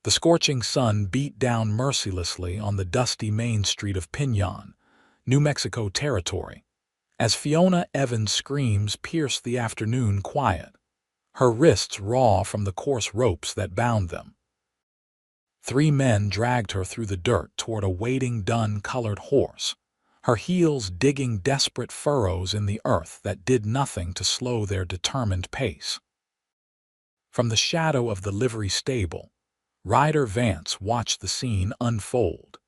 The scorching sun beat down mercilessly on the dusty main street of Pinon, New Mexico territory, as Fiona Evans' screams pierced the afternoon quiet, her wrists raw from the coarse ropes that bound them. 3 men dragged her through the dirt toward a waiting dun-colored horse, her heels digging desperate furrows in the earth that did nothing to slow their determined pace. From the shadow of the livery stable, Ryder Vance watched the scene unfold,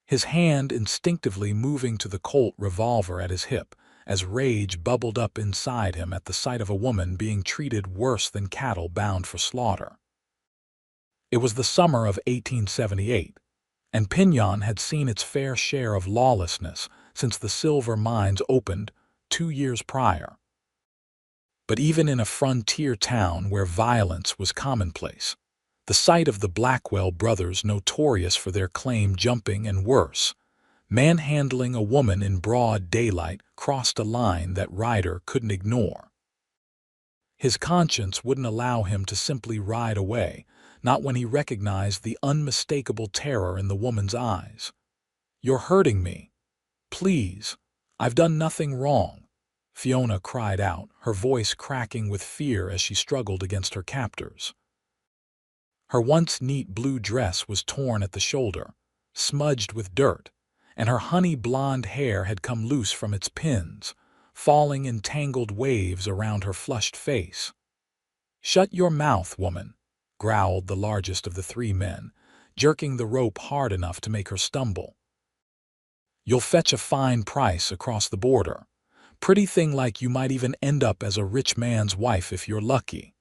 his hand instinctively moving to the Colt revolver at his hip as rage bubbled up inside him at the sight of a woman being treated worse than cattle bound for slaughter. It was the summer of 1878, and Pinon had seen its fair share of lawlessness since the silver mines opened 2 years prior. But even in a frontier town where violence was commonplace, the sight of the Blackwell brothers, notorious for their claim jumping and worse, manhandling a woman in broad daylight, crossed a line that Ryder couldn't ignore. His conscience wouldn't allow him to simply ride away, not when he recognized the unmistakable terror in the woman's eyes. "You're hurting me. Please, I've done nothing wrong," Fiona cried out, her voice cracking with fear as she struggled against her captors. Her once neat blue dress was torn at the shoulder, smudged with dirt, and her honey blonde hair had come loose from its pins, falling in tangled waves around her flushed face. "Shut your mouth, woman," growled the largest of the 3 men, jerking the rope hard enough to make her stumble. "You'll fetch a fine price across the border. Pretty thing like you might even end up as a rich man's wife if you're lucky."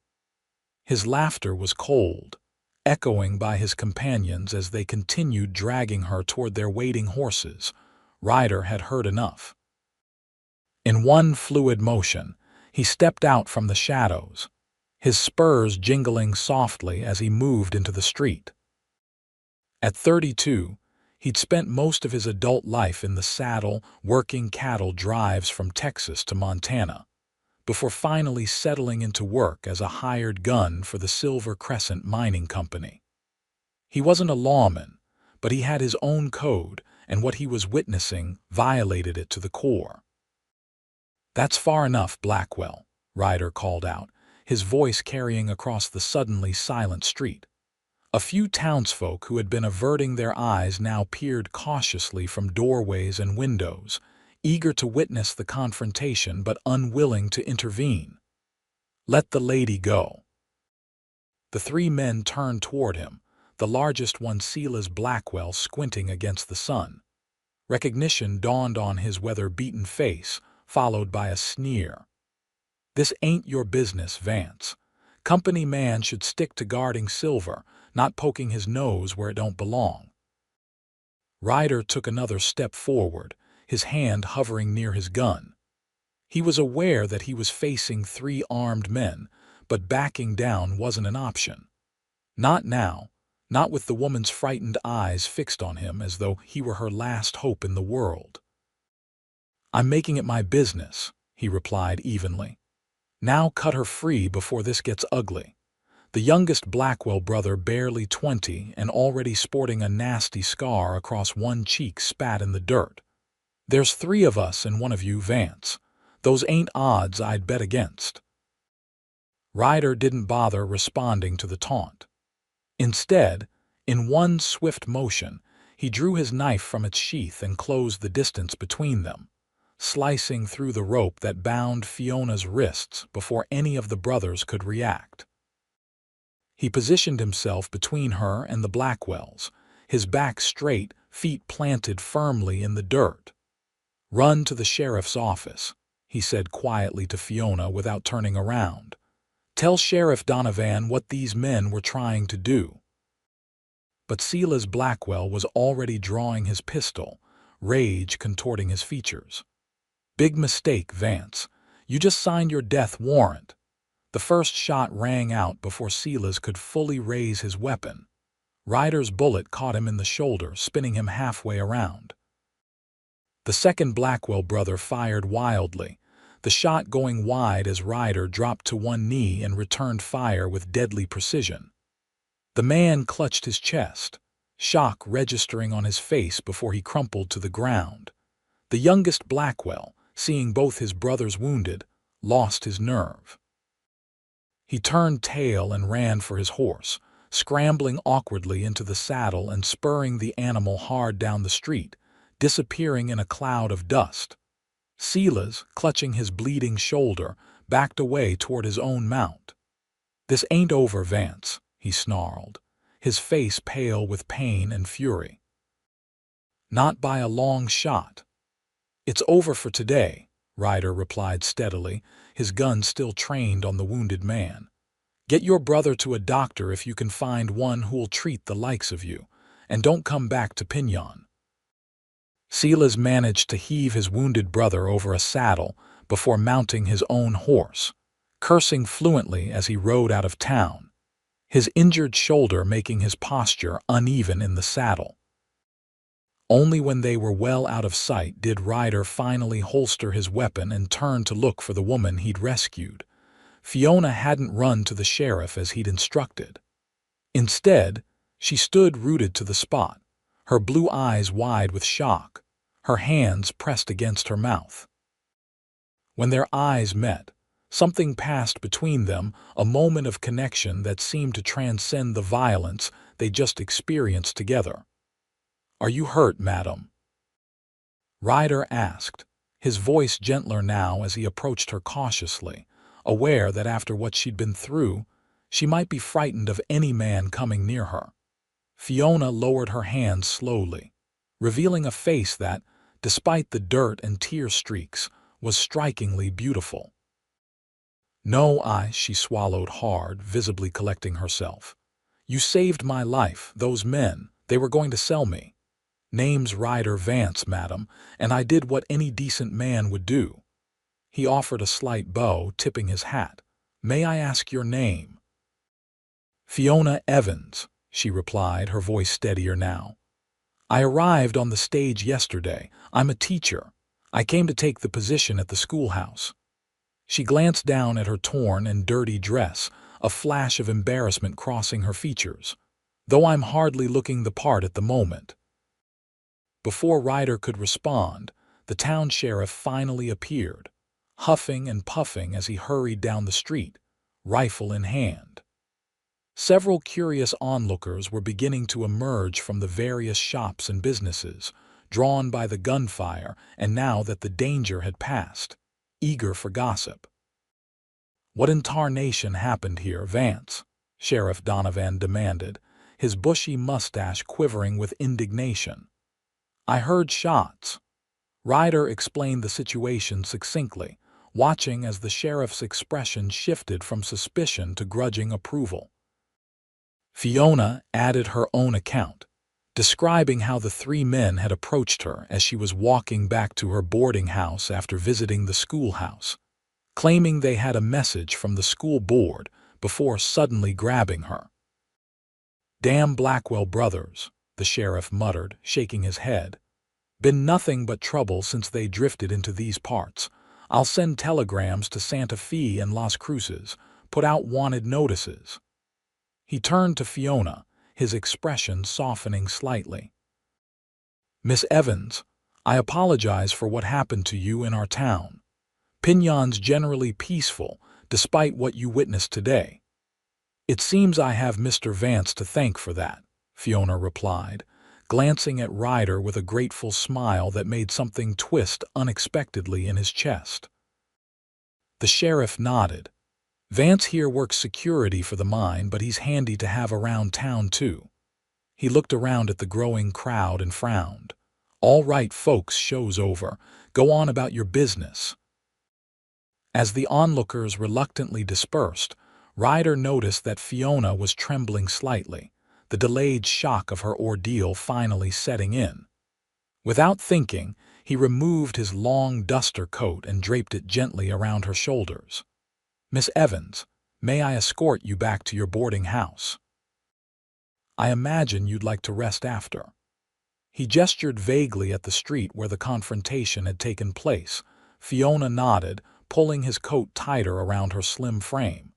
His laughter was cold, echoing by his companions as they continued dragging her toward their waiting horses. Ryder had heard enough. In one fluid motion, he stepped out from the shadows, his spurs jingling softly as he moved into the street. At 32, he'd spent most of his adult life in the saddle, working cattle drives from Texas to Montana, before finally settling into work as a hired gun for the Silver Crescent Mining Company. He wasn't a lawman, but he had his own code, and what he was witnessing violated it to the core. "That's far enough, Blackwell," Ryder called out, his voice carrying across the suddenly silent street. A few townsfolk who had been averting their eyes now peered cautiously from doorways and windows, eager to witness the confrontation but unwilling to intervene. "Let the lady go." The 3 men turned toward him, the largest one Silas Blackwell squinting against the sun. Recognition dawned on his weather-beaten face, followed by a sneer. "This ain't your business, Vance. Company man should stick to guarding silver, not poking his nose where it don't belong." Ryder took another step forward, his hand hovering near his gun. He was aware that he was facing 3 armed men, but backing down wasn't an option. Not now, not with the woman's frightened eyes fixed on him as though he were her last hope in the world. "I'm making it my business," he replied evenly. "Now cut her free before this gets ugly." The youngest Blackwell brother, barely 20 and already sporting a nasty scar across one cheek, spat in the dirt. "There's 3 of us and one of you, Vance. Those ain't odds I'd bet against." Ryder didn't bother responding to the taunt. Instead, in one swift motion, he drew his knife from its sheath and closed the distance between them, slicing through the rope that bound Fiona's wrists before any of the brothers could react. He positioned himself between her and the Blackwells, his back straight, feet planted firmly in the dirt. "Run to the sheriff's office," he said quietly to Fiona without turning around. "Tell Sheriff Donovan what these men were trying to do." But Silas Blackwell was already drawing his pistol, rage contorting his features. "Big mistake, Vance. You just signed your death warrant." The first shot rang out before Silas could fully raise his weapon. Ryder's bullet caught him in the shoulder, spinning him halfway around. The second Blackwell brother fired wildly, the shot going wide as Ryder dropped to one knee and returned fire with deadly precision. The man clutched his chest, shock registering on his face before he crumpled to the ground. The youngest Blackwell, seeing both his brothers wounded, lost his nerve. He turned tail and ran for his horse, scrambling awkwardly into the saddle and spurring the animal hard down the street, disappearing in a cloud of dust. Silas, clutching his bleeding shoulder, backed away toward his own mount. "This ain't over, Vance," he snarled, his face pale with pain and fury. "Not by a long shot." "It's over for today," Ryder replied steadily, his gun still trained on the wounded man. "Get your brother to a doctor if you can find one who'll treat the likes of you, and don't come back to Pinyon." Silas managed to heave his wounded brother over a saddle before mounting his own horse, cursing fluently as he rode out of town, his injured shoulder making his posture uneven in the saddle. Only when they were well out of sight did Ryder finally holster his weapon and turn to look for the woman he'd rescued. Fiona hadn't run to the sheriff as he'd instructed. Instead, she stood rooted to the spot, her blue eyes wide with shock, her hands pressed against her mouth. When their eyes met, something passed between them, a moment of connection that seemed to transcend the violence they just experienced together. "Are you hurt, madam?" Ryder asked, his voice gentler now as he approached her cautiously, aware that after what she'd been through, she might be frightened of any man coming near her. Fiona lowered her hands slowly, revealing a face that, despite the dirt and tear streaks, was strikingly beautiful. "No, she swallowed hard, visibly collecting herself. "You saved my life, those men, they were going to sell me. Name's Ryder Vance, madam, and I did what any decent man would do." He offered a slight bow, tipping his hat. "May I ask your name?" "Fiona Evans," she replied, her voice steadier now. "I arrived on the stage yesterday. I'm a teacher. I came to take the position at the schoolhouse." She glanced down at her torn and dirty dress, a flash of embarrassment crossing her features. "Though I'm hardly looking the part at the moment." Before Ryder could respond, the town sheriff finally appeared, huffing and puffing as he hurried down the street, rifle in hand. Several curious onlookers were beginning to emerge from the various shops and businesses, drawn by the gunfire and now that the danger had passed, eager for gossip. "What in tarnation happened here, Vance?" Sheriff Donovan demanded, his bushy mustache quivering with indignation. "I heard shots." Ryder explained the situation succinctly, watching as the sheriff's expression shifted from suspicion to grudging approval. Fiona added her own account, describing how the three men had approached her as she was walking back to her boarding house after visiting the schoolhouse, claiming they had a message from the school board before suddenly grabbing her. "Damn Blackwell brothers," the sheriff muttered, shaking his head. "Been nothing but trouble since they drifted into these parts. I'll send telegrams to Santa Fe and Las Cruces, put out wanted notices." He turned to Fiona, his expression softening slightly. "Miss Evans, I apologize for what happened to you in our town. Pinyon's generally peaceful, despite what you witnessed today." "It seems I have Mr. Vance to thank for that," Fiona replied, glancing at Ryder with a grateful smile that made something twist unexpectedly in his chest. The sheriff nodded. "Vance here works security for the mine, but he's handy to have around town too." He looked around at the growing crowd and frowned. "All right, folks, show's over. Go on about your business." As the onlookers reluctantly dispersed, Ryder noticed that Fiona was trembling slightly, the delayed shock of her ordeal finally setting in. Without thinking, he removed his long duster coat and draped it gently around her shoulders. "Miss Evans, may I escort you back to your boarding house? I imagine you'd like to rest after." He gestured vaguely at the street where the confrontation had taken place. Fiona nodded, pulling his coat tighter around her slim frame.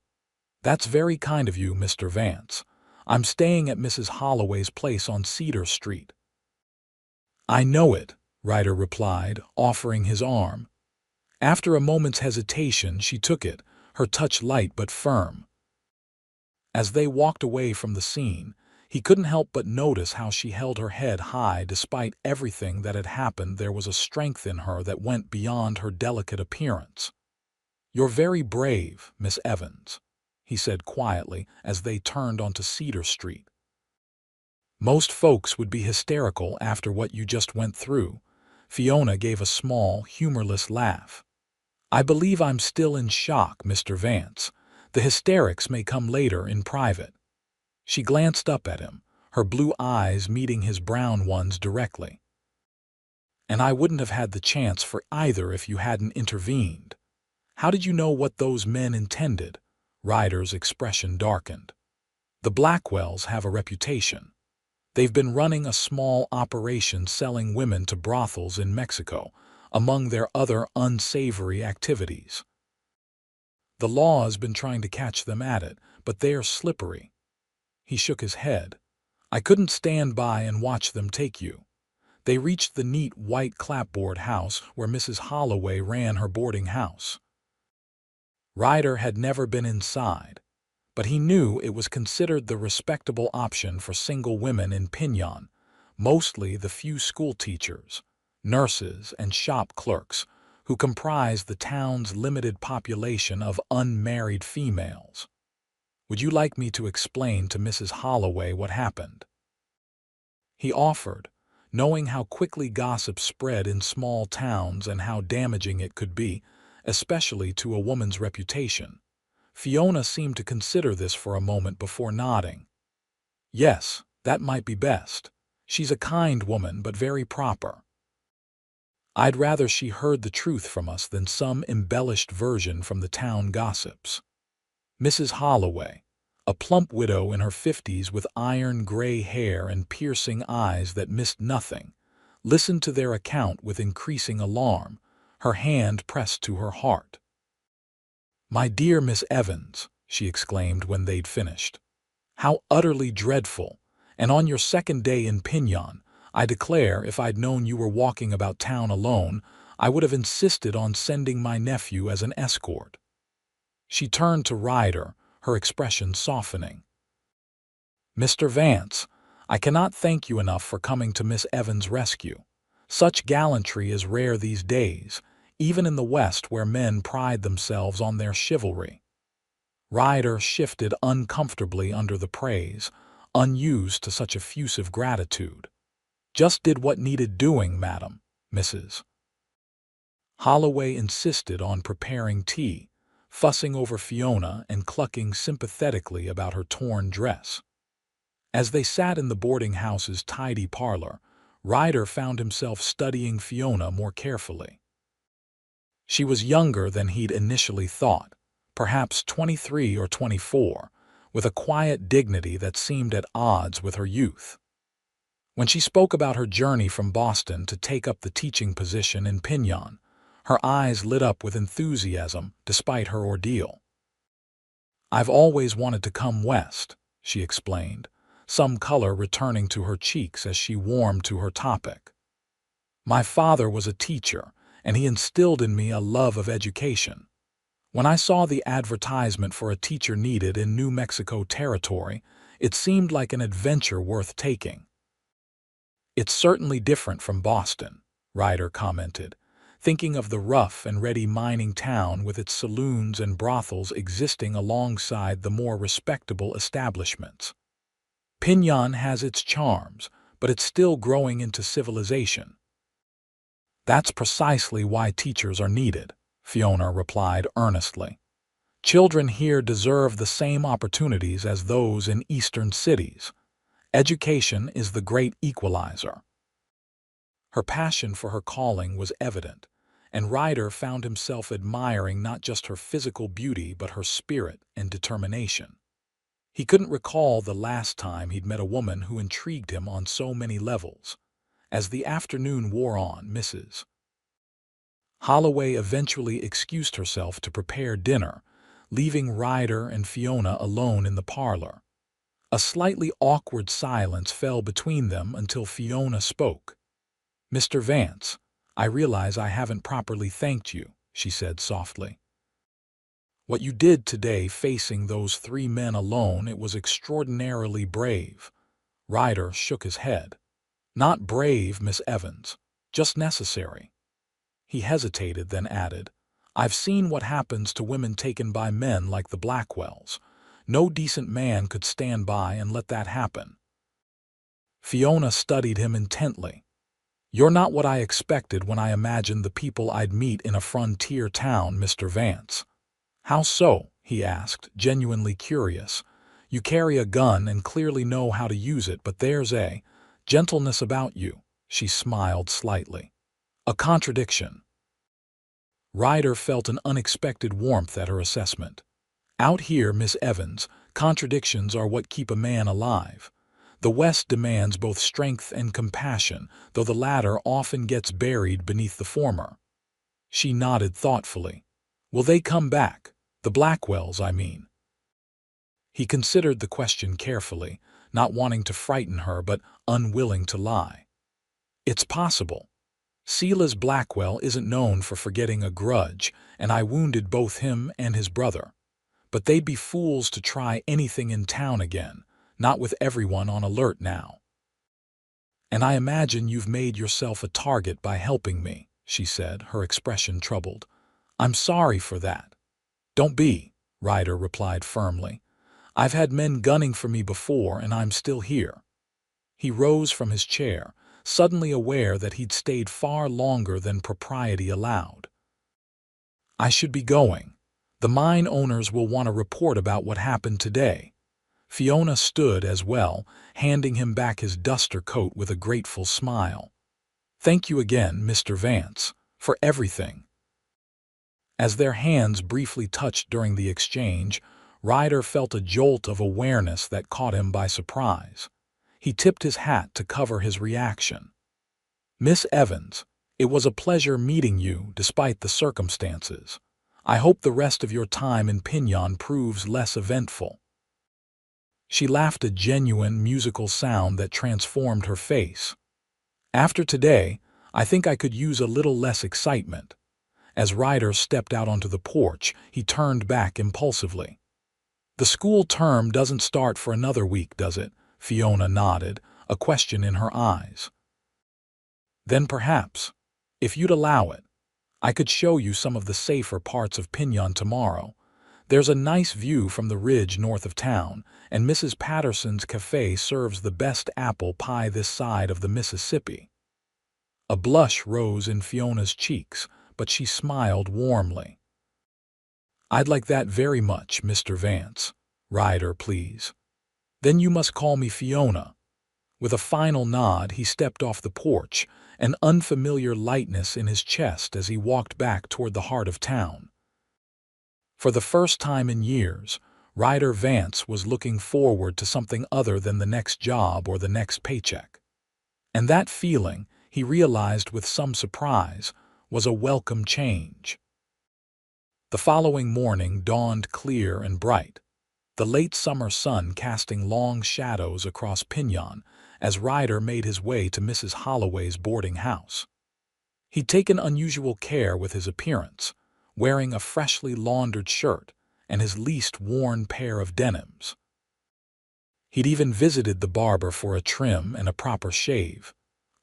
"That's very kind of you, Mr. Vance. I'm staying at Mrs. Holloway's place on Cedar Street." "I know it," Ryder replied, offering his arm. After a moment's hesitation, she took it, her touch light but firm. As they walked away from the scene, he couldn't help but notice how she held her head high despite everything that had happened. There was a strength in her that went beyond her delicate appearance. "You're very brave, Miss Evans," he said quietly as they turned onto Cedar Street. "Most folks would be hysterical after what you just went through." Fiona gave a small, humorless laugh. "I believe I'm still in shock, Mr. Vance. The hysterics may come later in private." She glanced up at him, her blue eyes meeting his brown ones directly. "And I wouldn't have had the chance for either if you hadn't intervened." "How did you know what those men intended?" Ryder's expression darkened. "The Blackwells have a reputation. They've been running a small operation selling women to brothels in Mexico, among their other unsavory activities. The law has been trying to catch them at it, but they're slippery." He shook his head. "I couldn't stand by and watch them take you." They reached the neat white clapboard house where Mrs. Holloway ran her boarding house. Ryder had never been inside, but he knew it was considered the respectable option for single women in Pinyon, mostly the few school teachers, nurses, and shop clerks who comprised the town's limited population of unmarried females. "Would you like me to explain to Mrs. Holloway what happened?" he offered, knowing how quickly gossip spread in small towns and how damaging it could be, especially to a woman's reputation. Fiona seemed to consider this for a moment before nodding. "Yes, that might be best. She's a kind woman but very proper. I'd rather she heard the truth from us than some embellished version from the town gossips." Mrs. Holloway, a plump widow in her 50s with iron-gray hair and piercing eyes that missed nothing, listened to their account with increasing alarm, her hand pressed to her heart. "My dear Miss Evans," she exclaimed when they'd finished, "how utterly dreadful! And on your second day in Pinyon, I declare if I'd known you were walking about town alone, I would have insisted on sending my nephew as an escort." She turned to Ryder, her expression softening. "Mr. Vance, I cannot thank you enough for coming to Miss Evans' rescue. Such gallantry is rare these days, even in the West where men pride themselves on their chivalry." Ryder shifted uncomfortably under the praise, unused to such effusive gratitude. "Just did what needed doing, madam." Mrs. Holloway insisted on preparing tea, fussing over Fiona and clucking sympathetically about her torn dress. As they sat in the boarding house's tidy parlor, Ryder found himself studying Fiona more carefully. She was younger than he'd initially thought, perhaps 23 or 24, with a quiet dignity that seemed at odds with her youth. When she spoke about her journey from Boston to take up the teaching position in Pinyon, her eyes lit up with enthusiasm despite her ordeal. "I've always wanted to come west," she explained, some color returning to her cheeks as she warmed to her topic. "My father was a teacher, and he instilled in me a love of education. When I saw the advertisement for a teacher needed in New Mexico territory, it seemed like an adventure worth taking." "It's certainly different from Boston," Ryder commented, thinking of the rough-and-ready mining town with its saloons and brothels existing alongside the more respectable establishments. "Pinyon has its charms, but it's still growing into civilization." "That's precisely why teachers are needed," Fiona replied earnestly. "Children here deserve the same opportunities as those in eastern cities. Education is the great equalizer." Her passion for her calling was evident, and Ryder found himself admiring not just her physical beauty but her spirit and determination. He couldn't recall the last time he'd met a woman who intrigued him on so many levels. As the afternoon wore on, Mrs. Holloway eventually excused herself to prepare dinner, leaving Ryder and Fiona alone in the parlor. A slightly awkward silence fell between them until Fiona spoke. "Mr. Vance, I realize I haven't properly thanked you," she said softly. "What you did today facing those 3 men alone, it was extraordinarily brave." Ryder shook his head. "Not brave, Miss Evans, just necessary." He hesitated, then added, "I've seen what happens to women taken by men like the Blackwells. No decent man could stand by and let that happen." Fiona studied him intently. "You're not what I expected when I imagined the people I'd meet in a frontier town, Mr. Vance." "How so?" he asked, genuinely curious. "You carry a gun and clearly know how to use it, but there's a gentleness about you." She smiled slightly. "A contradiction." Ryder felt an unexpected warmth at her assessment. "Out here, Miss Evans, contradictions are what keep a man alive. The West demands both strength and compassion, though the latter often gets buried beneath the former." She nodded thoughtfully. "Will they come back? The Blackwells, I mean." He considered the question carefully, not wanting to frighten her but unwilling to lie. "It's possible. Silas Blackwell isn't known for forgetting a grudge, and I wounded both him and his brother. But they'd be fools to try anything in town again, not with everyone on alert now." "And I imagine you've made yourself a target by helping me," she said, her expression troubled. "I'm sorry for that." "Don't be," Ryder replied firmly. "I've had men gunning for me before, and I'm still here." He rose from his chair, suddenly aware that he'd stayed far longer than propriety allowed. "I should be going. The mine owners will want to report about what happened today." Fiona stood as well, handing him back his duster coat with a grateful smile. "Thank you again, Mr. Vance, for everything." As their hands briefly touched during the exchange, Ryder felt a jolt of awareness that caught him by surprise. He tipped his hat to cover his reaction. "Miss Evans, it was a pleasure meeting you despite the circumstances. I hope the rest of your time in Pinyon proves less eventful." She laughed, a genuine musical sound that transformed her face. "After today, I think I could use a little less excitement." As Ryder stepped out onto the porch, he turned back impulsively. "The school term doesn't start for another week, does it?" Fiona nodded, a question in her eyes. "Then perhaps, if you'd allow it, I could show you some of the safer parts of Pinyon tomorrow. There's a nice view from the ridge north of town, and Mrs. Patterson's cafe serves the best apple pie this side of the Mississippi." A blush rose in Fiona's cheeks, but she smiled warmly. "I'd like that very much, Mr. Vance." "Ryder, please." "Then you must call me Fiona." With a final nod, he stepped off the porch, an unfamiliar lightness in his chest as he walked back toward the heart of town. For the first time in years, Ryder Vance was looking forward to something other than the next job or the next paycheck. And that feeling, he realized with some surprise, was a welcome change. The following morning dawned clear and bright, the late summer sun casting long shadows across Pinyon as Ryder made his way to Mrs. Holloway's boarding house. He'd taken unusual care with his appearance, wearing a freshly laundered shirt and his least worn pair of denims. He'd even visited the barber for a trim and a proper shave,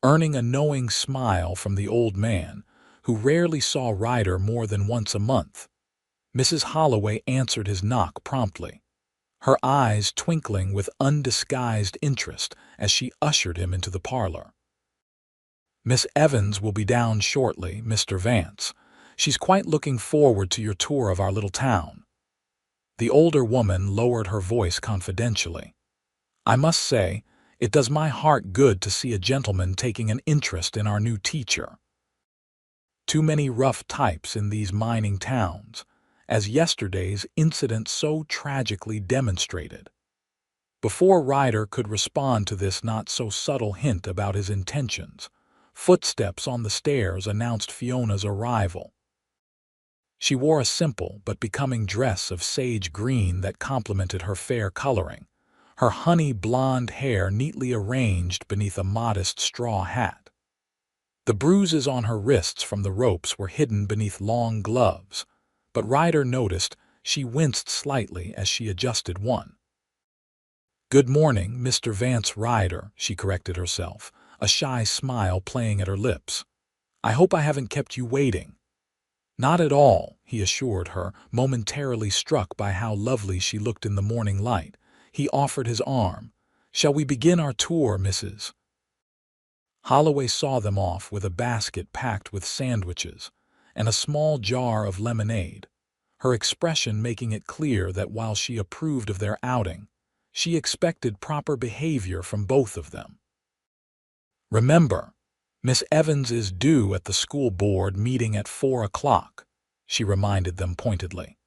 earning a knowing smile from the old man, who rarely saw Ryder more than once a month. Mrs. Holloway answered his knock promptly, her eyes twinkling with undisguised interest as she ushered him into the parlor. "Miss Evans will be down shortly, Mr. Vance. She's quite looking forward to your tour of our little town." The older woman lowered her voice confidentially. "I must say, it does my heart good to see a gentleman taking an interest in our new teacher. Too many rough types in these mining towns, as yesterday's incident so tragically demonstrated." Before Ryder could respond to this not-so-subtle hint about his intentions, footsteps on the stairs announced Fiona's arrival. She wore a simple but becoming dress of sage green that complemented her fair coloring, her honey blonde hair neatly arranged beneath a modest straw hat. The bruises on her wrists from the ropes were hidden beneath long gloves, but Ryder noticed she winced slightly as she adjusted one. "Good morning, Mr. Vance Ryder," she corrected herself, a shy smile playing at her lips. "I hope I haven't kept you waiting." "Not at all," he assured her, momentarily struck by how lovely she looked in the morning light. He offered his arm. "Shall we begin our tour, Mrs.?" Holloway saw them off with a basket packed with sandwiches and a small jar of lemonade, her expression making it clear that while she approved of their outing, she expected proper behavior from both of them. "Remember, Miss Evans is due at the school board meeting at 4 o'clock, she reminded them pointedly.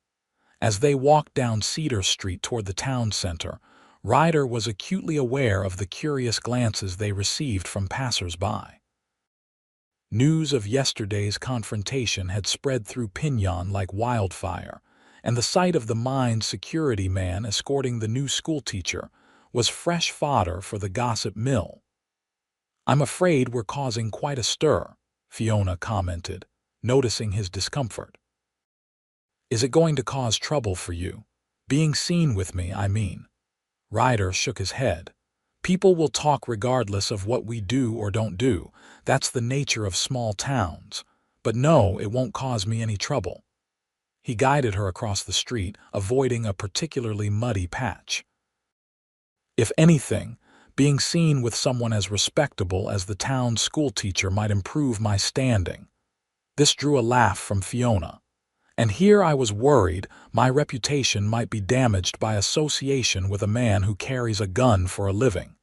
As they walked down Cedar Street toward the town center, Ryder was acutely aware of the curious glances they received from passers-by. News of yesterday's confrontation had spread through Pinyon like wildfire, and the sight of the mine's security man escorting the new schoolteacher was fresh fodder for the gossip mill. "I'm afraid we're causing quite a stir," Fiona commented, noticing his discomfort. "Is it going to cause trouble for you? Being seen with me, I mean." Ryder shook his head. "People will talk regardless of what we do or don't do. That's the nature of small towns. But no, it won't cause me any trouble." He guided her across the street, avoiding a particularly muddy patch. "If anything, being seen with someone as respectable as the town schoolteacher might improve my standing." This drew a laugh from Fiona. "And here I was worried my reputation might be damaged by association with a man who carries a gun for a living."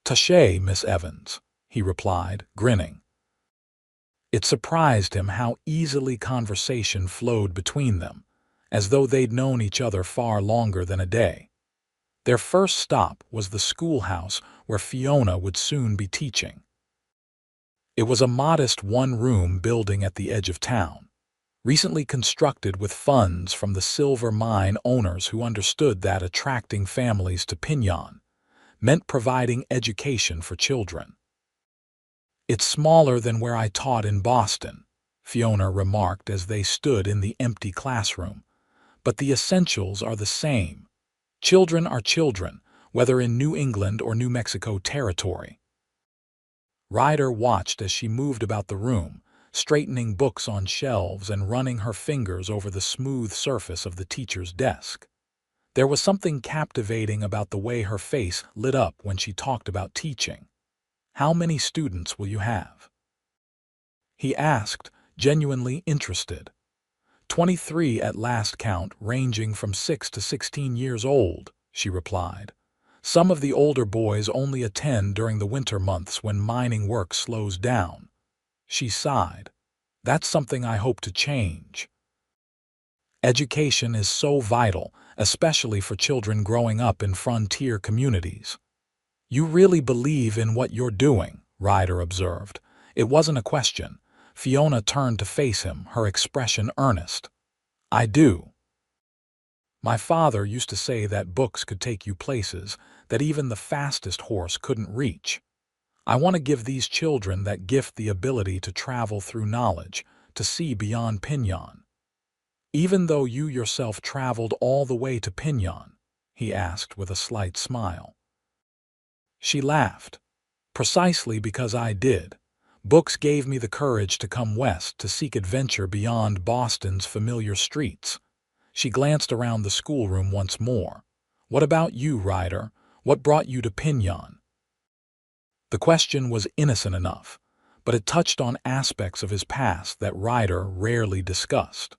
"Touché, Miss Evans," he replied, grinning. It surprised him how easily conversation flowed between them, as though they'd known each other far longer than a day. Their first stop was the schoolhouse where Fiona would soon be teaching. It was a modest one-room building at the edge of town, recently constructed with funds from the silver mine owners who understood that attracting families to Pinyon meant providing education for children. "It's smaller than where I taught in Boston," Fiona remarked as they stood in the empty classroom, "but the essentials are the same. Children are children, whether in New England or New Mexico territory." Ryder watched as she moved about the room, straightening books on shelves and running her fingers over the smooth surface of the teacher's desk. There was something captivating about the way her face lit up when she talked about teaching. "How many students will you have?" he asked, genuinely interested. 23 at last count, ranging from 6 to 16 years old, she replied. "Some of the older boys only attend during the winter months when mining work slows down." She sighed. "That's something I hope to change. Education is so vital, especially for children growing up in frontier communities." "You really believe in what you're doing," Ryder observed. It wasn't a question. Fiona turned to face him, her expression earnest. "I do. My father used to say that books could take you places that even the fastest horse couldn't reach. I want to give these children that gift, the ability to travel through knowledge, to see beyond Pinyon." "Even though you yourself traveled all the way to Pinyon?" he asked with a slight smile. She laughed. "Precisely because I did. Books gave me the courage to come west to seek adventure beyond Boston's familiar streets." She glanced around the schoolroom once more. "What about you, Ryder? What brought you to Pinyon?" The question was innocent enough, but it touched on aspects of his past that Ryder rarely discussed.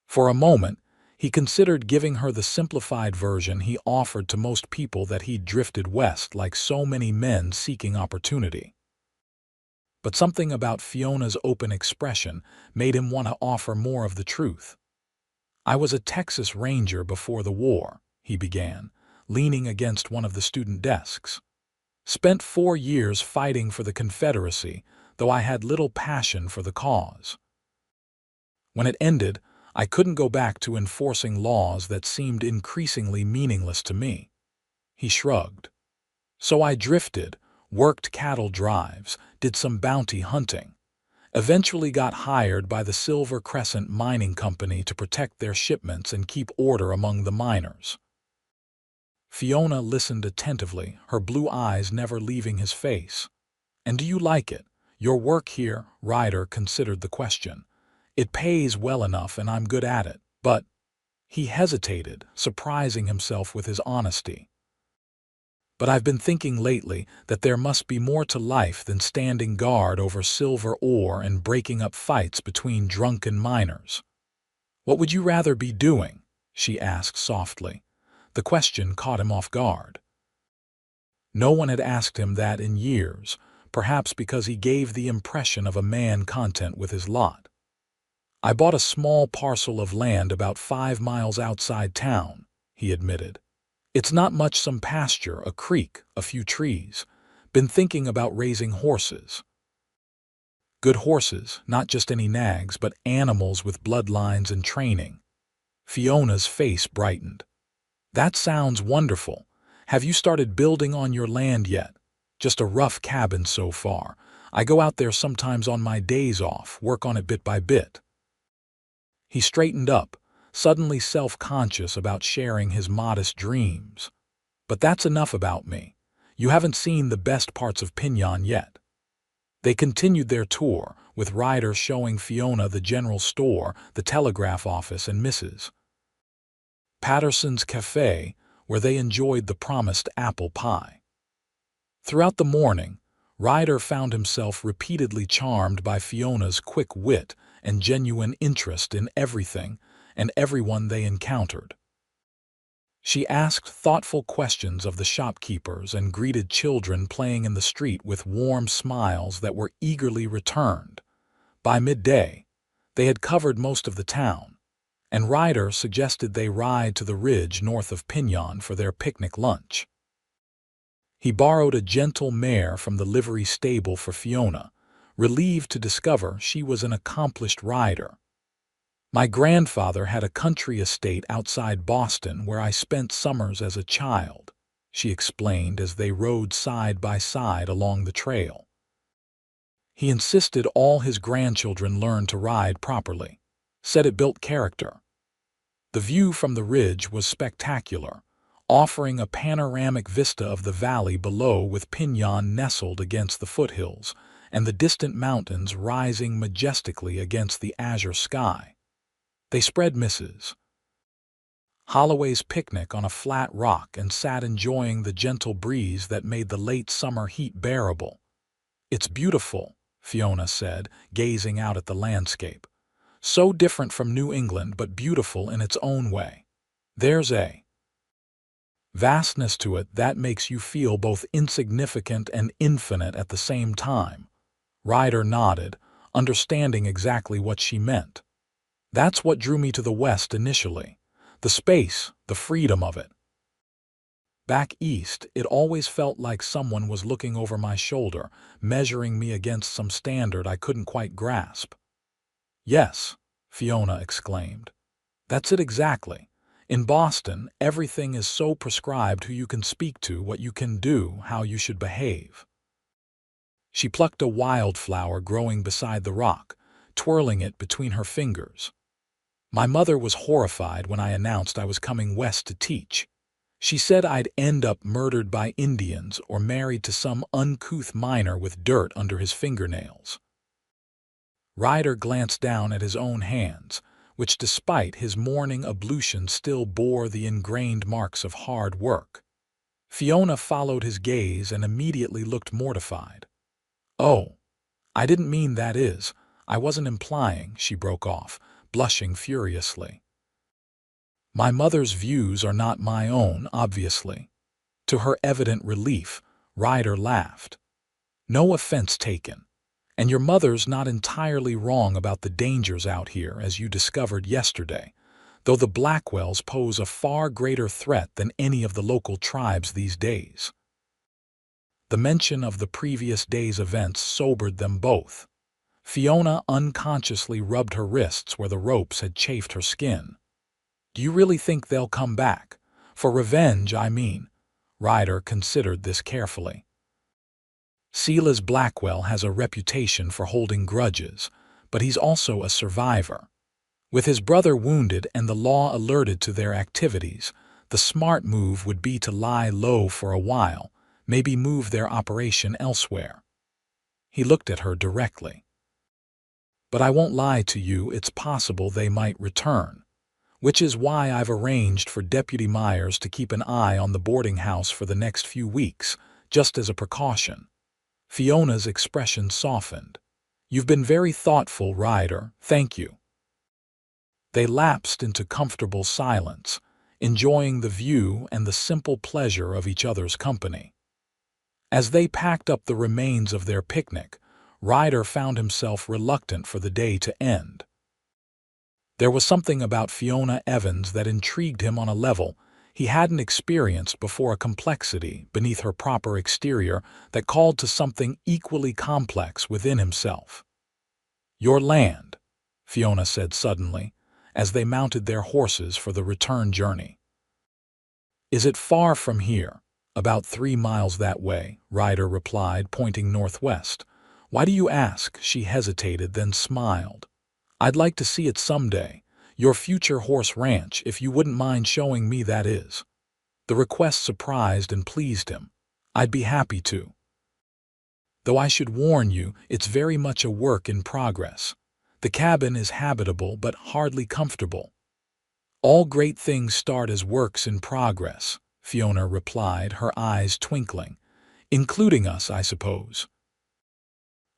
For a moment, he considered giving her the simplified version he offered to most people, that he'd drifted west like so many men seeking opportunity. But something about Fiona's open expression made him want to offer more of the truth. "I was a Texas Ranger before the war," he began, leaning against one of the student desks. "Spent 4 years fighting for the Confederacy, though I had little passion for the cause. When it ended, I couldn't go back to enforcing laws that seemed increasingly meaningless to me. He shrugged. So I drifted, worked cattle drives, did some bounty hunting. Eventually got hired by the Silver Crescent Mining Company to protect their shipments and keep order among the miners. Fiona listened attentively, her blue eyes never leaving his face. And do you like it? Your work here? Ryder considered the question. It pays well enough and I'm good at it, but… He hesitated, surprising himself with his honesty. But I've been thinking lately that there must be more to life than standing guard over silver ore and breaking up fights between drunken miners. What would you rather be doing? She asked softly. The question caught him off guard. No one had asked him that in years, perhaps because he gave the impression of a man content with his lot. I bought a small parcel of land about 5 miles outside town, he admitted. It's not much, some pasture, a creek, a few trees. Been thinking about raising horses. Good horses, not just any nags, but animals with bloodlines and training. Fiona's face brightened. That sounds wonderful. Have you started building on your land yet? Just a rough cabin so far. I go out there sometimes on my days off, work on it bit by bit. He straightened up, suddenly self-conscious about sharing his modest dreams. But that's enough about me. You haven't seen the best parts of Pinyon yet. They continued their tour, with Ryder showing Fiona the general store, the telegraph office, and Mrs. Patterson's cafe, where they enjoyed the promised apple pie. Throughout the morning, Ryder found himself repeatedly charmed by Fiona's quick wit and genuine interest in everything and everyone they encountered. She asked thoughtful questions of the shopkeepers and greeted children playing in the street with warm smiles that were eagerly returned. By midday, they had covered most of the town, and Ryder suggested they ride to the ridge north of Pinyon for their picnic lunch. He borrowed a gentle mare from the livery stable for Fiona, relieved to discover she was an accomplished rider. My grandfather had a country estate outside Boston where I spent summers as a child, she explained as they rode side by side along the trail. He insisted all his grandchildren learn to ride properly, said it built character. The view from the ridge was spectacular, offering a panoramic vista of the valley below with Pinyon nestled against the foothills and the distant mountains rising majestically against the azure sky. They spread Mrs. Holloway's picnic on a flat rock and sat enjoying the gentle breeze that made the late summer heat bearable. It's beautiful, Fiona said, gazing out at the landscape. So different from New England, but beautiful in its own way. There's a vastness to it that makes you feel both insignificant and infinite at the same time. Ryder nodded, understanding exactly what she meant. That's what drew me to the West initially. The space, the freedom of it. Back east, it always felt like someone was looking over my shoulder, measuring me against some standard I couldn't quite grasp. Yes, Fiona exclaimed. That's it exactly. In Boston, everything is so prescribed: who you can speak to, what you can do, how you should behave. She plucked a wildflower growing beside the rock, twirling it between her fingers. My mother was horrified when I announced I was coming west to teach. She said I'd end up murdered by Indians or married to some uncouth miner with dirt under his fingernails. Ryder glanced down at his own hands, which despite his morning ablution still bore the ingrained marks of hard work. Fiona followed his gaze and immediately looked mortified. Oh, I didn't mean that. I wasn't implying, she broke off, blushing furiously. My mother's views are not my own, obviously. To her evident relief, Ryder laughed. No offense taken. And your mother's not entirely wrong about the dangers out here, as you discovered yesterday, though the Blackwells pose a far greater threat than any of the local tribes these days. The mention of the previous day's events sobered them both. Fiona unconsciously rubbed her wrists where the ropes had chafed her skin. Do you really think they'll come back? For revenge, I mean. Ryder considered this carefully. Silas Blackwell has a reputation for holding grudges, but he's also a survivor. With his brother wounded and the law alerted to their activities, the smart move would be to lie low for a while, maybe move their operation elsewhere. He looked at her directly. But I won't lie to you, it's possible they might return, which is why I've arranged for Deputy Myers to keep an eye on the boarding house for the next few weeks, just as a precaution. Fiona's expression softened. You've been very thoughtful, Ryder, thank you. They lapsed into comfortable silence, enjoying the view and the simple pleasure of each other's company. As they packed up the remains of their picnic, Ryder found himself reluctant for the day to end. There was something about Fiona Evans that intrigued him on a level he hadn't experienced before, a complexity beneath her proper exterior that called to something equally complex within himself. "Your land," Fiona said suddenly, as they mounted their horses for the return journey. "Is it far from here?" "About 3 miles that way," Ryder replied, pointing northwest. "Why do you ask?" She hesitated, then smiled. "I'd like to see it someday. Your future horse ranch, if you wouldn't mind showing me, that is." The request surprised and pleased him. "I'd be happy to. Though I should warn you, it's very much a work in progress. The cabin is habitable but hardly comfortable." "All great things start as works in progress," Fiona replied, her eyes twinkling. "Including us, I suppose."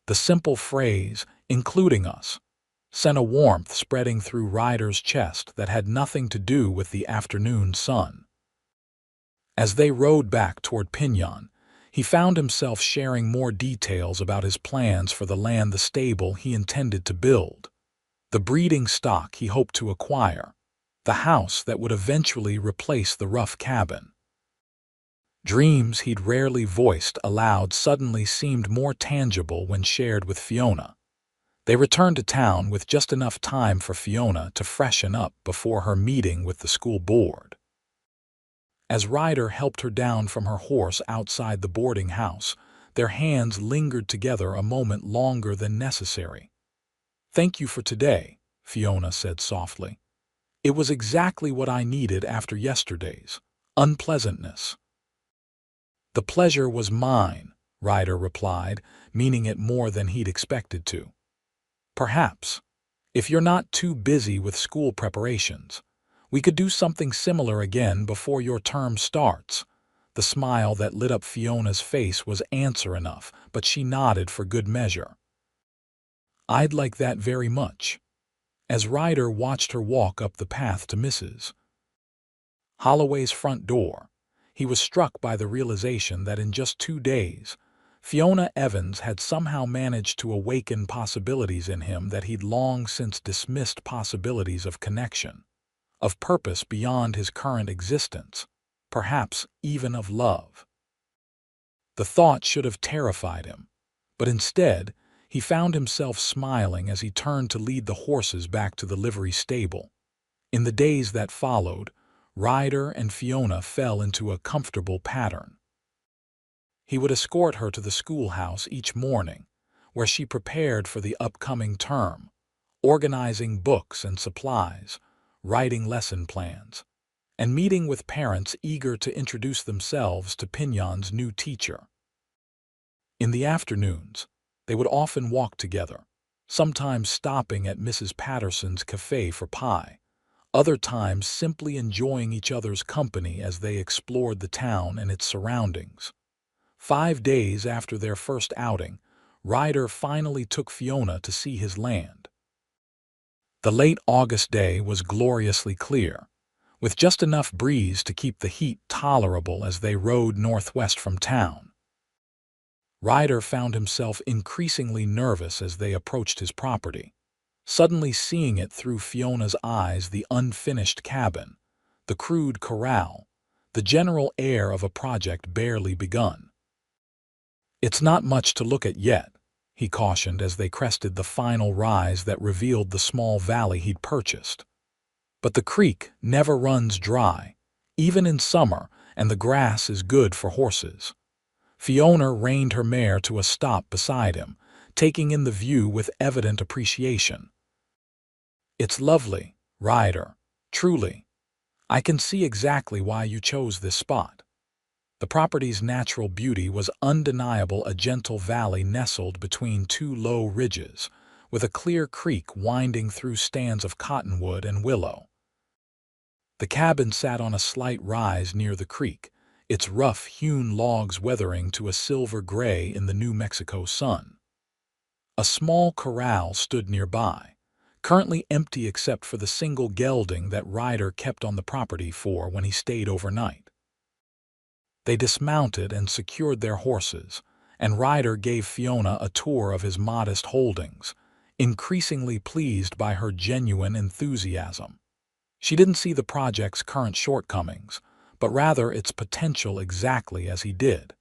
The simple phrase, "including us," sent a warmth spreading through Ryder's chest that had nothing to do with the afternoon sun. As they rode back toward Pinyon, he found himself sharing more details about his plans for the land, the stable he intended to build, the breeding stock he hoped to acquire, the house that would eventually replace the rough cabin. Dreams he'd rarely voiced aloud suddenly seemed more tangible when shared with Fiona. They returned to town with just enough time for Fiona to freshen up before her meeting with the school board. As Ryder helped her down from her horse outside the boarding house, their hands lingered together a moment longer than necessary. "Thank you for today," Fiona said softly. "It was exactly what I needed after yesterday's unpleasantness." "The pleasure was mine," Ryder replied, meaning it more than he'd expected to. "Perhaps, if you're not too busy with school preparations, we could do something similar again before your term starts." The smile that lit up Fiona's face was answer enough, but she nodded for good measure. "I'd like that very much." As Ryder watched her walk up the path to Mrs. Holloway's front door, he was struck by the realization that in just 2 days, Fiona Evans had somehow managed to awaken possibilities in him that he'd long since dismissed, possibilities of connection, of purpose beyond his current existence, perhaps even of love. The thought should have terrified him, but instead, he found himself smiling as he turned to lead the horses back to the livery stable. In the days that followed, Ryder and Fiona fell into a comfortable pattern. He would escort her to the schoolhouse each morning, where she prepared for the upcoming term, organizing books and supplies, writing lesson plans, and meeting with parents eager to introduce themselves to Pinyon's new teacher. In the afternoons, they would often walk together, sometimes stopping at Mrs. Patterson's cafe for pie, other times simply enjoying each other's company as they explored the town and its surroundings. 5 days after their first outing, Ryder finally took Fiona to see his land. The late August day was gloriously clear, with just enough breeze to keep the heat tolerable as they rode northwest from town. Ryder found himself increasingly nervous as they approached his property, suddenly seeing it through Fiona's eyes: the unfinished cabin, the crude corral, the general air of a project barely begun. "It's not much to look at yet," he cautioned as they crested the final rise that revealed the small valley he'd purchased. "But the creek never runs dry, even in summer, and the grass is good for horses. Fiona reined her mare to a stop beside him, taking in the view with evident appreciation. "It's lovely, Ryder, truly. I can see exactly why you chose this spot." The property's natural beauty was undeniable, a gentle valley nestled between two low ridges, with a clear creek winding through stands of cottonwood and willow. The cabin sat on a slight rise near the creek, its rough-hewn logs weathering to a silver gray in the New Mexico sun. A small corral stood nearby, currently empty except for the single gelding that Ryder kept on the property for when he stayed overnight. They dismounted and secured their horses, and Ryder gave Fiona a tour of his modest holdings, increasingly pleased by her genuine enthusiasm. She didn't see the project's current shortcomings, but rather its potential exactly as he did.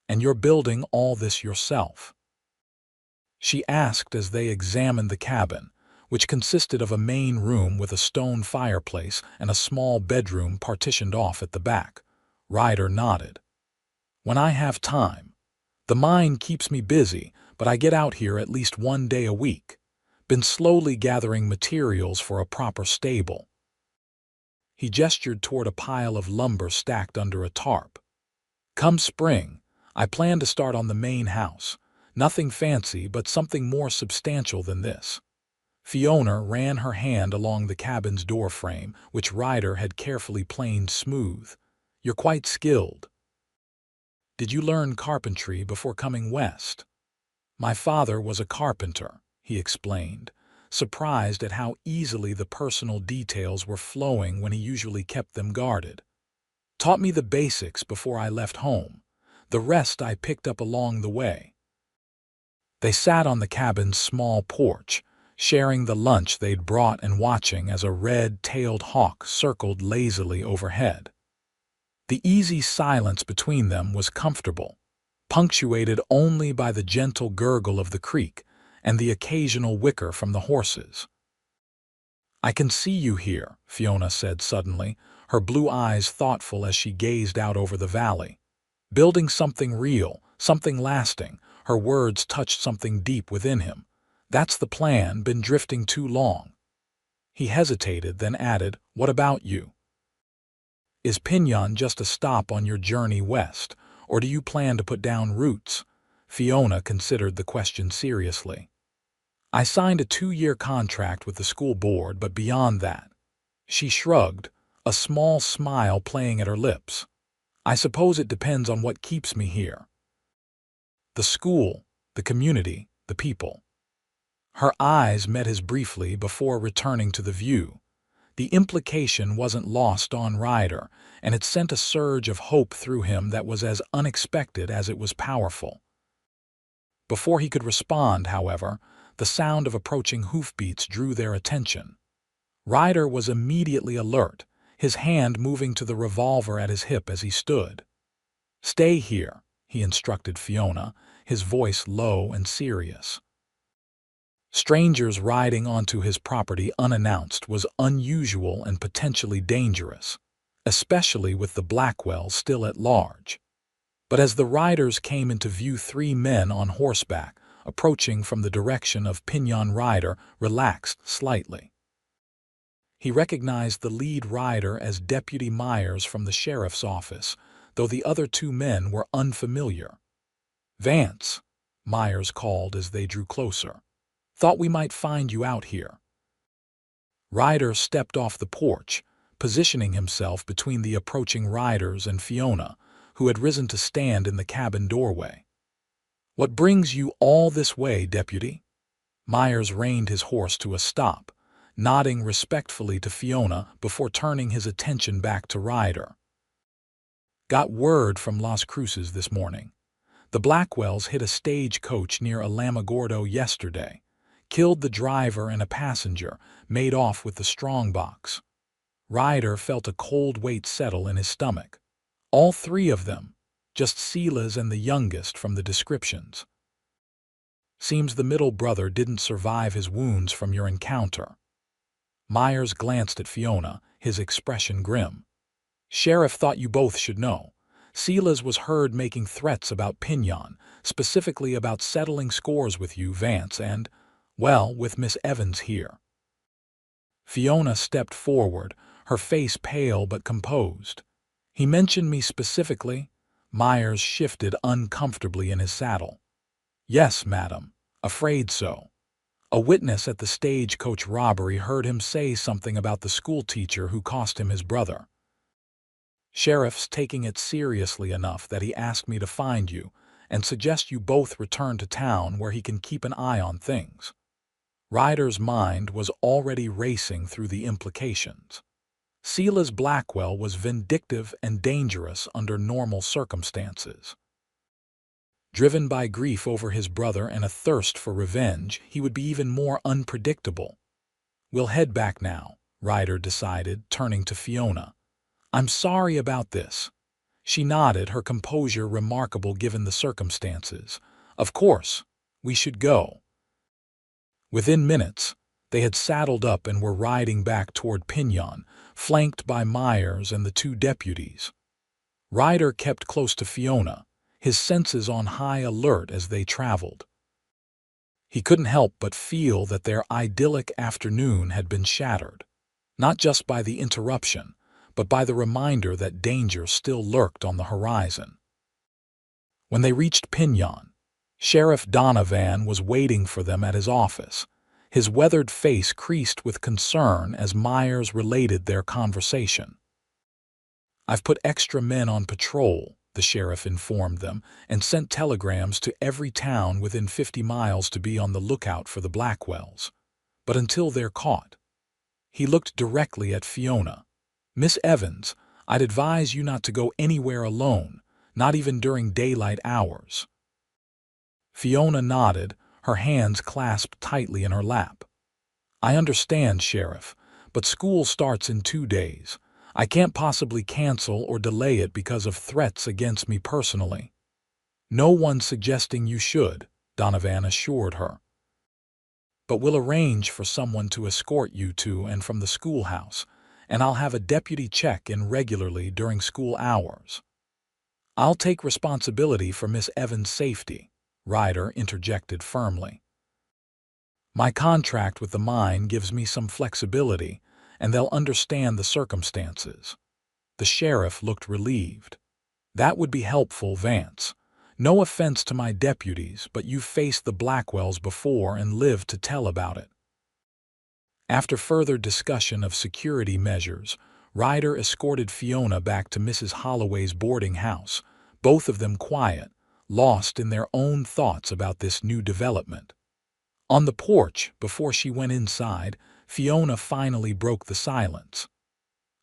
"And you're building all this yourself?" she asked as they examined the cabin, which consisted of a main room with a stone fireplace and a small bedroom partitioned off at the back. Ryder nodded. "When I have time. The mine keeps me busy, but I get out here at least one day a week. Been slowly gathering materials for a proper stable." He gestured toward a pile of lumber stacked under a tarp. "Come spring, I plan to start on the main house. Nothing fancy, but something more substantial than this." Fiona ran her hand along the cabin's doorframe, which Ryder had carefully planed smooth. "You're quite skilled. Did you learn carpentry before coming west?" "My father was a carpenter," he explained, surprised at how easily the personal details were flowing when he usually kept them guarded. "Taught me the basics before I left home. The rest I picked up along the way." They sat on the cabin's small porch, sharing the lunch they'd brought and watching as a red-tailed hawk circled lazily overhead. The easy silence between them was comfortable, punctuated only by the gentle gurgle of the creek and the occasional whicker from the horses. "I can see you here," Fiona said suddenly, her blue eyes thoughtful as she gazed out over the valley. "Building something real, something lasting." Her words touched something deep within him. "That's the plan, been drifting too long." He hesitated, then added, "What about you? Is Pinyon just a stop on your journey west, or do you plan to put down roots?" Fiona considered the question seriously. "I signed a 2-year contract with the school board, but beyond that." She shrugged, a small smile playing at her lips. "I suppose it depends on what keeps me here. The school, the community, the people." Her eyes met his briefly before returning to the view. The implication wasn't lost on Ryder, and it sent a surge of hope through him that was as unexpected as it was powerful. Before he could respond, however, the sound of approaching hoofbeats drew their attention. Ryder was immediately alert, his hand moving to the revolver at his hip as he stood. "Stay here," he instructed Fiona, his voice low and serious. Strangers riding onto his property unannounced was unusual and potentially dangerous, especially with the Blackwells still at large. But as the riders came into view, 3 men on horseback, approaching from the direction of Pinyon, Ryder relaxed slightly. He recognized the lead rider as Deputy Myers from the sheriff's office, though the other 2 men were unfamiliar. "Vance," Myers called as they drew closer. "Thought we might find you out here." Ryder stepped off the porch, positioning himself between the approaching riders and Fiona, who had risen to stand in the cabin doorway. "What brings you all this way, Deputy?" Myers reined his horse to a stop, nodding respectfully to Fiona before turning his attention back to Ryder. "Got word from Las Cruces this morning. The Blackwells hit a stagecoach near Alamogordo yesterday, killed the driver and a passenger, made off with the strongbox." Ryder felt a cold weight settle in his stomach. "All 3 of them, just Silas and the youngest from the descriptions. Seems the middle brother didn't survive his wounds from your encounter." Myers glanced at Fiona, his expression grim. Sheriff thought you both should know. Silas was heard making threats about Pinion, specifically about settling scores with you, Vance, and, well, with Miss Evans here. Fiona stepped forward, her face pale but composed. He mentioned me specifically? Myers shifted uncomfortably in his saddle. Yes, madam. Afraid so. A witness at the stagecoach robbery heard him say something about the schoolteacher who cost him his brother. Sheriff's taking it seriously enough that he asked me to find you and suggest you both return to town where he can keep an eye on things. Ryder's mind was already racing through the implications. Silas Blackwell was vindictive and dangerous under normal circumstances. Driven by grief over his brother and a thirst for revenge, he would be even more unpredictable. We'll head back now, Ryder decided, turning to Fiona. I'm sorry about this. She nodded, her composure remarkable given the circumstances. Of course, we should go. Within minutes, they had saddled up and were riding back toward Pinion, flanked by Myers and the two deputies. Ryder kept close to Fiona, his senses on high alert as they traveled. He couldn't help but feel that their idyllic afternoon had been shattered, not just by the interruption, but by the reminder that danger still lurked on the horizon. When they reached Pinion, Sheriff Donovan was waiting for them at his office, his weathered face creased with concern as Myers related their conversation. I've put extra men on patrol, the sheriff informed them, and sent telegrams to every town within 50 miles to be on the lookout for the Blackwells. But until they're caught. He looked directly at Fiona. Miss Evans, I'd advise you not to go anywhere alone, not even during daylight hours. Fiona nodded, her hands clasped tightly in her lap. I understand, Sheriff, but school starts in 2 days. I can't possibly cancel or delay it because of threats against me personally. No one's suggesting you should, Donovan assured her. But we'll arrange for someone to escort you to and from the schoolhouse, and I'll have a deputy check in regularly during school hours. I'll take responsibility for Miss Evans' safety, Ryder interjected firmly. My contract with the mine gives me some flexibility, and they'll understand the circumstances. The sheriff looked relieved. That would be helpful, Vance. No offense to my deputies, but you've faced the Blackwells before and lived to tell about it. After further discussion of security measures, Ryder escorted Fiona back to Mrs. Holloway's boarding house, both of them quiet, lost in their own thoughts about this new development. On the porch, before she went inside, Fiona finally broke the silence.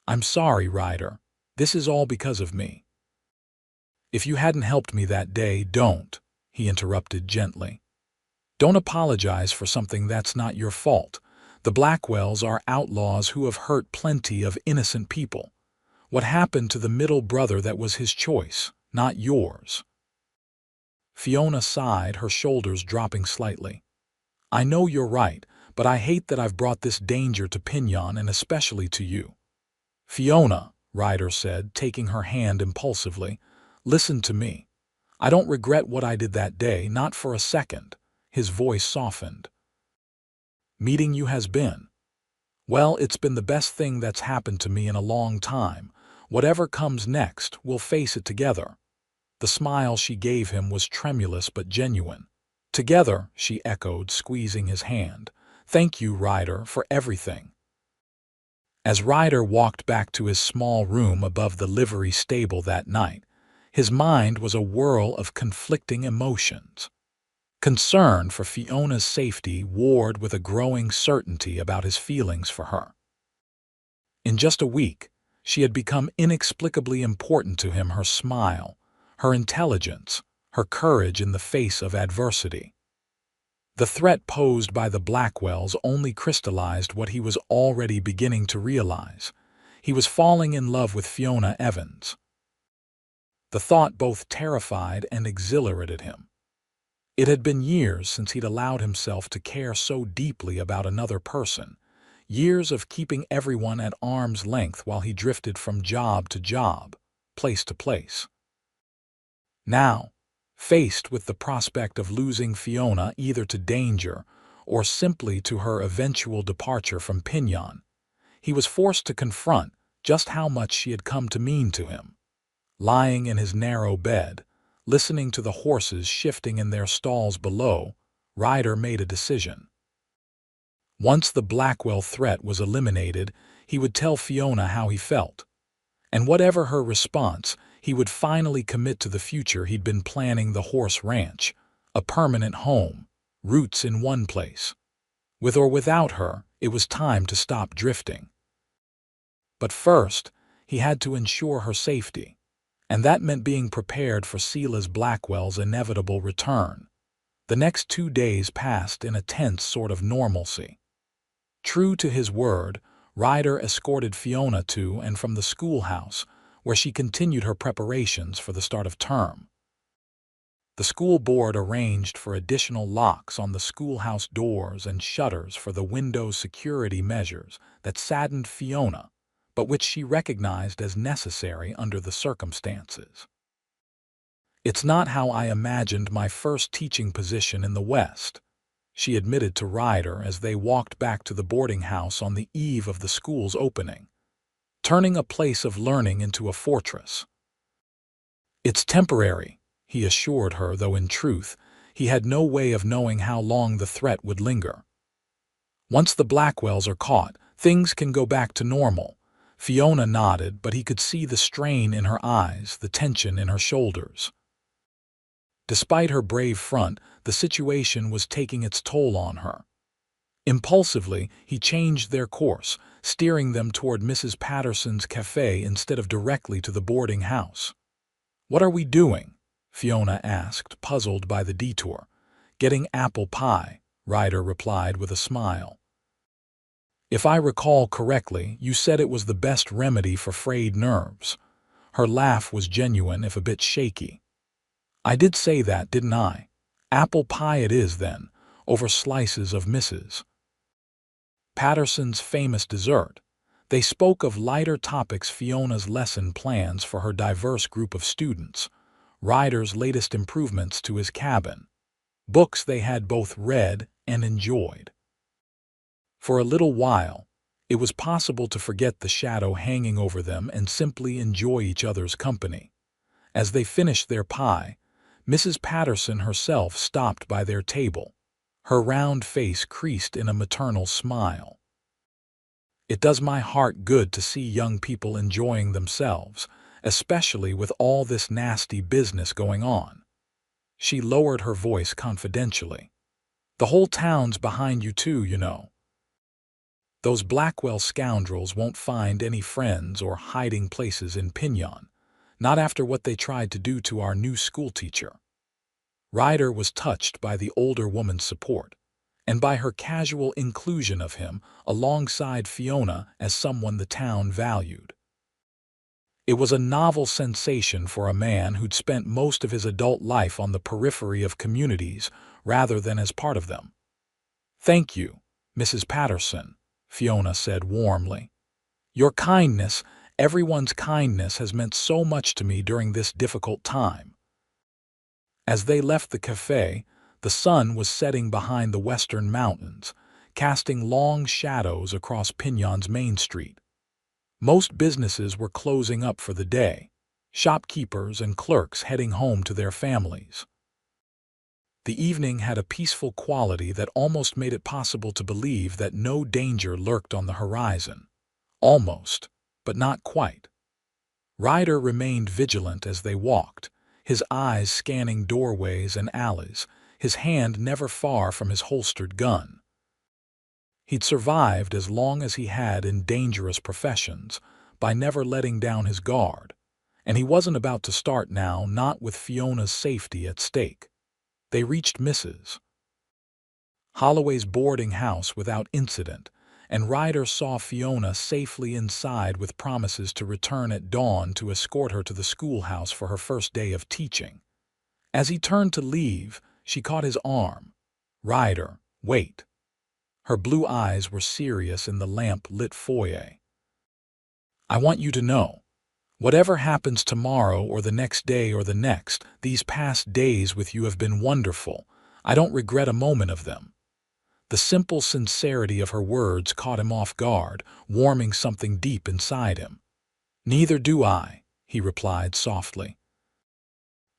I'm sorry, Ryder. This is all because of me. If you hadn't helped me that day, don't, he interrupted gently. Don't apologize for something that's not your fault. The Blackwells are outlaws who have hurt plenty of innocent people. What happened to the middle brother, that was his choice, not yours. Fiona sighed, her shoulders dropping slightly. I know you're right, but I hate that I've brought this danger to Pinion and especially to you. Fiona, Ryder said, taking her hand impulsively, listen to me. I don't regret what I did that day, not for a second. His voice softened. Meeting you has been. Well, it's been the best thing that's happened to me in a long time. Whatever comes next, we'll face it together. The smile she gave him was tremulous but genuine. Together, she echoed, squeezing his hand. Thank you, Ryder, for everything. As Ryder walked back to his small room above the livery stable that night, his mind was a whirl of conflicting emotions. Concern for Fiona's safety warred with a growing certainty about his feelings for her. In just a week, she had become inexplicably important to him, her smile, her intelligence, her courage in the face of adversity. The threat posed by the Blackwells only crystallized what he was already beginning to realize. He was falling in love with Fiona Evans. The thought both terrified and exhilarated him. It had been years since he'd allowed himself to care so deeply about another person, Years of keeping everyone at arm's length while he drifted from job to job, place to place. Now, faced with the prospect of losing Fiona either to danger or simply to her eventual departure from Pinion, he was forced to confront just how much she had come to mean to him. Lying in his narrow bed, listening to the horses shifting in their stalls below, Ryder made a decision. Once the Blackwell threat was eliminated, he would tell Fiona how he felt. And whatever her response, he would finally commit to the future he'd been planning: the horse ranch, a permanent home, roots in one place. With or without her, it was time to stop drifting. But first, he had to ensure her safety, and that meant being prepared for Silas Blackwell's inevitable return. The next 2 days passed in a tense sort of normalcy. True to his word, Ryder escorted Fiona to and from the schoolhouse, where she continued her preparations for the start of term. The school board arranged for additional locks on the schoolhouse doors and shutters for the window security measures that saddened Fiona, but which she recognized as necessary under the circumstances. "It's not how I imagined my first teaching position in the West," she admitted to Ryder as they walked back to the boarding house on the eve of the school's opening. "Turning a place of learning into a fortress." "It's temporary," he assured her, though in truth, he had no way of knowing how long the threat would linger. "Once the Blackwells are caught, things can go back to normal." Fiona nodded, but he could see the strain in her eyes, the tension in her shoulders. Despite her brave front, the situation was taking its toll on her. Impulsively, he changed their course, steering them toward Mrs. Patterson's cafe instead of directly to the boarding house. "What are we doing?" Fiona asked, puzzled by the detour. "Getting apple pie," Ryder replied with a smile. "If I recall correctly, you said it was the best remedy for frayed nerves." Her laugh was genuine, if a bit shaky. "I did say that, didn't I? Apple pie it is, then, over slices of Mrs. Patterson's famous dessert." They spoke of lighter topics: Fiona's lesson plans for her diverse group of students, Ryder's latest improvements to his cabin, books they had both read and enjoyed. For a little while, it was possible to forget the shadow hanging over them and simply enjoy each other's company. As they finished their pie, Mrs. Patterson herself stopped by their table, her round face creased in a maternal smile. "It does my heart good to see young people enjoying themselves, especially with all this nasty business going on." She lowered her voice confidentially. "The whole town's behind you too, you know. Those Blackwell scoundrels won't find any friends or hiding places in Pinion, not after what they tried to do to our new schoolteacher." Ryder was touched by the older woman's support, and by her casual inclusion of him alongside Fiona as someone the town valued. It was a novel sensation for a man who'd spent most of his adult life on the periphery of communities rather than as part of them. "Thank you, Mrs. Patterson," Fiona said warmly. "Your kindness, everyone's kindness, has meant so much to me during this difficult time." As they left the cafe, the sun was setting behind the western mountains, casting long shadows across Pinion's main street. Most businesses were closing up for the day, shopkeepers and clerks heading home to their families. The evening had a peaceful quality that almost made it possible to believe that no danger lurked on the horizon. Almost, but not quite. Ryder remained vigilant as they walked, his eyes scanning doorways and alleys, his hand never far from his holstered gun. He'd survived as long as he had in dangerous professions by never letting down his guard, and he wasn't about to start now, not with Fiona's safety at stake. They reached Mrs. Holloway's boarding house without incident, and Ryder saw Fiona safely inside with promises to return at dawn to escort her to the schoolhouse for her first day of teaching. As he turned to leave, she caught his arm. "Ryder, wait." Her blue eyes were serious in the lamp-lit foyer. "I want you to know, whatever happens tomorrow or the next day or the next, these past days with you have been wonderful. I don't regret a moment of them." The simple sincerity of her words caught him off guard, warming something deep inside him. "Neither do I," he replied softly.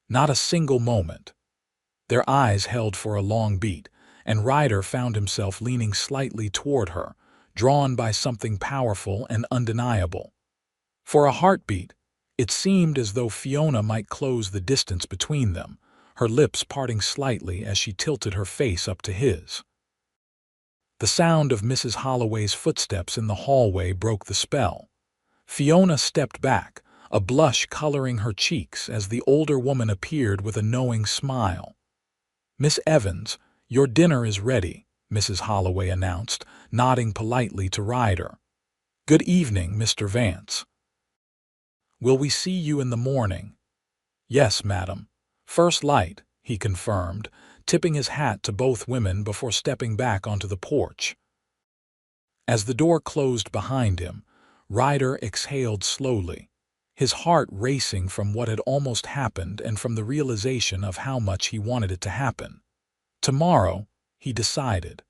"Not a single moment." Their eyes held for a long beat, and Ryder found himself leaning slightly toward her, drawn by something powerful and undeniable. For a heartbeat, it seemed as though Fiona might close the distance between them, her lips parting slightly as she tilted her face up to his. The sound of Mrs. Holloway's footsteps in the hallway broke the spell. Fiona stepped back, a blush coloring her cheeks as the older woman appeared with a knowing smile. "Miss Evans, your dinner is ready," Mrs. Holloway announced, nodding politely to Ryder. "Good evening, Mr. Vance. Will we see you in the morning?" "Yes, madam. First light," he confirmed, tipping his hat to both women before stepping back onto the porch. As the door closed behind him, Ryder exhaled slowly, his heart racing from what had almost happened and from the realization of how much he wanted it to happen. Tomorrow, he decided.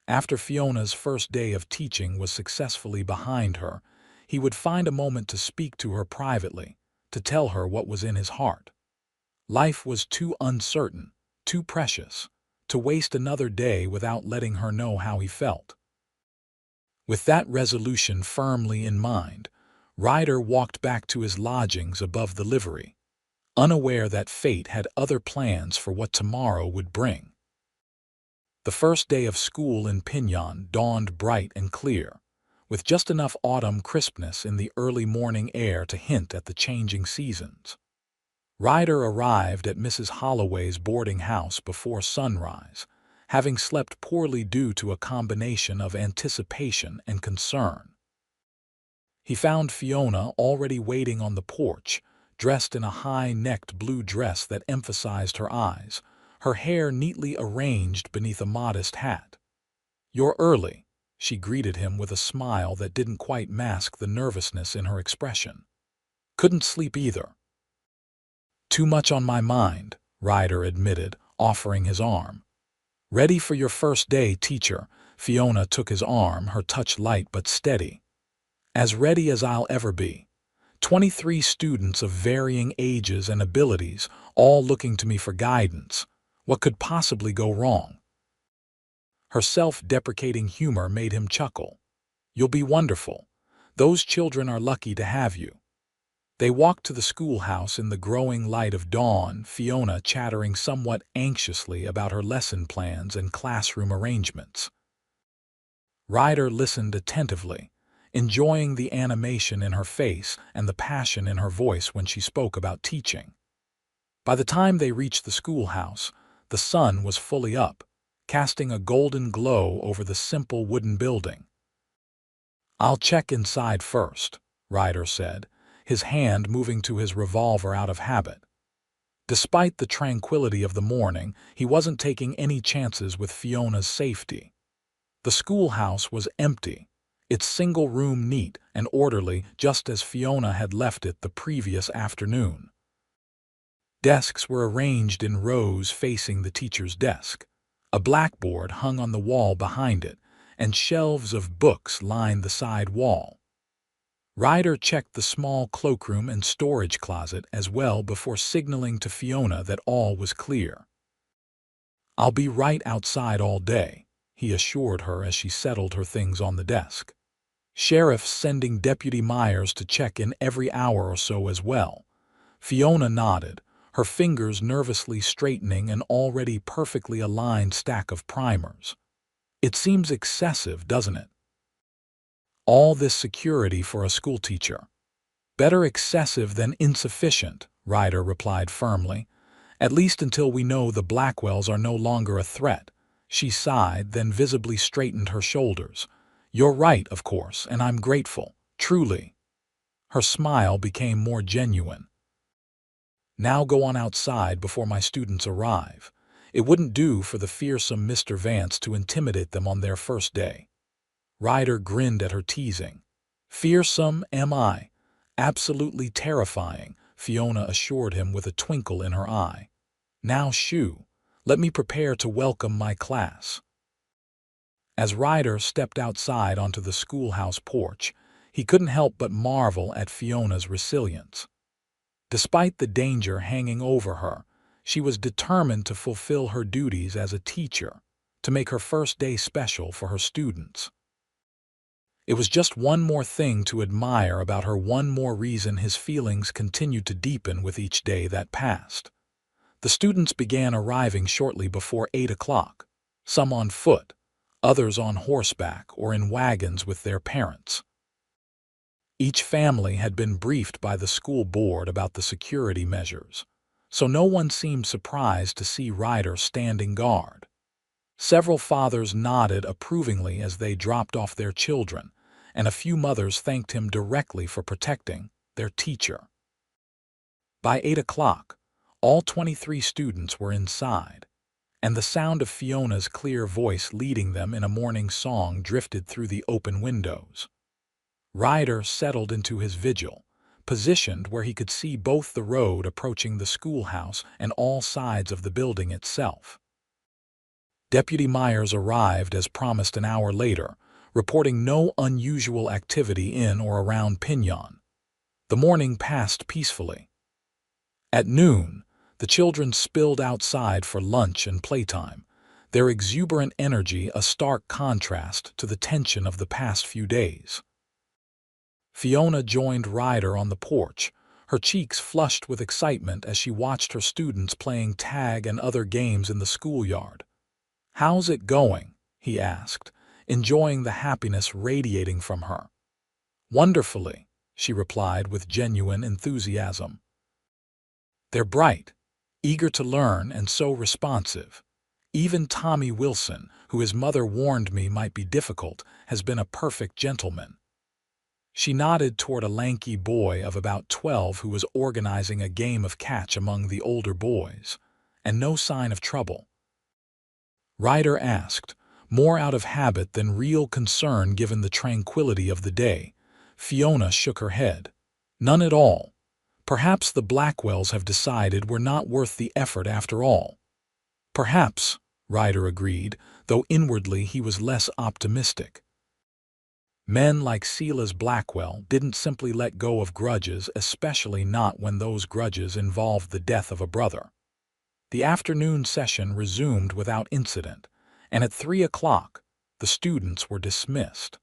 After Fiona's first day of teaching was successfully behind her, he would find a moment to speak to her privately, to tell her what was in his heart. Life was too uncertain, too precious, to waste another day without letting her know how he felt. With that resolution firmly in mind, Ryder walked back to his lodgings above the livery, unaware that fate had other plans for what tomorrow would bring. The first day of school in Pinyon dawned bright and clear, with just enough autumn crispness in the early morning air to hint at the changing seasons. Ryder arrived at Mrs. Holloway's boarding house before sunrise, having slept poorly due to a combination of anticipation and concern. He found Fiona already waiting on the porch, dressed in a high-necked blue dress that emphasized her eyes, her hair neatly arranged beneath a modest hat. "You're early," she greeted him with a smile that didn't quite mask the nervousness in her expression. "Couldn't sleep either." "Too much on my mind," Ryder admitted, offering his arm. "Ready for your first day, teacher?" Fiona took his arm, her touch light but steady. "As ready as I'll ever be. 23 students of varying ages and abilities, all looking to me for guidance. What could possibly go wrong?" Her self-deprecating humor made him chuckle. "You'll be wonderful. Those children are lucky to have you." They walked to the schoolhouse in the growing light of dawn, Fiona chattering somewhat anxiously about her lesson plans and classroom arrangements. Ryder listened attentively, enjoying the animation in her face and the passion in her voice when she spoke about teaching. By the time they reached the schoolhouse, the sun was fully up, casting a golden glow over the simple wooden building. "I'll check inside first," Ryder said, his hand moving to his revolver out of habit. Despite the tranquility of the morning, he wasn't taking any chances with Fiona's safety. The schoolhouse was empty, its single room neat and orderly just as Fiona had left it the previous afternoon. Desks were arranged in rows facing the teacher's desk. A blackboard hung on the wall behind it, and shelves of books lined the side wall. Ryder checked the small cloakroom and storage closet as well before signaling to Fiona that all was clear. "I'll be right outside all day," he assured her as she settled her things on the desk. "Sheriff's sending Deputy Myers to check in every hour or so as well." Fiona nodded, her fingers nervously straightening an already perfectly aligned stack of primers. "It seems excessive, doesn't it? All this security for a schoolteacher." "Better excessive than insufficient," Ryder replied firmly. "At least until we know the Blackwells are no longer a threat." She sighed, then visibly straightened her shoulders. "You're right, of course, and I'm grateful, truly." Her smile became more genuine. "Now go on outside before my students arrive. It wouldn't do for the fearsome Mr. Vance to intimidate them on their first day. Ryder grinned at her teasing. "Fearsome, am I? Absolutely terrifying," Fiona assured him with a twinkle in her eye. "Now, shoo, let me prepare to welcome my class." As Ryder stepped outside onto the schoolhouse porch, he couldn't help but marvel at Fiona's resilience. Despite the danger hanging over her, she was determined to fulfill her duties as a teacher, to make her first day special for her students. It was just one more thing to admire about her, one more reason his feelings continued to deepen with each day that passed. The students began arriving shortly before 8 o'clock, some on foot, others on horseback or in wagons with their parents. Each family had been briefed by the school board about the security measures, so no one seemed surprised to see Ryder standing guard. Several fathers nodded approvingly as they dropped off their children, and a few mothers thanked him directly for protecting their teacher. By 8 o'clock, all 23 students were inside, and the sound of Fiona's clear voice leading them in a morning song drifted through the open windows. Ryder settled into his vigil, positioned where he could see both the road approaching the schoolhouse and all sides of the building itself. Deputy Myers arrived as promised an hour later, reporting no unusual activity in or around Pinyon. The morning passed peacefully. At noon, the children spilled outside for lunch and playtime, their exuberant energy a stark contrast to the tension of the past few days. Fiona joined Ryder on the porch, her cheeks flushed with excitement as she watched her students playing tag and other games in the schoolyard. "How's it going?" he asked, enjoying the happiness radiating from her. "Wonderfully," she replied with genuine enthusiasm. "They're bright, eager to learn, and so responsive. Even Tommy Wilson, who his mother warned me might be difficult, has been a perfect gentleman." She nodded toward a lanky boy of about 12 who was organizing a game of catch among the older boys, and no sign of trouble. Ryder asked, more out of habit than real concern given the tranquility of the day. Fiona shook her head. "None at all. Perhaps the Blackwells have decided we're not worth the effort after all." "Perhaps," Ryder agreed, though inwardly he was less optimistic. Men like Silas Blackwell didn't simply let go of grudges, especially not when those grudges involved the death of a brother. The afternoon session resumed without incident, and at 3 o'clock, the students were dismissed.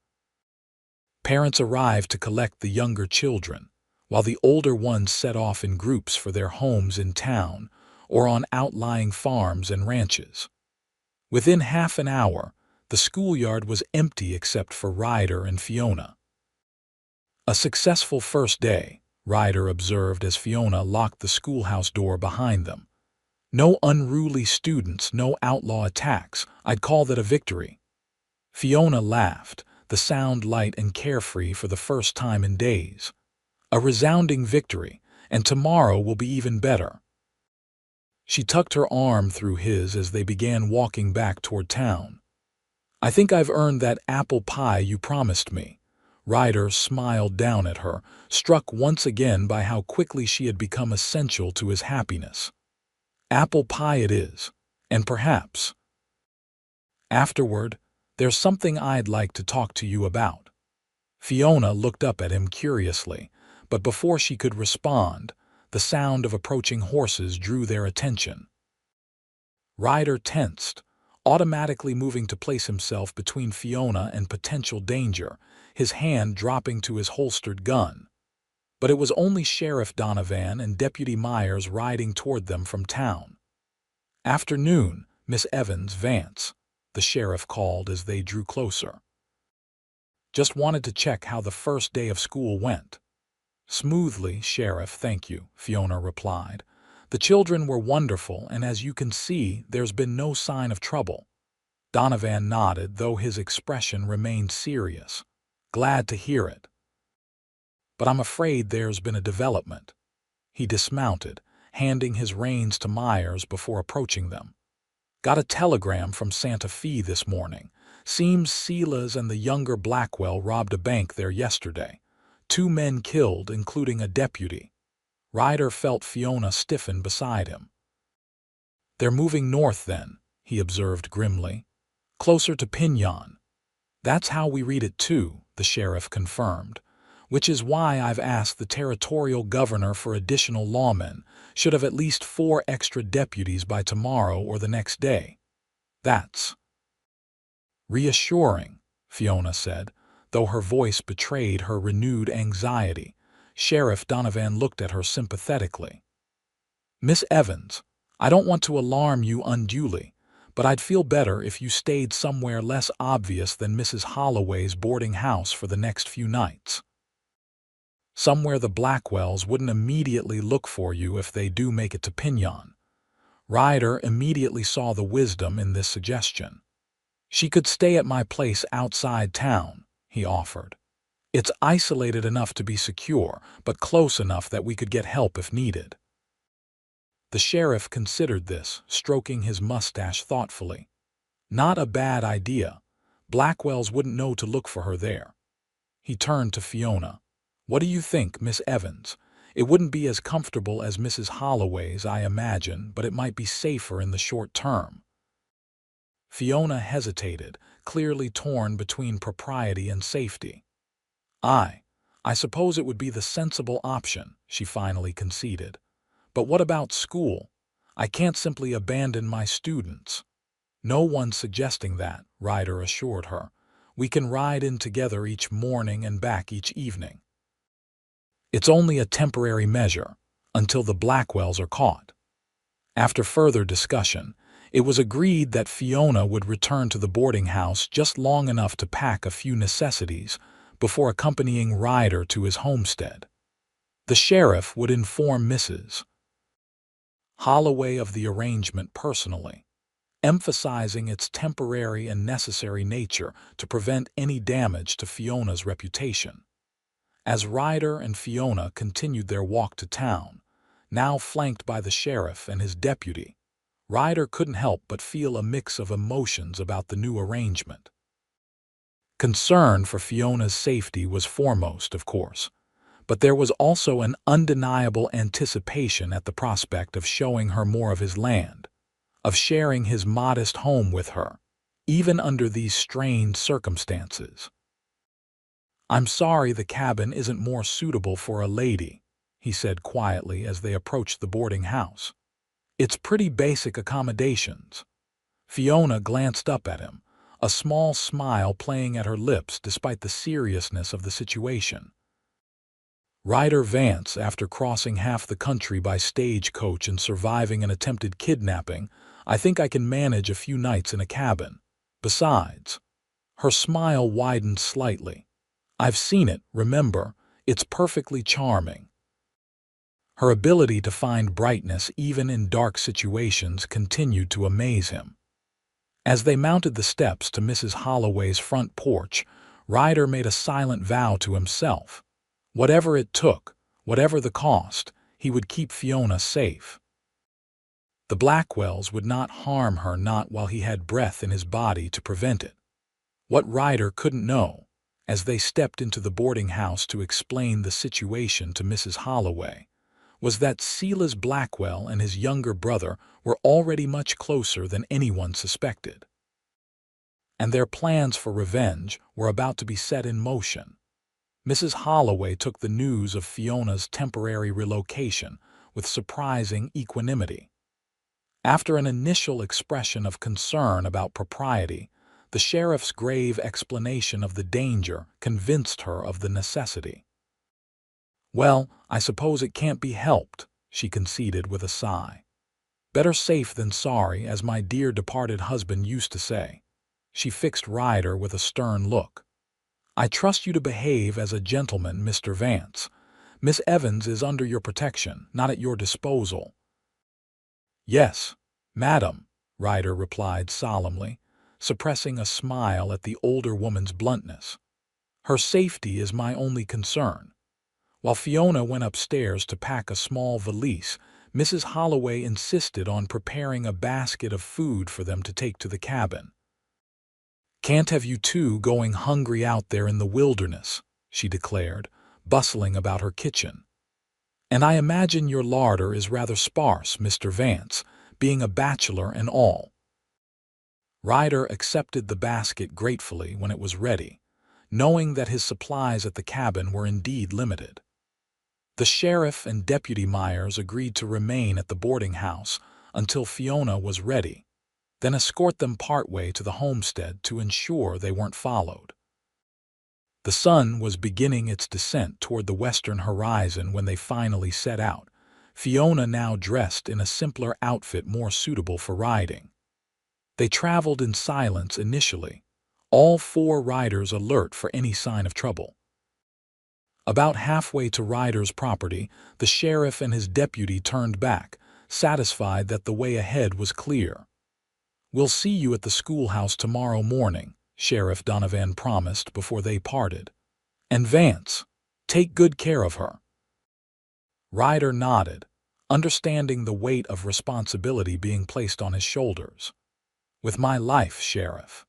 Parents arrived to collect the younger children, while the older ones set off in groups for their homes in town or on outlying farms and ranches. Within half an hour, the schoolyard was empty except for Ryder and Fiona. "A successful first day," Ryder observed as Fiona locked the schoolhouse door behind them. "No unruly students, no outlaw attacks. I'd call that a victory." Fiona laughed, the sound light and carefree for the first time in days. "A resounding victory, and tomorrow will be even better." She tucked her arm through his as they began walking back toward town. "I think I've earned that apple pie you promised me." Ryder smiled down at her, struck once again by how quickly she had become essential to his happiness. "Apple pie it is, and perhaps afterward, there's something I'd like to talk to you about." Fiona looked up at him curiously, but before she could respond, the sound of approaching horses drew their attention. Ryder tensed, automatically moving to place himself between Fiona and potential danger, his hand dropping to his holstered gun. But it was only Sheriff Donovan and Deputy Myers riding toward them from town. "Afternoon, Miss Evans Vance," the sheriff called as they drew closer. "Just wanted to check how the first day of school went." "Smoothly, Sheriff, thank you," Fiona replied. "The children were wonderful, and as you can see, there's been no sign of trouble." Donovan nodded, though his expression remained serious. "Glad to hear it. But I'm afraid there's been a development." He dismounted, handing his reins to Myers before approaching them. Got a telegram from Santa Fe this morning. Seems Silas and the younger Blackwell robbed a bank there yesterday. 2 men killed, including a deputy. Ryder felt Fiona stiffen beside him. They're moving north then, he observed grimly. Closer to Pinyon. That's how we read it too, the sheriff confirmed. Which is why I've asked the territorial governor for additional lawmen. Should have at least 4 extra deputies by tomorrow or the next day. That's reassuring, Fiona said, though her voice betrayed her renewed anxiety. Sheriff Donovan looked at her sympathetically. Miss Evans, I don't want to alarm you unduly, but I'd feel better if you stayed somewhere less obvious than Mrs. Holloway's boarding house for the next few nights. Somewhere the Blackwells wouldn't immediately look for you if they do make it to Pinyon. Ryder immediately saw the wisdom in this suggestion. She could stay at my place outside town, he offered. It's isolated enough to be secure, but close enough that we could get help if needed. The sheriff considered this, stroking his mustache thoughtfully. Not a bad idea. Blackwells wouldn't know to look for her there. He turned to Fiona. What do you think, Miss Evans? It wouldn't be as comfortable as Mrs. Holloway's, I imagine, but it might be safer in the short term. Fiona hesitated, clearly torn between propriety and safety. I suppose it would be the sensible option, she finally conceded. But what about school? I can't simply abandon my students. No one's suggesting that, Ryder assured her. We can ride in together each morning and back each evening. It's only a temporary measure, until the Blackwells are caught. After further discussion, it was agreed that Fiona would return to the boarding house just long enough to pack a few necessities before accompanying Ryder to his homestead. The sheriff would inform Mrs. Holloway of the arrangement personally, emphasizing its temporary and necessary nature to prevent any damage to Fiona's reputation. As Ryder and Fiona continued their walk to town, now flanked by the sheriff and his deputy, Ryder couldn't help but feel a mix of emotions about the new arrangement. Concern for Fiona's safety was foremost, of course, but there was also an undeniable anticipation at the prospect of showing her more of his land, of sharing his modest home with her, even under these strained circumstances. I'm sorry the cabin isn't more suitable for a lady, he said quietly as they approached the boarding house. It's pretty basic accommodations. Fiona glanced up at him, a small smile playing at her lips despite the seriousness of the situation. Ryder Vance, after crossing half the country by stagecoach and surviving an attempted kidnapping, I think I can manage a few nights in a cabin. Besides, her smile widened slightly. I've seen it, remember, it's perfectly charming. Her ability to find brightness even in dark situations continued to amaze him. As they mounted the steps to Mrs. Holloway's front porch, Ryder made a silent vow to himself. Whatever it took, whatever the cost, he would keep Fiona safe. The Blackwells would not harm her, not while he had breath in his body to prevent it. What Ryder couldn't know, as they stepped into the boarding house to explain the situation to Mrs. Holloway, was that Silas Blackwell and his younger brother were already much closer than anyone suspected. And their plans for revenge were about to be set in motion. Mrs. Holloway took the news of Fiona's temporary relocation with surprising equanimity. After an initial expression of concern about propriety, the sheriff's grave explanation of the danger convinced her of the necessity. Well, I suppose it can't be helped, she conceded with a sigh. Better safe than sorry, as my dear departed husband used to say. She fixed Ryder with a stern look. I trust you to behave as a gentleman, Mr. Vance. Miss Evans is under your protection, not at your disposal. Yes, madam, Ryder replied solemnly, suppressing a smile at the older woman's bluntness. Her safety is my only concern. While Fiona went upstairs to pack a small valise, Mrs. Holloway insisted on preparing a basket of food for them to take to the cabin. "Can't have you two going hungry out there in the wilderness," she declared, bustling about her kitchen. "And I imagine your larder is rather sparse, Mr. Vance, being a bachelor and all." Ryder accepted the basket gratefully when it was ready, knowing that his supplies at the cabin were indeed limited. The sheriff and Deputy Myers agreed to remain at the boarding house until Fiona was ready, then escort them partway to the homestead to ensure they weren't followed. The sun was beginning its descent toward the western horizon when they finally set out, Fiona now dressed in a simpler outfit more suitable for riding. They traveled in silence initially, all four riders alert for any sign of trouble. About halfway to Ryder's property, the sheriff and his deputy turned back, satisfied that the way ahead was clear. "We'll see you at the schoolhouse tomorrow morning," Sheriff Donovan promised before they parted. "And Vance, take good care of her." Ryder nodded, understanding the weight of responsibility being placed on his shoulders. "With my life, Sheriff."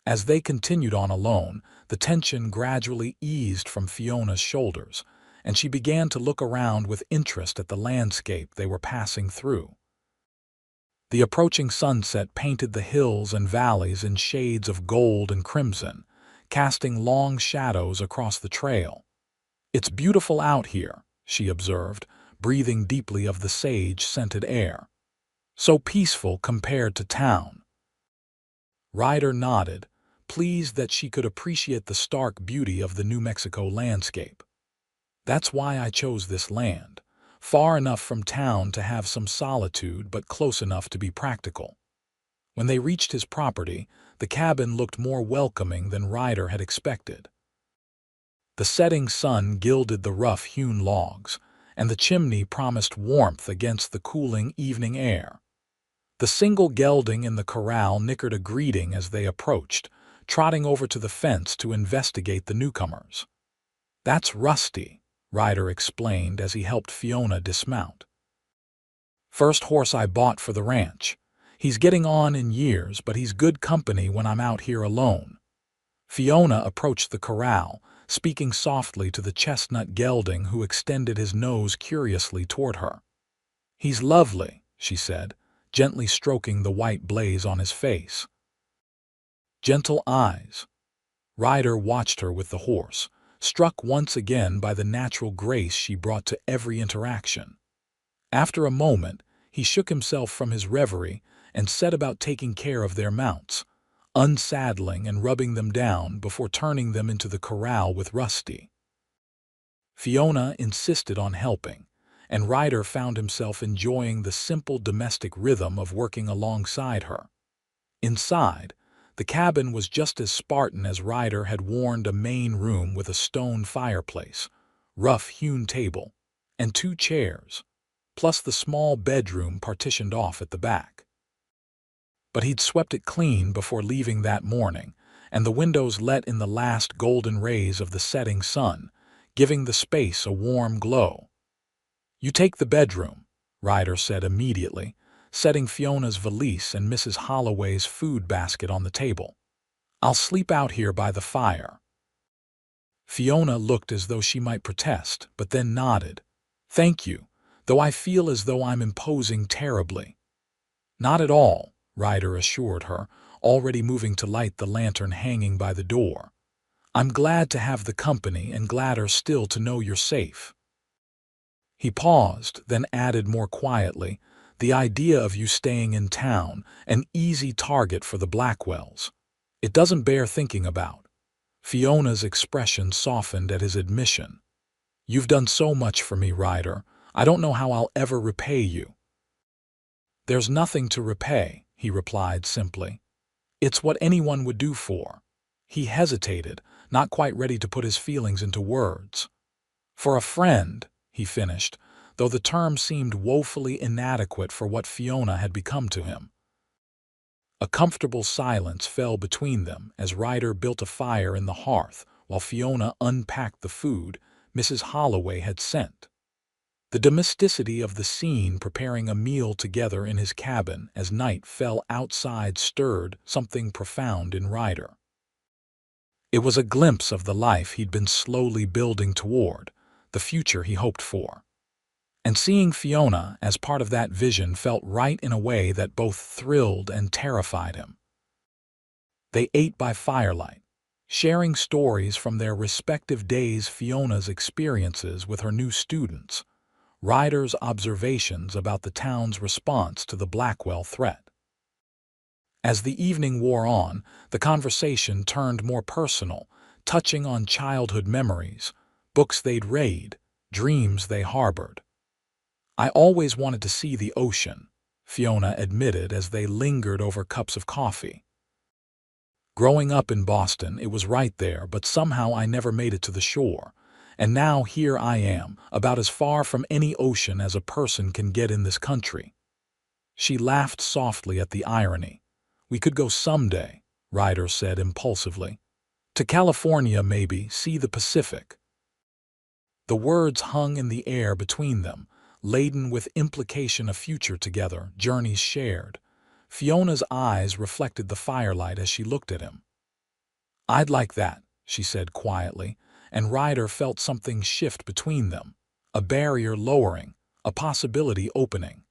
As they continued on alone, the tension gradually eased from Fiona's shoulders, and she began to look around with interest at the landscape they were passing through. The approaching sunset painted the hills and valleys in shades of gold and crimson, casting long shadows across the trail. "It's beautiful out here," she observed, breathing deeply of the sage-scented air. "So peaceful compared to town." Ryder nodded, pleased that she could appreciate the stark beauty of the New Mexico landscape. "That's why I chose this land, far enough from town to have some solitude but close enough to be practical." When they reached his property, the cabin looked more welcoming than Ryder had expected. The setting sun gilded the rough-hewn logs, and the chimney promised warmth against the cooling evening air. The single gelding in the corral nickered a greeting as they approached, trotting over to the fence to investigate the newcomers. "That's Rusty," Ryder explained as he helped Fiona dismount. "First horse I bought for the ranch. He's getting on in years, but he's good company when I'm out here alone." Fiona approached the corral, speaking softly to the chestnut gelding who extended his nose curiously toward her. "He's lovely," she said, gently stroking the white blaze on his face. "Gentle eyes." Ryder watched her with the horse, struck once again by the natural grace she brought to every interaction. After a moment, he shook himself from his reverie and set about taking care of their mounts, unsaddling and rubbing them down before turning them into the corral with Rusty. Fiona insisted on helping, and Ryder found himself enjoying the simple domestic rhythm of working alongside her. Inside, the cabin was just as Spartan as Ryder had warned: a main room with a stone fireplace, rough-hewn table, and 2 chairs, plus the small bedroom partitioned off at the back. But he'd swept it clean before leaving that morning, and the windows let in the last golden rays of the setting sun, giving the space a warm glow. "You take the bedroom," Ryder said immediately, setting Fiona's valise and Mrs. Holloway's food basket on the table. "I'll sleep out here by the fire." Fiona looked as though she might protest, but then nodded. "Thank you, though I feel as though I'm imposing terribly." "Not at all," Ryder assured her, already moving to light the lantern hanging by the door. "I'm glad to have the company and gladder still to know you're safe." He paused, then added more quietly, "The idea of you staying in town, an easy target for the Blackwells. It doesn't bear thinking about." Fiona's expression softened at his admission. "You've done so much for me, Ryder. I don't know how I'll ever repay you." "There's nothing to repay," he replied simply. "It's what anyone would do for." He hesitated, not quite ready to put his feelings into words. "For a friend," he finished, though the term seemed woefully inadequate for what Fiona had become to him. A comfortable silence fell between them as Ryder built a fire in the hearth while Fiona unpacked the food Mrs. Holloway had sent. The domesticity of the scene preparing a meal together in his cabin as night fell outside stirred something profound in Ryder. It was a glimpse of the life he'd been slowly building toward, the future he hoped for. And seeing Fiona as part of that vision felt right in a way that both thrilled and terrified him. They ate by firelight, sharing stories from their respective days, Fiona's experiences with her new students, Ryder's observations about the town's response to the Blackwell threat. As the evening wore on, the conversation turned more personal, touching on childhood memories, books they'd read, dreams they harbored. "I always wanted to see the ocean," Fiona admitted as they lingered over cups of coffee. "Growing up in Boston, it was right there, but somehow I never made it to the shore. And now here I am, about as far from any ocean as a person can get in this country." She laughed softly at the irony. "We could go someday," Ryder said impulsively. "To California maybe, see the Pacific." The words hung in the air between them, laden with implication of future together, journeys shared. Fiona's eyes reflected the firelight as she looked at him. "I'd like that," she said quietly, and Ryder felt something shift between them, a barrier lowering, a possibility opening.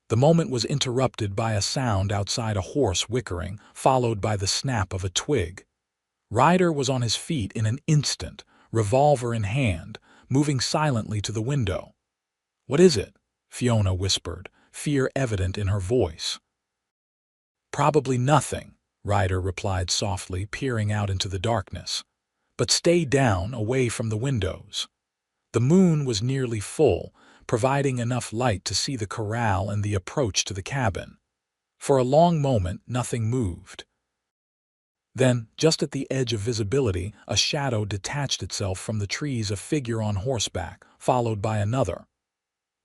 The moment was interrupted by a sound outside, a horse whickering, followed by the snap of a twig. Ryder was on his feet in an instant, revolver in hand, moving silently to the window. "What is it?" Fiona whispered, fear evident in her voice. "Probably nothing," Ryder replied softly, peering out into the darkness. "But stay down, away from the windows." The moon was nearly full, providing enough light to see the corral and the approach to the cabin. For a long moment, nothing moved. Then, just at the edge of visibility, a shadow detached itself from the trees, a figure on horseback, followed by another.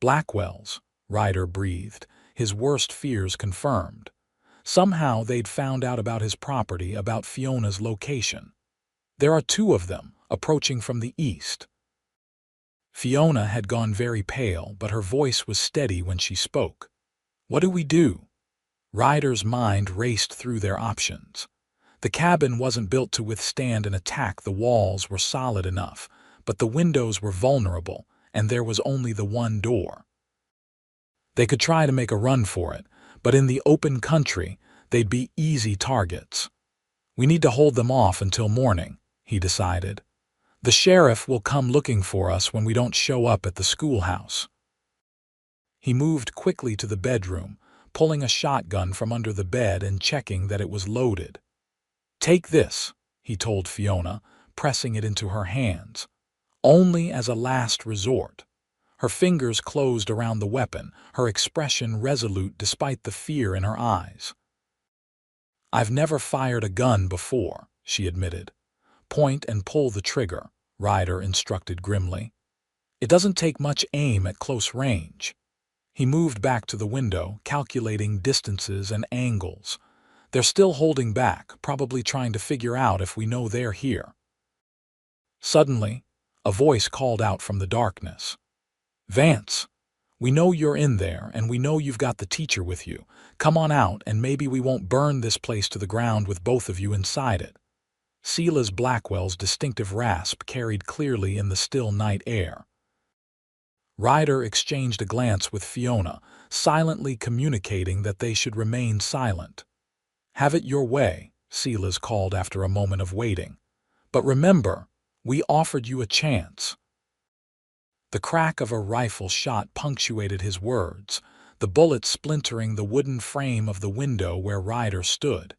"Blackwell's," Ryder breathed, his worst fears confirmed. Somehow they'd found out about his property, about Fiona's location. "There are two of them, approaching from the east." Fiona had gone very pale, but her voice was steady when she spoke. "What do we do?" Ryder's mind raced through their options. The cabin wasn't built to withstand an attack, the walls were solid enough, but the windows were vulnerable, and there was only the one door. They could try to make a run for it, but in the open country, they'd be easy targets. "We need to hold them off until morning," he decided. "The sheriff will come looking for us when we don't show up at the schoolhouse." He moved quickly to the bedroom, pulling a shotgun from under the bed and checking that it was loaded. "Take this," he told Fiona, pressing it into her hands. "Only as a last resort." Her fingers closed around the weapon, her expression resolute despite the fear in her eyes. "I've never fired a gun before," she admitted. "Point and pull the trigger," Ryder instructed grimly. "It doesn't take much aim at close range." He moved back to the window, calculating distances and angles. "They're still holding back, probably trying to figure out if we know they're here." Suddenly, a voice called out from the darkness. "Vance, we know you're in there, and we know you've got the teacher with you. Come on out, and maybe we won't burn this place to the ground with both of you inside it." Silas Blackwell's distinctive rasp carried clearly in the still night air. Ryder exchanged a glance with Fiona, silently communicating that they should remain silent. "Have it your way," Silas called after a moment of waiting. "But remember, we offered you a chance." The crack of a rifle shot punctuated his words, the bullet splintering the wooden frame of the window where Ryder stood.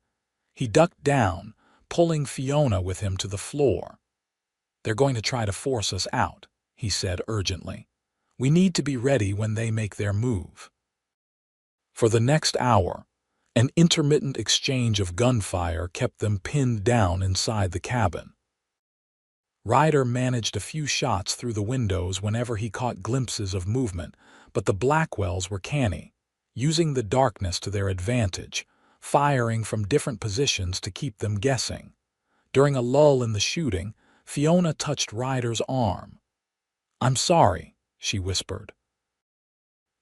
He ducked down, pulling Fiona with him to the floor. "They're going to try to force us out," he said urgently. "We need to be ready when they make their move." For the next hour, an intermittent exchange of gunfire kept them pinned down inside the cabin. Ryder managed a few shots through the windows whenever he caught glimpses of movement, but the Blackwells were canny, using the darkness to their advantage, firing from different positions to keep them guessing. During a lull in the shooting, Fiona touched Ryder's arm. "I'm sorry," she whispered.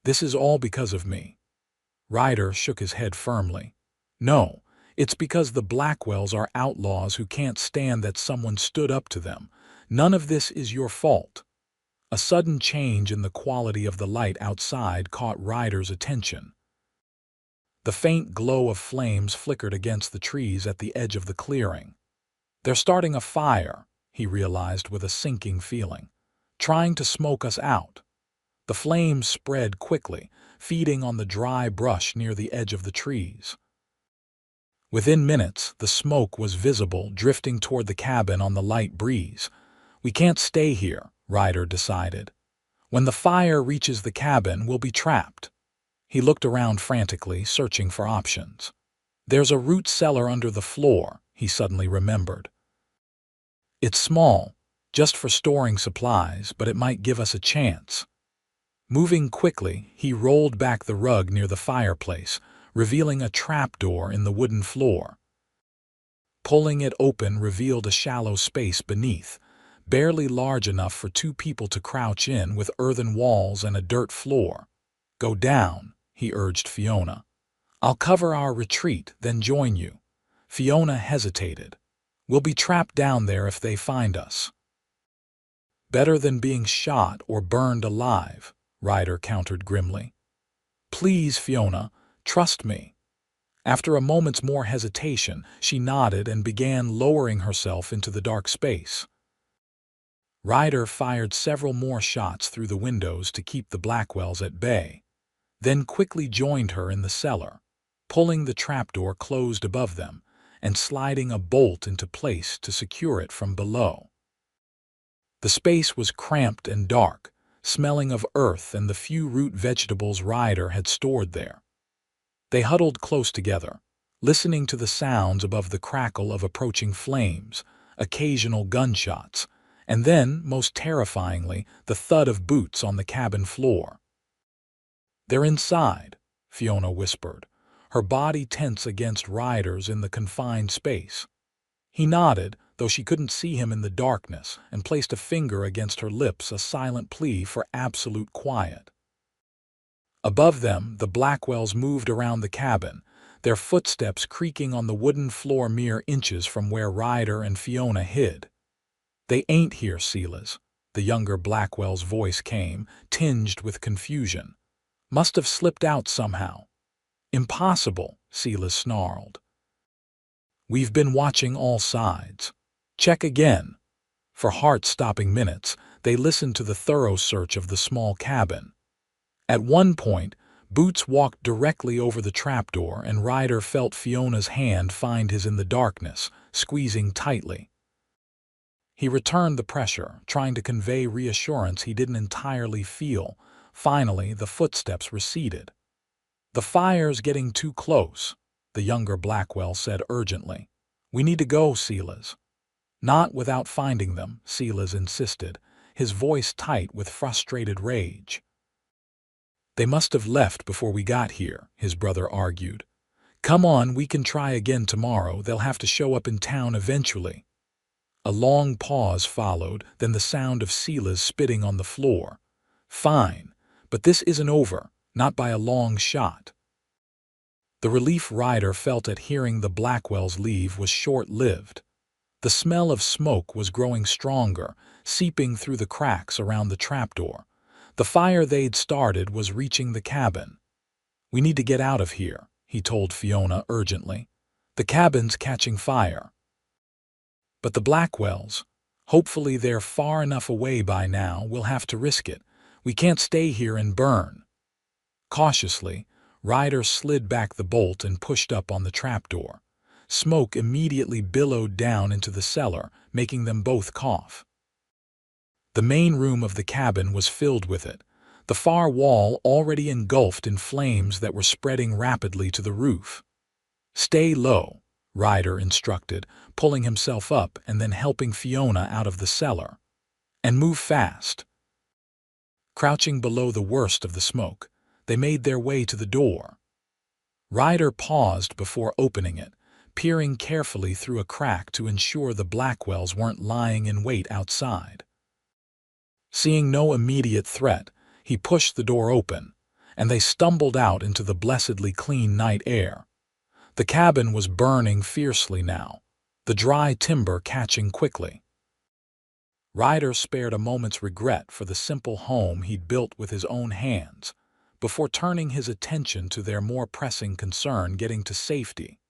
This is all because of me. Ryder shook his head firmly. No, it's because the Blackwells are outlaws who can't stand that someone stood up to them. None of this is your fault. A sudden change in the quality of the light outside caught Ryder's attention. The faint glow of flames flickered against the trees at the edge of the clearing. They're starting a fire, he realized with a sinking feeling. Trying to smoke us out. The flames spread quickly, feeding on the dry brush near the edge of the trees. Within minutes, the smoke was visible, drifting toward the cabin on the light breeze. We can't stay here, Ryder decided. When the fire reaches the cabin, we'll be trapped. He looked around frantically, searching for options. There's a root cellar under the floor, he suddenly remembered. It's small, just for storing supplies, but it might give us a chance. Moving quickly, he rolled back the rug near the fireplace, revealing a trapdoor in the wooden floor. Pulling it open revealed a shallow space beneath, barely large enough for two people to crouch in, with earthen walls and a dirt floor. Go down, he urged Fiona. I'll cover our retreat, then join you. Fiona hesitated. We'll be trapped down there if they find us. Better than being shot or burned alive, Ryder countered grimly. Please, Fiona, trust me. After a moment's more hesitation, she nodded and began lowering herself into the dark space. Ryder fired several more shots through the windows to keep the Blackwells at bay, then quickly joined her in the cellar, pulling the trapdoor closed above them and sliding a bolt into place to secure it from below. The space was cramped and dark, smelling of earth and the few root vegetables Ryder had stored there. They huddled close together, listening to the sounds above the crackle of approaching flames, occasional gunshots, and then, most terrifyingly, the thud of boots on the cabin floor. They're inside, Fiona whispered, her body tense against Ryder's in the confined space. He nodded, though she couldn't see him in the darkness, and placed a finger against her lips, a silent plea for absolute quiet. Above them, the Blackwells moved around the cabin, their footsteps creaking on the wooden floor mere inches from where Ryder and Fiona hid. They ain't here, Silas, the younger Blackwell's voice came, tinged with confusion. Must have slipped out somehow. Impossible, Silas snarled. We've been watching all sides. Check again. For heart-stopping minutes, they listened to the thorough search of the small cabin. At one point, Boots walked directly over the trapdoor and Ryder felt Fiona's hand find his in the darkness, squeezing tightly. He returned the pressure, trying to convey reassurance he didn't entirely feel. Finally, the footsteps receded. The fire's getting too close, the younger Blackwell said urgently. We need to go, Silas. Not without finding them, Silas insisted, his voice tight with frustrated rage. They must have left before we got here, his brother argued. Come on, we can try again tomorrow. They'll have to show up in town eventually. A long pause followed, then the sound of Silas spitting on the floor. Fine, but this isn't over, not by a long shot. The relief Ryder felt at hearing the Blackwells leave was short-lived. The smell of smoke was growing stronger, seeping through the cracks around the trapdoor. The fire they'd started was reaching the cabin. We need to get out of here, he told Fiona urgently. The cabin's catching fire. But the Blackwells, hopefully they're far enough away by now, we'll have to risk it. We can't stay here and burn. Cautiously, Ryder slid back the bolt and pushed up on the trapdoor. Smoke immediately billowed down into the cellar, making them both cough. The main room of the cabin was filled with it, the far wall already engulfed in flames that were spreading rapidly to the roof. Stay low, Ryder instructed, pulling himself up and then helping Fiona out of the cellar. And move fast. Crouching below the worst of the smoke, they made their way to the door. Ryder paused before opening it, peering carefully through a crack to ensure the Blackwells weren't lying in wait outside. Seeing no immediate threat, he pushed the door open, and they stumbled out into the blessedly clean night air. The cabin was burning fiercely now, the dry timber catching quickly. Ryder spared a moment's regret for the simple home he'd built with his own hands, before turning his attention to their more pressing concern, getting to safety,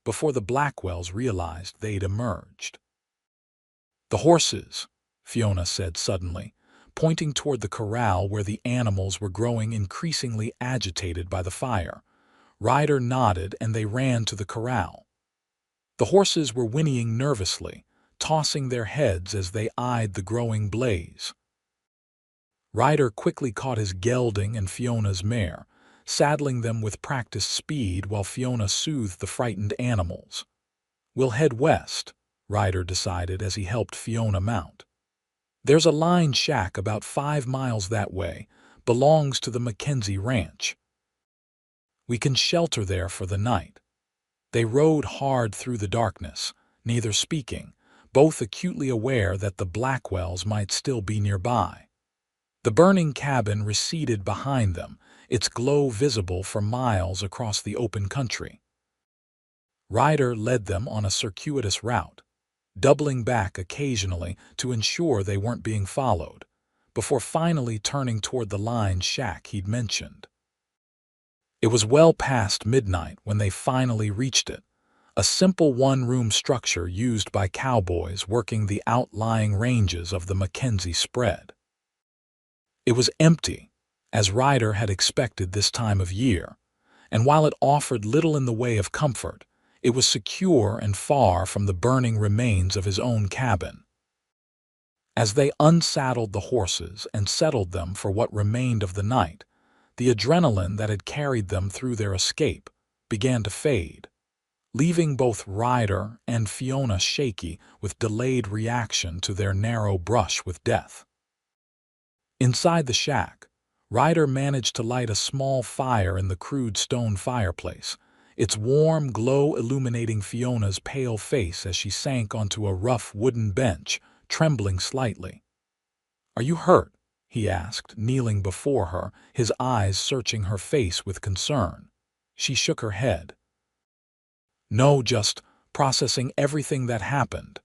before the Blackwells realized they'd emerged. "The horses," Fiona said suddenly, pointing toward the corral where the animals were growing increasingly agitated by the fire. Ryder nodded and they ran to the corral. The horses were whinnying nervously, tossing their heads as they eyed the growing blaze. Ryder quickly caught his gelding and Fiona's mare, saddling them with practiced speed while Fiona soothed the frightened animals. "We'll head west," Ryder decided as he helped Fiona mount. "There's a line shack about 5 miles that way, belongs to the Mackenzie Ranch. We can shelter there for the night." They rode hard through the darkness, neither speaking, both acutely aware that the Blackwells might still be nearby. The burning cabin receded behind them, its glow visible for miles across the open country. Ryder led them on a circuitous route, doubling back occasionally to ensure they weren't being followed, before finally turning toward the line shack he'd mentioned. It was well past midnight when they finally reached it, a simple one-room structure used by cowboys working the outlying ranges of the Mackenzie spread. It was empty, as Ryder had expected this time of year, and while it offered little in the way of comfort, it was secure and far from the burning remains of his own cabin. As they unsaddled the horses and settled them for what remained of the night, the adrenaline that had carried them through their escape began to fade, leaving both Ryder and Fiona shaky with delayed reaction to their narrow brush with death. Inside the shack, Ryder managed to light a small fire in the crude stone fireplace, its warm glow illuminating Fiona's pale face as she sank onto a rough wooden bench, trembling slightly. "Are you hurt?" he asked, kneeling before her, his eyes searching her face with concern. She shook her head. "No, just processing everything that happened."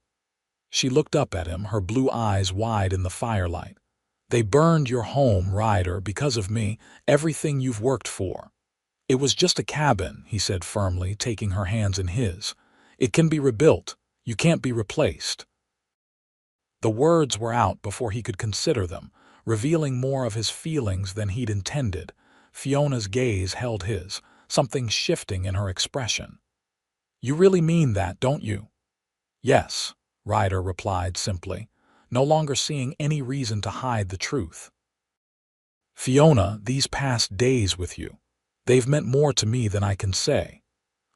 She looked up at him, her blue eyes wide in the firelight. "They burned your home, Ryder, because of me, everything you've worked for." "It was just a cabin," he said firmly, taking her hands in his. "It can be rebuilt. You can't be replaced." The words were out before he could consider them, revealing more of his feelings than he'd intended. Fiona's gaze held his, something shifting in her expression. "You really mean that, don't you?" "Yes," Ryder replied simply, no longer seeing any reason to hide the truth. "Fiona, these past days with you, they've meant more to me than I can say.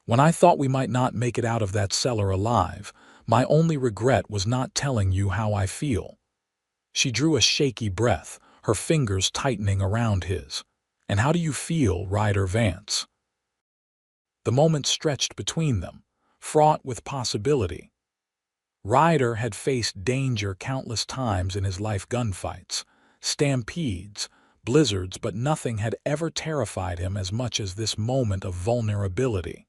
When I thought we might not make it out of that cellar alive, my only regret was not telling you how I feel." She drew a shaky breath, her fingers tightening around his. "And how do you feel, Ryder Vance?" The moment stretched between them, fraught with possibility. Ryder had faced danger countless times in his life: gunfights, stampedes, blizzards, but nothing had ever terrified him as much as this moment of vulnerability.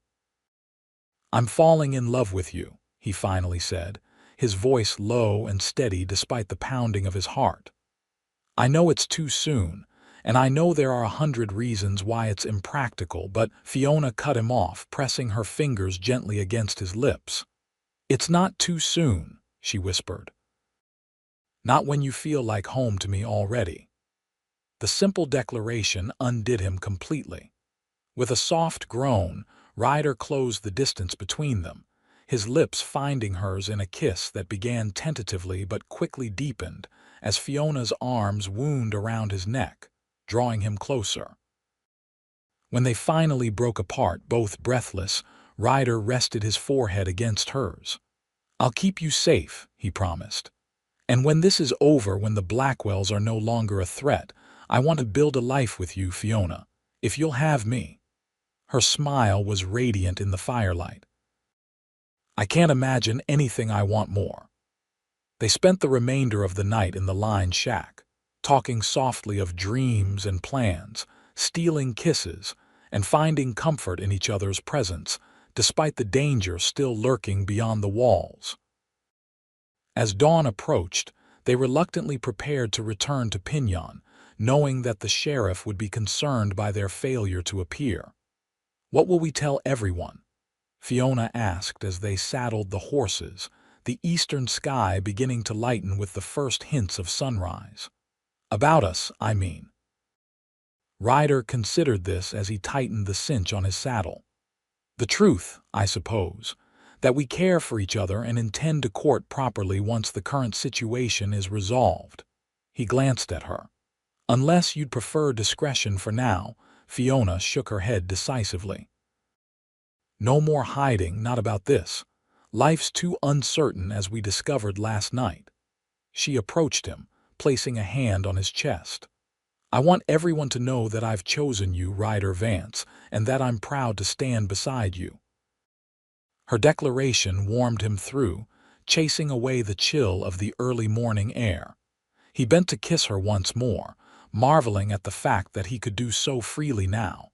"I'm falling in love with you," he finally said, his voice low and steady despite the pounding of his heart. "I know it's too soon, and I know there are 100 reasons why it's impractical, but—" Fiona cut him off, pressing her fingers gently against his lips. "It's not too soon," she whispered. "Not when you feel like home to me already." The simple declaration undid him completely. With a soft groan, Ryder closed the distance between them, his lips finding hers in a kiss that began tentatively but quickly deepened as Fiona's arms wound around his neck, drawing him closer. When they finally broke apart, both breathless, Ryder rested his forehead against hers. "I'll keep you safe," he promised. "And when this is over, when the Blackwells are no longer a threat, I want to build a life with you, Fiona, if you'll have me." Her smile was radiant in the firelight. "I can't imagine anything I want more." They spent the remainder of the night in the line shack, talking softly of dreams and plans, stealing kisses, and finding comfort in each other's presence, despite the danger still lurking beyond the walls. As dawn approached, they reluctantly prepared to return to Pinyon, knowing that the sheriff would be concerned by their failure to appear. "What will we tell everyone?" Fiona asked as they saddled the horses, the eastern sky beginning to lighten with the first hints of sunrise. "About us, I mean." Ryder considered this as he tightened the cinch on his saddle. "The truth, I suppose, that we care for each other and intend to court properly once the current situation is resolved." He glanced at her. "Unless you'd prefer discretion for now," Fiona shook her head decisively. "No more hiding, not about this. Life's too uncertain, as we discovered last night." She approached him, placing a hand on his chest. "I want everyone to know that I've chosen you, Ryder Vance, and that I'm proud to stand beside you." Her declaration warmed him through, chasing away the chill of the early morning air. He bent to kiss her once more, marveling at the fact that he could do so freely now.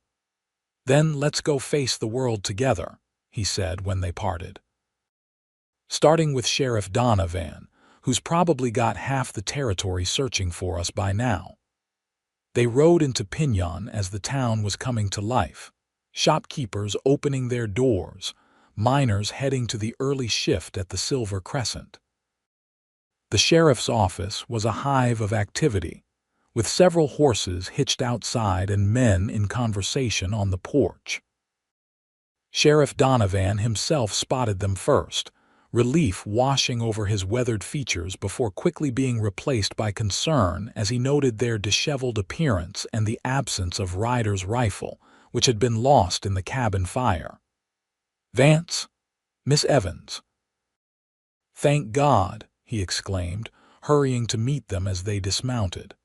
"Then let's go face the world together," he said when they parted. "Starting with Sheriff Donovan, who's probably got half the territory searching for us by now." They rode into Pinyon as the town was coming to life. Shopkeepers opening their doors, miners heading to the early shift at the Silver Crescent. The sheriff's office was a hive of activity, with several horses hitched outside and men in conversation on the porch. Sheriff Donovan himself spotted them first, relief washing over his weathered features before quickly being replaced by concern as he noted their disheveled appearance and the absence of Ryder's rifle, which had been lost in the cabin fire. "Vance? Miss Evans." "Thank God," he exclaimed, hurrying to meet them as they dismounted.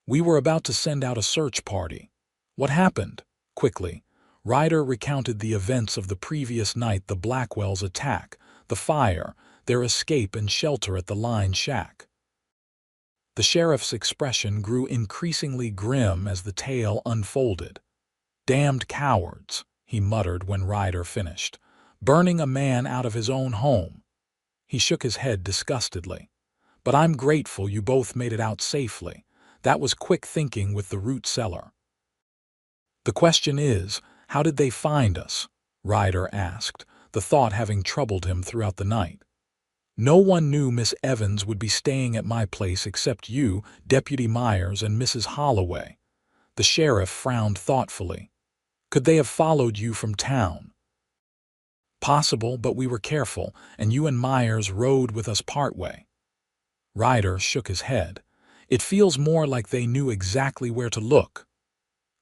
"We were about to send out a search party." "What happened?" Quickly, Ryder recounted the events of the previous night: the Blackwell's attack, the fire, their escape and shelter at the line shack. The sheriff's expression grew increasingly grim as the tale unfolded. "Damned cowards," he muttered when Ryder finished, "burning a man out of his own home." He shook his head disgustedly. "But I'm grateful you both made it out safely. That was quick thinking with the root cellar." "The question is, how did they find us?" Ryder asked, the thought having troubled him throughout the night. "No one knew Miss Evans would be staying at my place except you, Deputy Myers, and Mrs. Holloway." The sheriff frowned thoughtfully. "Could they have followed you from town?" "Possible, but we were careful, and you and Myers rode with us partway." Ryder shook his head. "It feels more like they knew exactly where to look."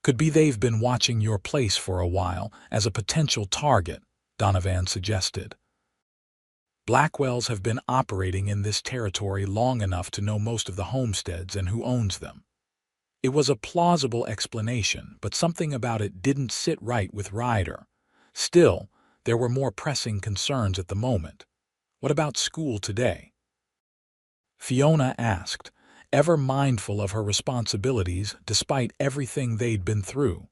"Could be they've been watching your place for a while as a potential target," Donovan suggested. "Blackwells have been operating in this territory long enough to know most of the homesteads and who owns them." It was a plausible explanation, but something about it didn't sit right with Ryder. Still, there were more pressing concerns at the moment. "What about school today?" Fiona asked, ever mindful of her responsibilities despite everything they'd been through.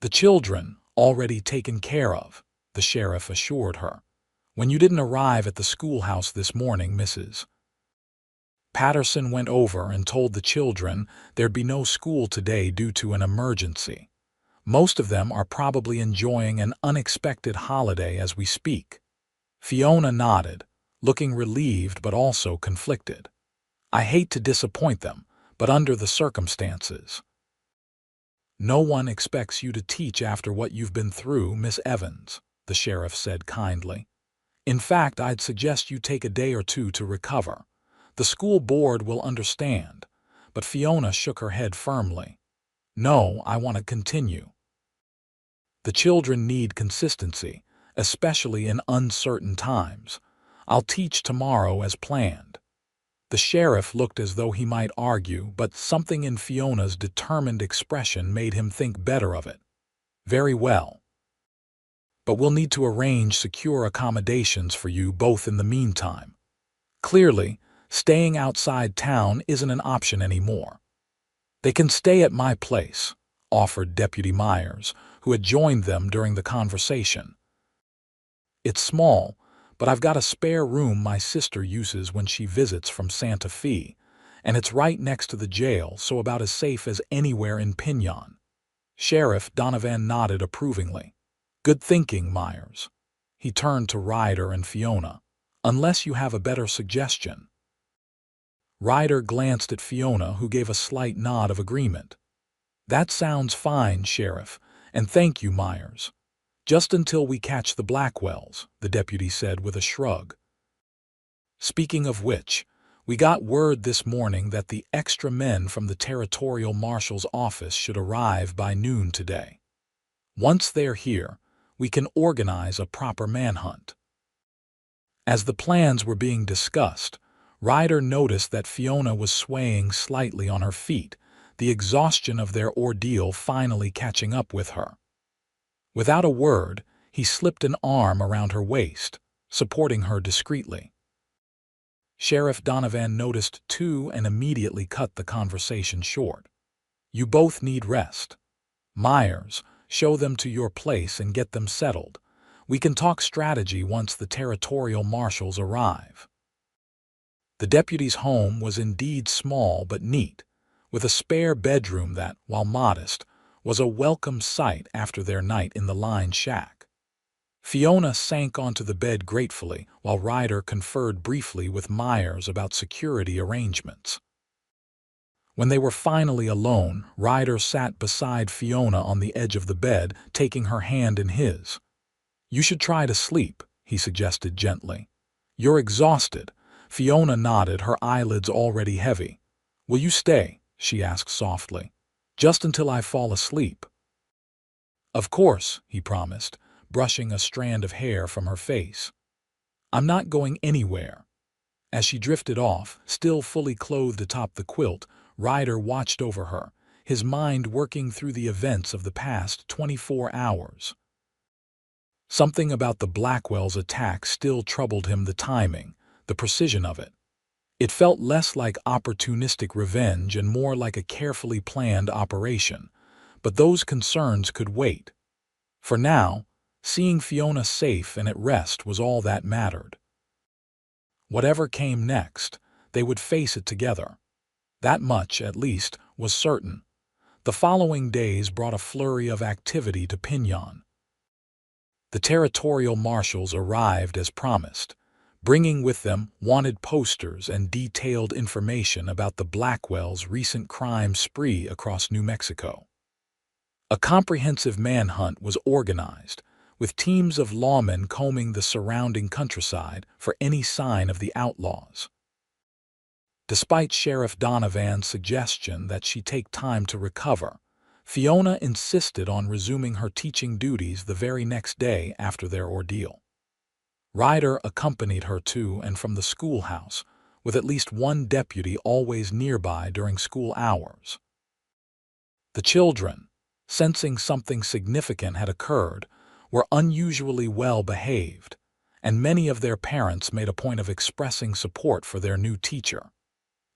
"The children, already taken care of," the sheriff assured her. "When you didn't arrive at the schoolhouse this morning, Mrs. Patterson went over and told the children there'd be no school today due to an emergency. Most of them are probably enjoying an unexpected holiday as we speak." Fiona nodded, looking relieved but also conflicted. "I hate to disappoint them, but under the circumstances." "No one expects you to teach after what you've been through, Miss Evans," the sheriff said kindly. "In fact, I'd suggest you take a day or two to recover. The school board will understand." But Fiona shook her head firmly. "No, I want to continue. The children need consistency, especially in uncertain times. I'll teach tomorrow as planned." The sheriff looked as though he might argue, but something in Fiona's determined expression made him think better of it. "Very well. But we'll need to arrange secure accommodations for you both in the meantime." Clearly, Staying outside town isn't an option anymore. They can stay at my place, offered Deputy Myers, who had joined them during the conversation. It's small, but I've got a spare room my sister uses when she visits from Santa Fe, and it's right next to the jail, so about as safe as anywhere in Pinyon. Sheriff Donovan nodded approvingly. Good thinking, Myers. He turned to Ryder and Fiona. Unless you have a better suggestion. Ryder glanced at Fiona, who gave a slight nod of agreement. That sounds fine, Sheriff, and thank you, Myers. Just until we catch the Blackwells, the deputy said with a shrug. Speaking of which, we got word this morning that the extra men from the Territorial Marshal's office should arrive by noon today. Once they're here, we can organize a proper manhunt. As the plans were being discussed, Ryder noticed that Fiona was swaying slightly on her feet, the exhaustion of their ordeal finally catching up with her. Without a word, he slipped an arm around her waist, supporting her discreetly. Sheriff Donovan noticed too and immediately cut the conversation short. You both need rest. Myers, show them to your place and get them settled. We can talk strategy once the Territorial Marshals arrive. The deputy's home was indeed small but neat, with a spare bedroom that, while modest, was a welcome sight after their night in the line shack. Fiona sank onto the bed gratefully while Ryder conferred briefly with Myers about security arrangements. When they were finally alone, Ryder sat beside Fiona on the edge of the bed, taking her hand in his. You should try to sleep, he suggested gently. You're exhausted. Fiona nodded, her eyelids already heavy. Will you stay? She asked softly. Just until I fall asleep. Of course, he promised, brushing a strand of hair from her face. I'm not going anywhere. As she drifted off, still fully clothed atop the quilt, Ryder watched over her, his mind working through the events of the past 24 hours. Something about the Blackwells' attack still troubled him, the timing, the precision of it. It felt less like opportunistic revenge and more like a carefully planned operation, but those concerns could wait. For now, seeing Fiona safe and at rest was all that mattered. Whatever came next, they would face it together. That much, at least, was certain. The following days brought a flurry of activity to Pinyon. The Territorial Marshals arrived as promised, bringing with them wanted posters and detailed information about the Blackwells' recent crime spree across New Mexico. A comprehensive manhunt was organized, with teams of lawmen combing the surrounding countryside for any sign of the outlaws. Despite Sheriff Donovan's suggestion that she take time to recover, Fiona insisted on resuming her teaching duties the very next day after their ordeal. Ryder accompanied her to and from the schoolhouse, with at least one deputy always nearby during school hours. The children, sensing something significant had occurred, were unusually well behaved, and many of their parents made a point of expressing support for their new teacher.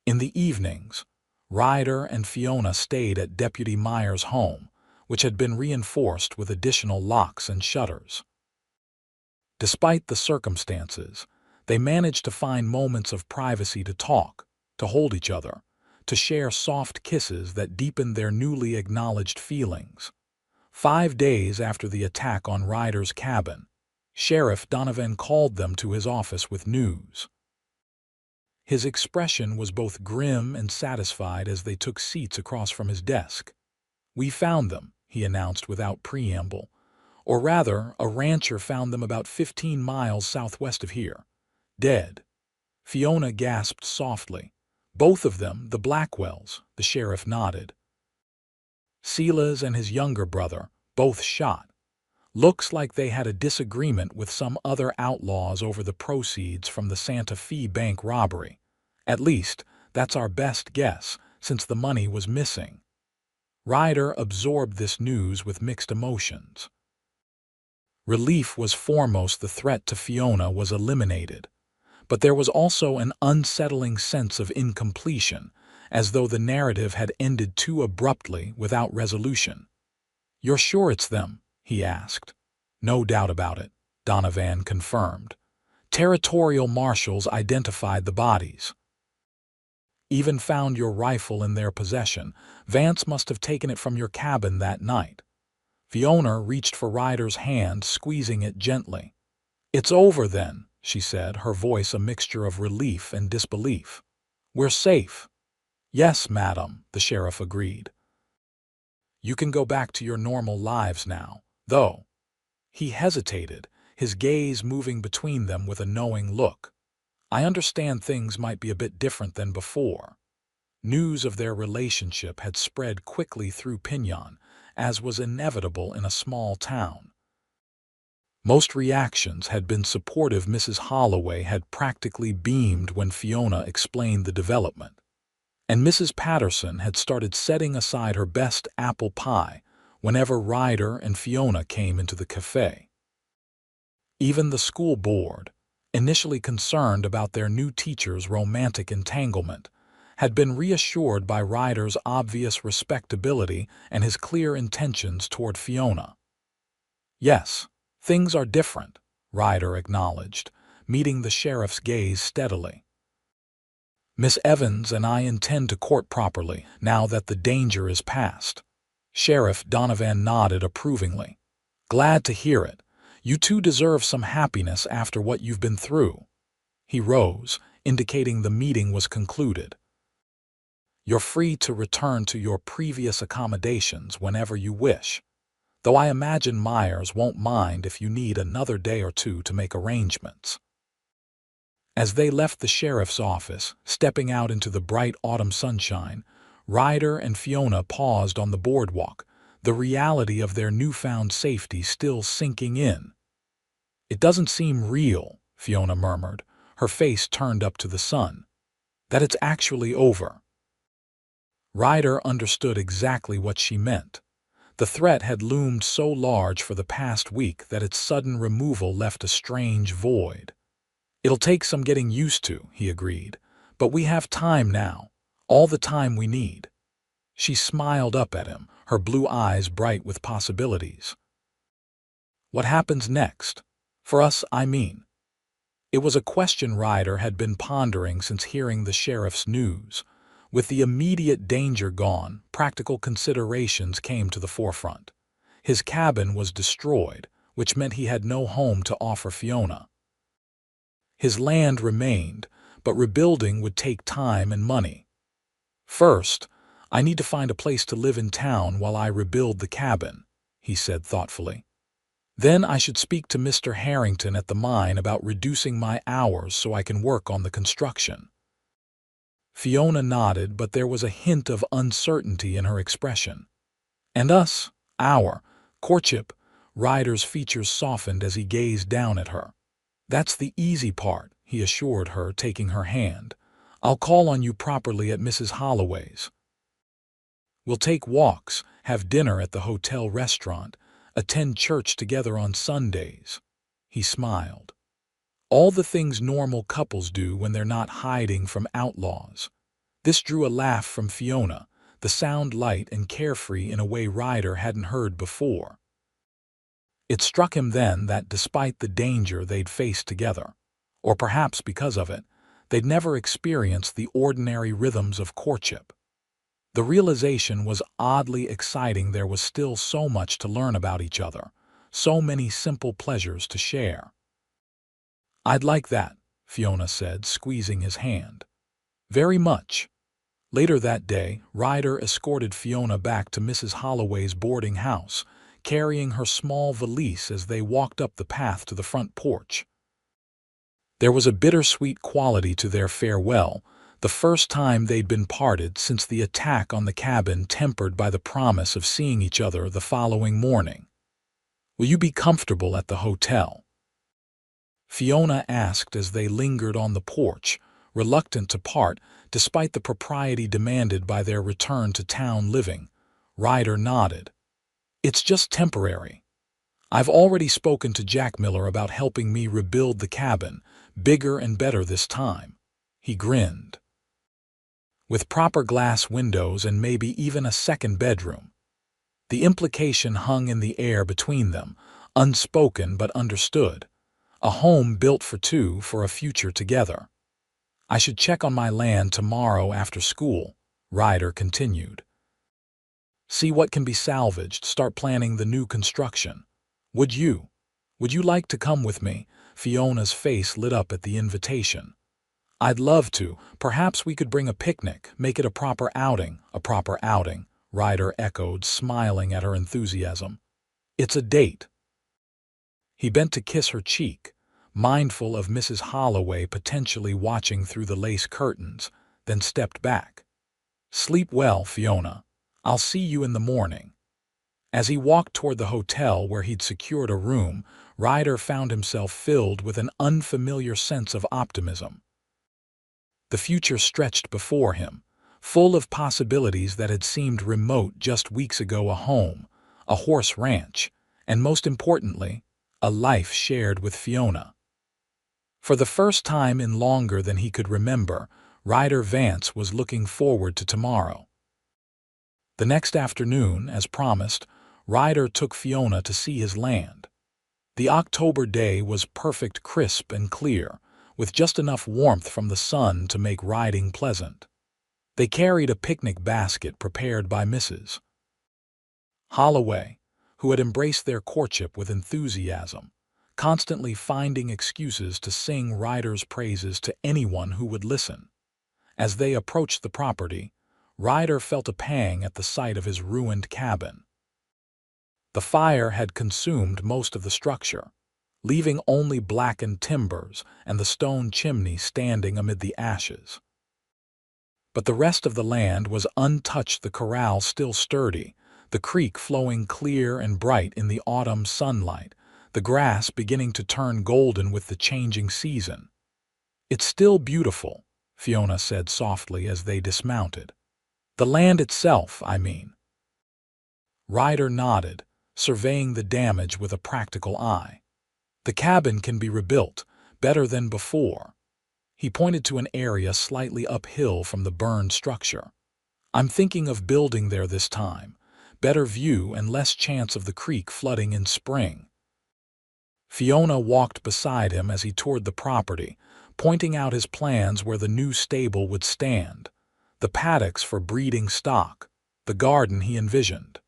In the evenings, Ryder and Fiona stayed at Deputy Myers' home, which had been reinforced with additional locks and shutters. Despite the circumstances, they managed to find moments of privacy to talk, to hold each other, to share soft kisses that deepened their newly acknowledged feelings. 5 days after the attack on Ryder's cabin, Sheriff Donovan called them to his office with news. His expression was both grim and satisfied as they took seats across from his desk. We found them, he announced without preamble. Or rather, a rancher found them about 15 miles southwest of here. Dead. Fiona gasped softly. Both of them, the Blackwells, the sheriff nodded. Silas and his younger brother, both shot. Looks like they had a disagreement with some other outlaws over the proceeds from the Santa Fe bank robbery. At least, that's our best guess, since the money was missing. Ryder absorbed this news with mixed emotions. Relief was foremost. The threat to Fiona was eliminated. but there was also an unsettling sense of incompletion, as though the narrative had ended too abruptly without resolution. "You're sure it's them?" he asked. "No doubt about it," Donovan confirmed. "Territorial marshals identified the bodies. Even found your rifle in their possession. Vance must have taken it from your cabin that night." Fiona reached for Ryder's hand, squeezing it gently. "It's over then," she said, her voice a mixture of relief and disbelief. "We're safe." "Yes, madam," the sheriff agreed. "You can go back to your normal lives now, though." He hesitated, his gaze moving between them with a knowing look. "I understand things might be a bit different than before." News of their relationship had spread quickly through Pinyon, as was inevitable in a small town. Most reactions had been supportive. Mrs. Holloway had practically beamed when Fiona explained the development. And Mrs. Patterson had started setting aside her best apple pie whenever Ryder and Fiona came into the cafe. Even the school board, initially concerned about their new teacher's romantic entanglement, had been reassured by Ryder's obvious respectability and his clear intentions toward Fiona. "Yes, things are different," Ryder acknowledged, meeting the sheriff's gaze steadily. "Miss Evans and I intend to court properly now that the danger is past." Sheriff Donovan nodded approvingly. "Glad to hear it. You two deserve some happiness after what you've been through." He rose, indicating the meeting was concluded. "You're free to return to your previous accommodations whenever you wish, though I imagine Myers won't mind if you need another day or two to make arrangements." As they left the sheriff's office, stepping out into the bright autumn sunshine, Ryder and Fiona paused on the boardwalk, the reality of their newfound safety still sinking in. "It doesn't seem real," Fiona murmured, her face turned up to the sun. "That it's actually over." Ryder understood exactly what she meant. The threat had loomed so large for the past week that its sudden removal left a strange void. "It'll take some getting used to," he agreed, "but we have time now, all the time we need." She smiled up at him, her blue eyes bright with possibilities. "What happens next? For us, I mean." It was a question Ryder had been pondering since hearing the sheriff's news. With the immediate danger gone, practical considerations came to the forefront. His cabin was destroyed, which meant he had no home to offer Fiona. His land remained, but rebuilding would take time and money. "First, I need to find a place to live in town while I rebuild the cabin," he said thoughtfully. "Then I should speak to Mr. Harrington at the mine about reducing my hours so I can work on the construction." Fiona nodded, but there was a hint of uncertainty in her expression. "And us, our courtship," Ryder's features softened as he gazed down at her. "That's the easy part," he assured her, taking her hand. "I'll call on you properly at Mrs. Holloway's. We'll take walks, have dinner at the hotel restaurant, attend church together on Sundays." He smiled. "All the things normal couples do when they're not hiding from outlaws." This drew a laugh from Fiona, the sound light and carefree in a way Ryder hadn't heard before. It struck him then that despite the danger they'd faced together, or perhaps because of it, they'd never experienced the ordinary rhythms of courtship. The realization was oddly exciting. There was still so much to learn about each other, so many simple pleasures to share. "I'd like that," Fiona said, squeezing his hand. "Very much." Later that day, Ryder escorted Fiona back to Mrs. Holloway's boarding house, carrying her small valise as they walked up the path to the front porch. There was a bittersweet quality to their farewell, the first time they'd been parted since the attack on the cabin, tempered by the promise of seeing each other the following morning. "Will you be comfortable at the hotel?" Fiona asked as they lingered on the porch, reluctant to part despite the propriety demanded by their return to town living. Ryder nodded. "It's just temporary. I've already spoken to Jack Miller about helping me rebuild the cabin, bigger and better this time. He grinned. With proper glass windows and maybe even a second bedroom. The implication hung in the air between them, unspoken but understood. A home built for two for a future together. I should check on my land tomorrow after school, Ryder continued. See what can be salvaged, start planning the new construction. Would you like to come with me? Fiona's face lit up at the invitation. I'd love to. Perhaps we could bring a picnic, make it a proper outing, Ryder echoed, smiling at her enthusiasm. It's a date. He bent to kiss her cheek, mindful of Mrs. Holloway potentially watching through the lace curtains, then stepped back. Sleep well, Fiona. I'll see you in the morning. As he walked toward the hotel where he'd secured a room, Ryder found himself filled with an unfamiliar sense of optimism. The future stretched before him, full of possibilities that had seemed remote just weeks ago: a home, a horse ranch, and most importantly, a life shared with Fiona. For the first time in longer than he could remember, Ryder Vance was looking forward to tomorrow. The next afternoon, as promised, Ryder took Fiona to see his land. The October day was perfect, crisp and clear, with just enough warmth from the sun to make riding pleasant. They carried a picnic basket prepared by Mrs. Holloway, who had embraced their courtship with enthusiasm, constantly finding excuses to sing Ryder's praises to anyone who would listen. As they approached the property, Ryder felt a pang at the sight of his ruined cabin. The fire had consumed most of the structure, leaving only blackened timbers and the stone chimney standing amid the ashes. But the rest of the land was untouched, the corral still sturdy, the creek flowing clear and bright in the autumn sunlight, the grass beginning to turn golden with the changing season. It's still beautiful, Fiona said softly as they dismounted. The land itself, I mean. Ryder nodded, surveying the damage with a practical eye. The cabin can be rebuilt, better than before. He pointed to an area slightly uphill from the burned structure. I'm thinking of building there this time. Better view and less chance of the creek flooding in spring. Fiona walked beside him as he toured the property, pointing out his plans where the new stable would stand, the paddocks for breeding stock, the garden he envisioned.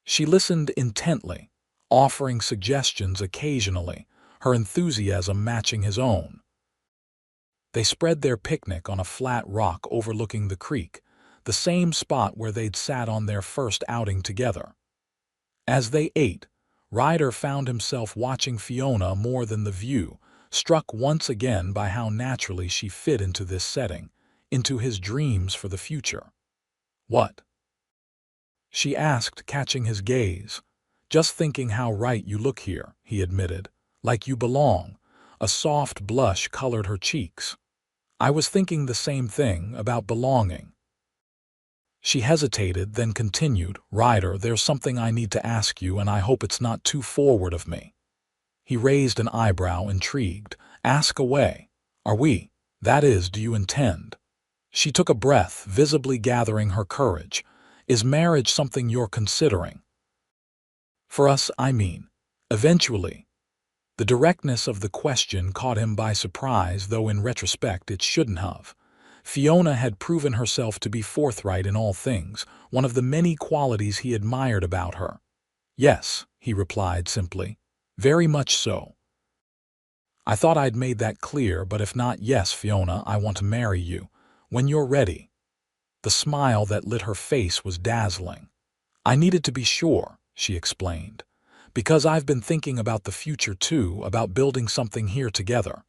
She listened intently, offering suggestions occasionally, her enthusiasm matching his own. They spread their picnic on a flat rock overlooking the creek, the same spot where they'd sat on their first outing together. As they ate, Ryder found himself watching Fiona more than the view, struck once again by how naturally she fit into this setting, into his dreams for the future. What? She asked, catching his gaze. Just thinking how right you look here, he admitted, like you belong. A soft blush colored her cheeks. I was thinking the same thing about belonging. She hesitated, then continued, Ryder, there's something I need to ask you, and I hope it's not too forward of me. He raised an eyebrow, intrigued. Ask away. That is, do you intend? She took a breath, visibly gathering her courage. Is marriage something you're considering? For us, I mean. Eventually. The directness of the question caught him by surprise, though in retrospect it shouldn't have. Fiona had proven herself to be forthright in all things, one of the many qualities he admired about her. Yes, he replied simply. Very much so. I thought I'd made that clear, but if not, yes, Fiona, I want to marry you. When you're ready. The smile that lit her face was dazzling. I needed to be sure, she explained, because I've been thinking about the future too, about building something here together.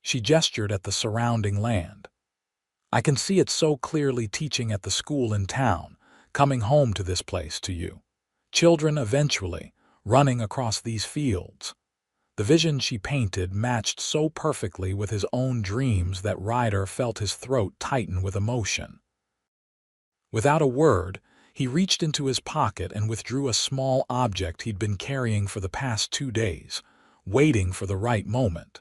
She gestured at the surrounding land. I can see it so clearly, teaching at the school in town, coming home to this place, to you. Children eventually, running across these fields. The vision she painted matched so perfectly with his own dreams that Ryder felt his throat tighten with emotion. Without a word, He reached into his pocket and withdrew a small object he'd been carrying for the past 2 days, waiting for the right moment.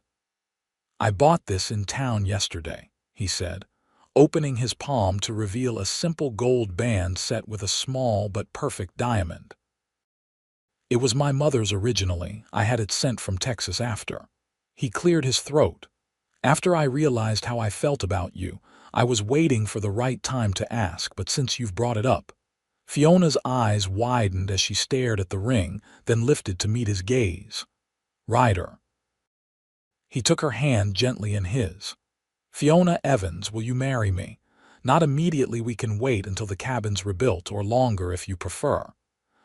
"I bought this in town yesterday," he said, opening his palm to reveal a simple gold band set with a small but perfect diamond. "It was my mother's originally. I had it sent from Texas after." He cleared his throat. "After I realized how I felt about you, I was waiting for the right time to ask, but since you've brought it up." Fiona's eyes widened as she stared at the ring, then lifted to meet his gaze. "Ryder." He took her hand gently in his. "Fiona Evans, will you marry me? Not immediately, we can wait until the cabin's rebuilt, or longer if you prefer.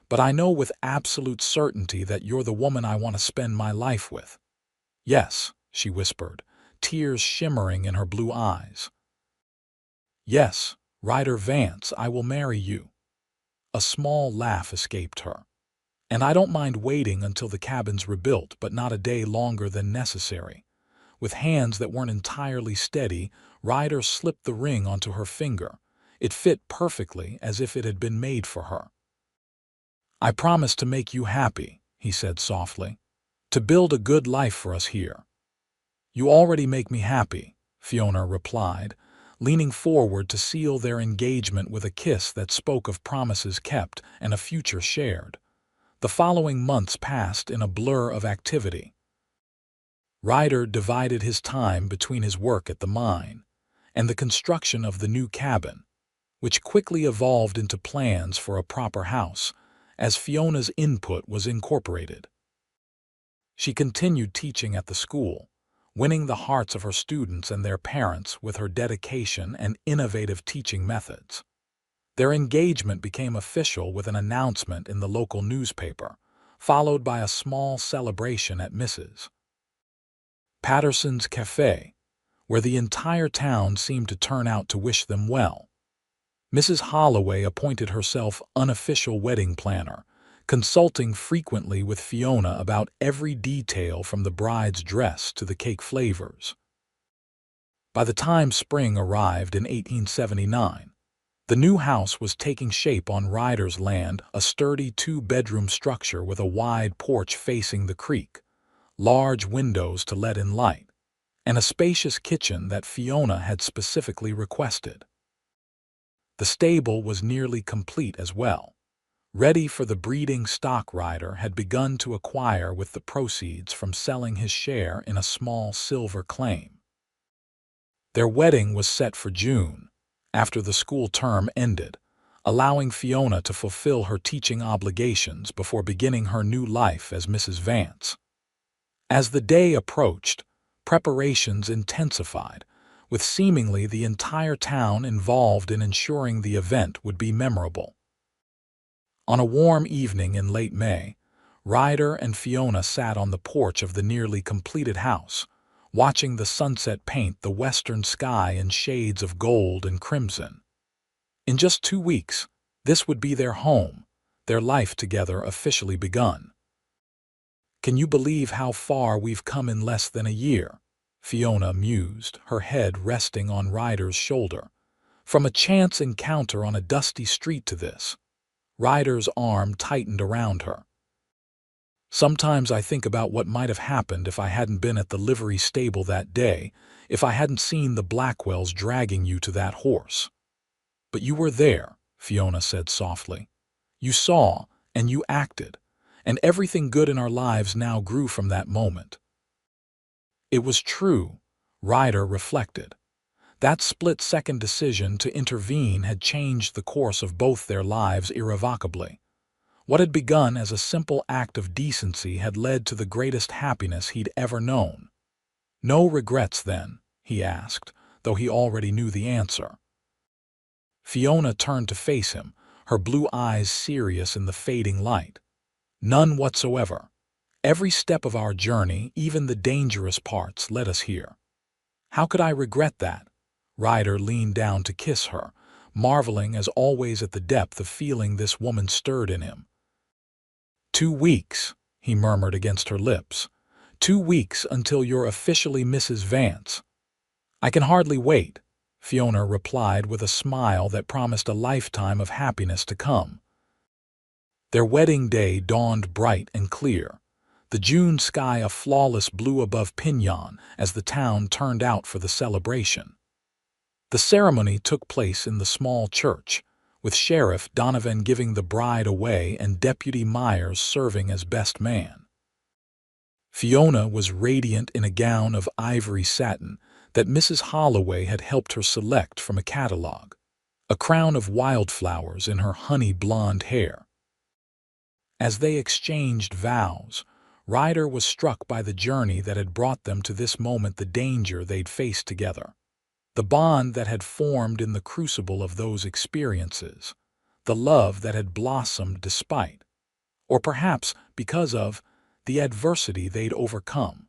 But I know with absolute certainty that you're the woman I want to spend my life with." "Yes," she whispered, tears shimmering in her blue eyes. "Yes, Ryder Vance, I will marry you." A small laugh escaped her. "And I don't mind waiting until the cabin's rebuilt, but not a day longer than necessary." With hands that weren't entirely steady, Ryder slipped the ring onto her finger. It fit perfectly, as if it had been made for her. "I promise to make you happy," he said softly. "To build a good life for us here." "You already make me happy," Fiona replied, leaning forward to seal their engagement with a kiss that spoke of promises kept and a future shared. The following months passed in a blur of activity. Ryder divided his time between his work at the mine and the construction of the new cabin, which quickly evolved into plans for a proper house, as Fiona's input was incorporated. She continued teaching at the school, winning the hearts of her students and their parents with her dedication and innovative teaching methods. Their engagement became official with an announcement in the local newspaper, followed by a small celebration at Mrs. Patterson's cafe, where the entire town seemed to turn out to wish them well. Mrs. Holloway appointed herself unofficial wedding planner, consulting frequently with Fiona about every detail from the bride's dress to the cake flavors. By the time spring arrived in 1879, the new house was taking shape on Ryder's land, a sturdy 2-bedroom structure with a wide porch facing the creek, large windows to let in light, and a spacious kitchen that Fiona had specifically requested. The stable was nearly complete as well, ready for the breeding stock Ryder had begun to acquire with the proceeds from selling his share in a small silver claim. Their wedding was set for June, after the school term ended, allowing Fiona to fulfill her teaching obligations before beginning her new life as Mrs. Vance. As the day approached, preparations intensified, with seemingly the entire town involved in ensuring the event would be memorable. On a warm evening in late May, Ryder and Fiona sat on the porch of the nearly completed house, watching the sunset paint the western sky in shades of gold and crimson. In just 2 weeks, this would be their home, their life together officially begun. "Can you believe how far we've come in less than a year?" Fiona mused, her head resting on Ryder's shoulder. "From a chance encounter on a dusty street to this." Ryder's arm tightened around her. "Sometimes I think about what might have happened if I hadn't been at the livery stable that day, if I hadn't seen the Blackwells dragging you to that horse." "But you were there," Fiona said softly. "You saw, and you acted, and everything good in our lives now grew from that moment." It was true, Ryder reflected. That split-second decision to intervene had changed the course of both their lives irrevocably. What had begun as a simple act of decency had led to the greatest happiness he'd ever known. "No regrets, then?" he asked, though he already knew the answer. Fiona turned to face him, her blue eyes serious in the fading light. "None whatsoever. Every step of our journey, even the dangerous parts, led us here." "How could I regret that?" Ryder leaned down to kiss her, marveling as always at the depth of feeling this woman stirred in him. 2 weeks, he murmured against her lips. 2 weeks until you're officially Mrs. Vance." "I can hardly wait." Fiona replied with a smile that promised a lifetime of happiness to come. Their wedding day dawned bright and clear, the June sky a flawless blue above Pinyon as the town turned out for the celebration. The ceremony took place in the small church, with Sheriff Donovan giving the bride away and Deputy Myers serving as best man. Fiona was radiant in a gown of ivory satin that Mrs. Holloway had helped her select from a catalog, a crown of wildflowers in her honey blonde hair. As they exchanged vows, Ryder was struck by the journey that had brought them to this moment, the danger they'd faced together, the bond that had formed in the crucible of those experiences, the love that had blossomed despite, or perhaps because of, the adversity they'd overcome.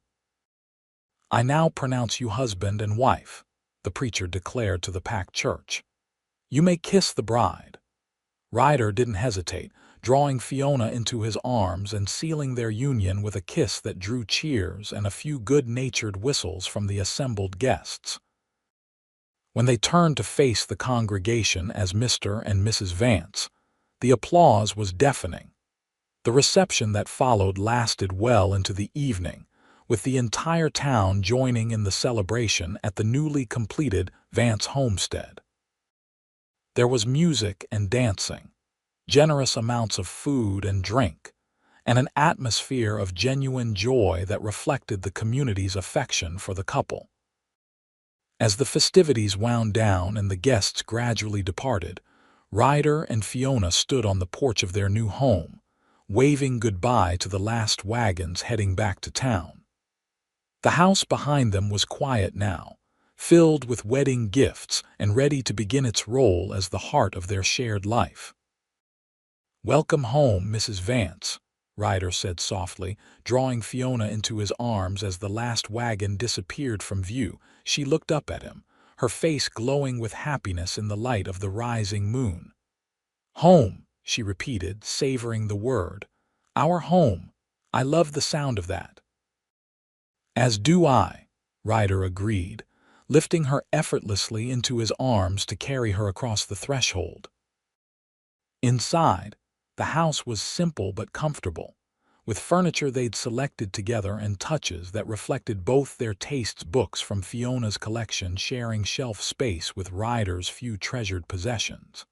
"I now pronounce you husband and wife," the preacher declared to the packed church. "You may kiss the bride." Ryder didn't hesitate, drawing Fiona into his arms and sealing their union with a kiss that drew cheers and a few good-natured whistles from the assembled guests. When they turned to face the congregation as Mr. and Mrs. Vance, the applause was deafening. The reception that followed lasted well into the evening, with the entire town joining in the celebration at the newly completed Vance homestead. There was music and dancing, generous amounts of food and drink, and an atmosphere of genuine joy that reflected the community's affection for the couple. As the festivities wound down and the guests gradually departed, Ryder and Fiona stood on the porch of their new home, waving goodbye to the last wagons heading back to town. The house behind them was quiet now, filled with wedding gifts and ready to begin its role as the heart of their shared life. "Welcome home, Mrs. Vance," Ryder said softly, drawing Fiona into his arms as the last wagon disappeared from view. She looked up at him, her face glowing with happiness in the light of the rising moon. "Home," she repeated, savoring the word. "Our home. I love the sound of that." "As do I," Ryder agreed, lifting her effortlessly into his arms to carry her across the threshold. Inside, the house was simple but comfortable, with furniture they'd selected together and touches that reflected both their tastes. Books from Fiona's collection sharing shelf space with Ryder's few treasured possessions.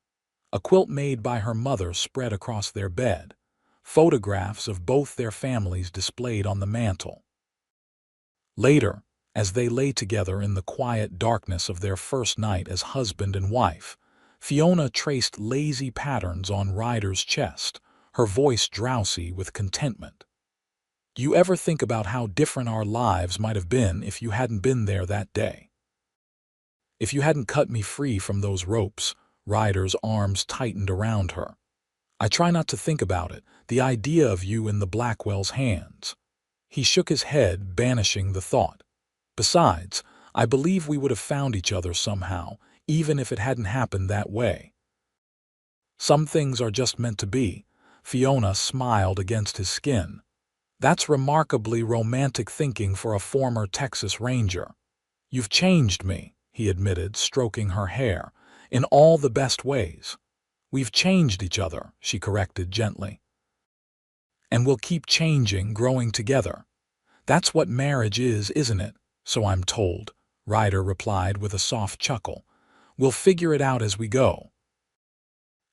A quilt made by her mother spread across their bed, photographs of both their families displayed on the mantel. Later, as they lay together in the quiet darkness of their first night as husband and wife, Fiona traced lazy patterns on Ryder's chest, her voice drowsy with contentment. "You ever think about how different our lives might have been if you hadn't been there that day? If you hadn't cut me free from those ropes?" Ryder's arms tightened around her. "I try not to think about it, the idea of you in the Blackwell's hands." He shook his head, banishing the thought. "Besides, I believe we would have found each other somehow, even if it hadn't happened that way. Some things are just meant to be." Fiona smiled against his skin. "That's remarkably romantic thinking for a former Texas Ranger." "You've changed me," he admitted, stroking her hair, "in all the best ways." "We've changed each other," she corrected gently. "And we'll keep changing, growing together. That's what marriage is, isn't it?" "So I'm told," Ryder replied with a soft chuckle. "We'll figure it out as we go."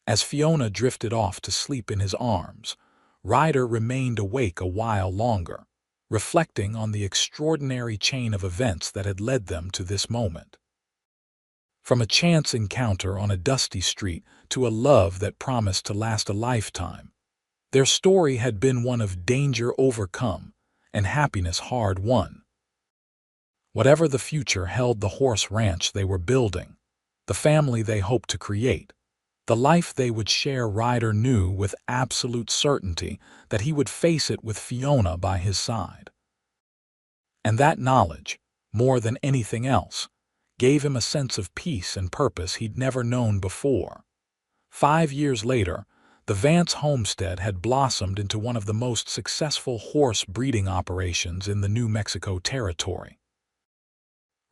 As Fiona drifted off to sleep in his arms, Ryder remained awake a while longer, reflecting on the extraordinary chain of events that had led them to this moment. From a chance encounter on a dusty street to a love that promised to last a lifetime, their story had been one of danger overcome and happiness hard won. Whatever the future held, the horse ranch they were building, the family they hoped to create, the life they would share, Ryder knew with absolute certainty that he would face it with Fiona by his side. And that knowledge, more than anything else, gave him a sense of peace and purpose he'd never known before. 5 years later, the Vance homestead had blossomed into one of the most successful horse breeding operations in the New Mexico territory.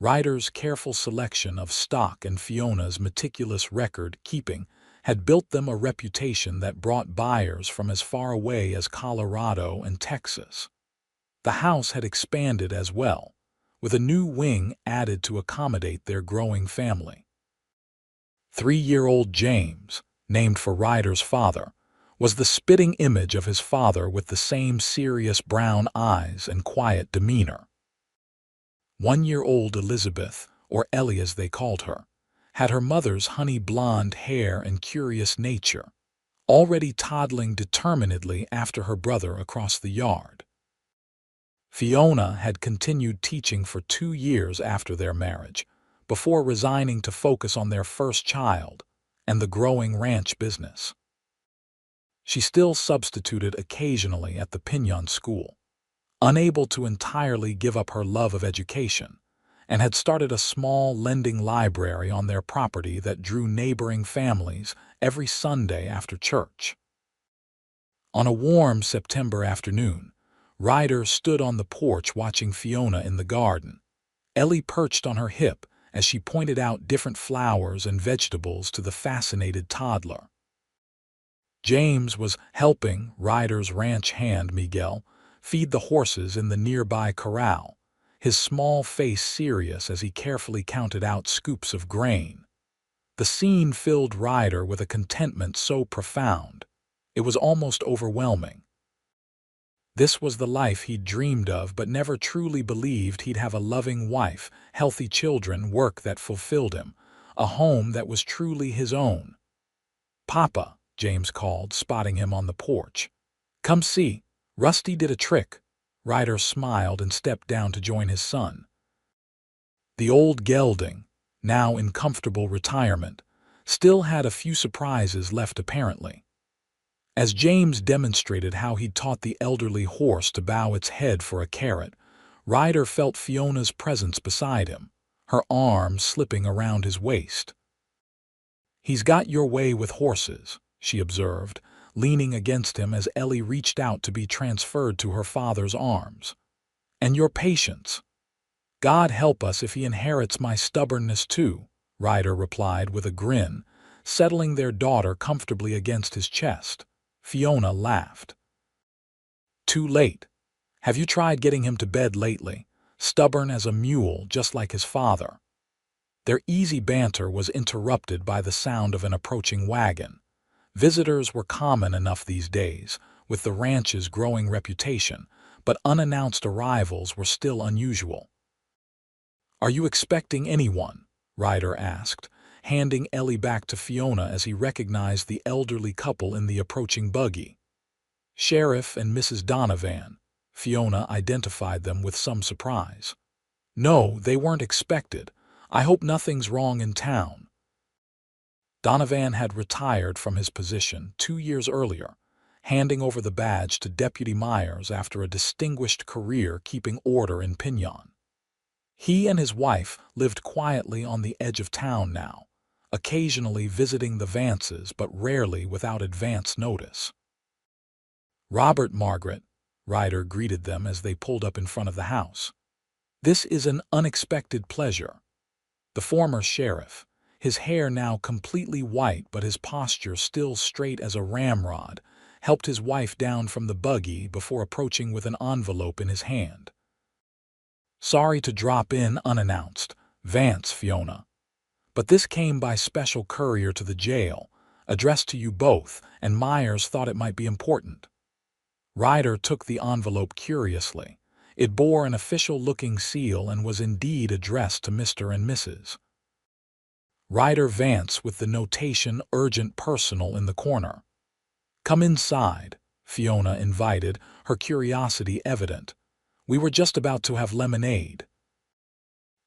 Ryder's careful selection of stock and Fiona's meticulous record-keeping had built them a reputation that brought buyers from as far away as Colorado and Texas. The house had expanded as well, with a new wing added to accommodate their growing family. 3-year-old James, named for Ryder's father, was the spitting image of his father with the same serious brown eyes and quiet demeanor. 1-year-old Elizabeth, or Ellie as they called her, had her mother's honey blonde hair and curious nature, already toddling determinedly after her brother across the yard. Fiona had continued teaching for 2 years after their marriage, before resigning to focus on their first child and the growing ranch business. She still substituted occasionally at the Pinyon School, unable to entirely give up her love of education, and had started a small lending library on their property that drew neighboring families every Sunday after church. On a warm September afternoon, Ryder stood on the porch watching Fiona in the garden. Ellie perched on her hip as she pointed out different flowers and vegetables to the fascinated toddler. James was helping Ryder's ranch hand, Miguel, feed the horses in the nearby corral, his small face serious as he carefully counted out scoops of grain. The scene filled Ryder with a contentment so profound, it was almost overwhelming. This was the life he'd dreamed of but never truly believed he'd have: a loving wife, healthy children, work that fulfilled him, a home that was truly his own. "Papa," James called, spotting him on the porch. "Come see, Rusty did a trick." Ryder smiled and stepped down to join his son. The old gelding, now in comfortable retirement, still had a few surprises left apparently. As James demonstrated how he'd taught the elderly horse to bow its head for a carrot, Ryder felt Fiona's presence beside him, her arm slipping around his waist. "He's got your way with horses," she observed, leaning against him as Ellie reached out to be transferred to her father's arms. "And your patience. God help us if he inherits my stubbornness too," Ryder replied with a grin, settling their daughter comfortably against his chest. Fiona laughed. "Too late. Have you tried getting him to bed lately? Stubborn as a mule, just like his father." Their easy banter was interrupted by the sound of an approaching wagon. Visitors were common enough these days, with the ranch's growing reputation, but unannounced arrivals were still unusual. "Are you expecting anyone?" Ryder asked, handing Ellie back to Fiona as he recognized the elderly couple in the approaching buggy. "Sheriff and Mrs. Donovan," Fiona identified them with some surprise. "No, they weren't expected. I hope nothing's wrong in town." Donovan had retired from his position 2 years earlier, handing over the badge to Deputy Myers after a distinguished career keeping order in Pinyon. He and his wife lived quietly on the edge of town now, occasionally visiting the Vances but rarely without advance notice. "Robert, Margaret," Ryder greeted them as they pulled up in front of the house. "This is an unexpected pleasure." The former sheriff, his hair now completely white but his posture still straight as a ramrod, helped his wife down from the buggy before approaching with an envelope in his hand. "Sorry to drop in unannounced, Vance, Fiona, but this came by special courier to the jail, addressed to you both, and Myers thought it might be important." Ryder took the envelope curiously. It bore an official-looking seal and was indeed addressed to Mr. and Mrs. Ryder Vance with the notation "Urgent Personal" in the corner. "Come inside," Fiona invited, her curiosity evident. "We were just about to have lemonade."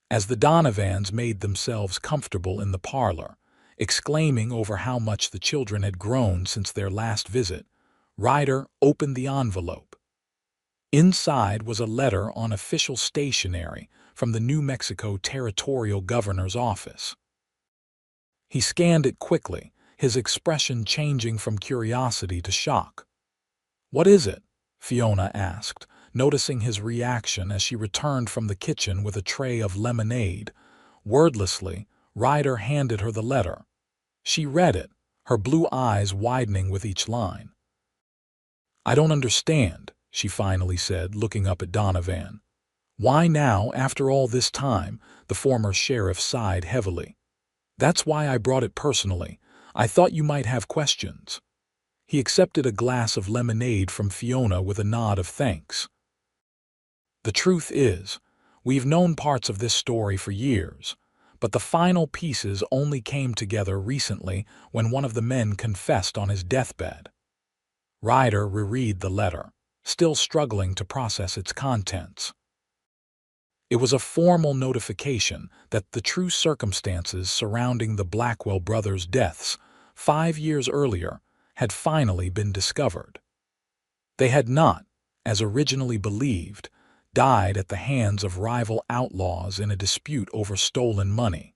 As the Donovans made themselves comfortable in the parlor, exclaiming over how much the children had grown since their last visit, Ryder opened the envelope. Inside was a letter on official stationery from the New Mexico Territorial Governor's office. He scanned it quickly, his expression changing from curiosity to shock. "What is it?" Fiona asked, noticing his reaction as she returned from the kitchen with a tray of lemonade. Wordlessly, Ryder handed her the letter. She read it, her blue eyes widening with each line. "I don't understand," she finally said, looking up at Donovan. "Why now, after all this time?" The former sheriff sighed heavily. "That's why I brought it personally. I thought you might have questions." He accepted a glass of lemonade from Fiona with a nod of thanks. "The truth is, we've known parts of this story for years, but the final pieces only came together recently when one of the men confessed on his deathbed." Ryder reread the letter, still struggling to process its contents. It was a formal notification that the true circumstances surrounding the Blackwell brothers' deaths 5 years earlier had finally been discovered. They had not, as originally believed, died at the hands of rival outlaws in a dispute over stolen money.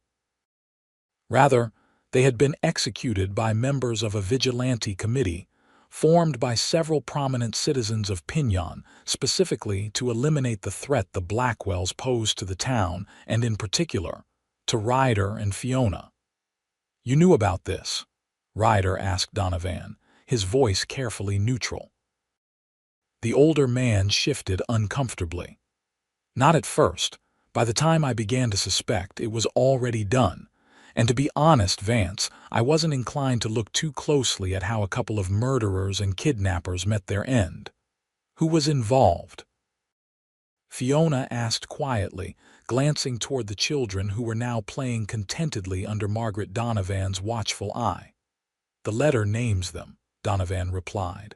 Rather, they had been executed by members of a vigilante committee formed by several prominent citizens of Pinyon, specifically to eliminate the threat the Blackwells posed to the town and, in particular, to Ryder and Fiona. "You knew about this?" Ryder asked Donovan, his voice carefully neutral. The older man shifted uncomfortably. "Not at first. By the time I began to suspect, it was already done. And to be honest, Vance, I wasn't inclined to look too closely at how a couple of murderers and kidnappers met their end." "Who was involved?" Fiona asked quietly, glancing toward the children who were now playing contentedly under Margaret Donovan's watchful eye. "The letter names them," Donovan replied.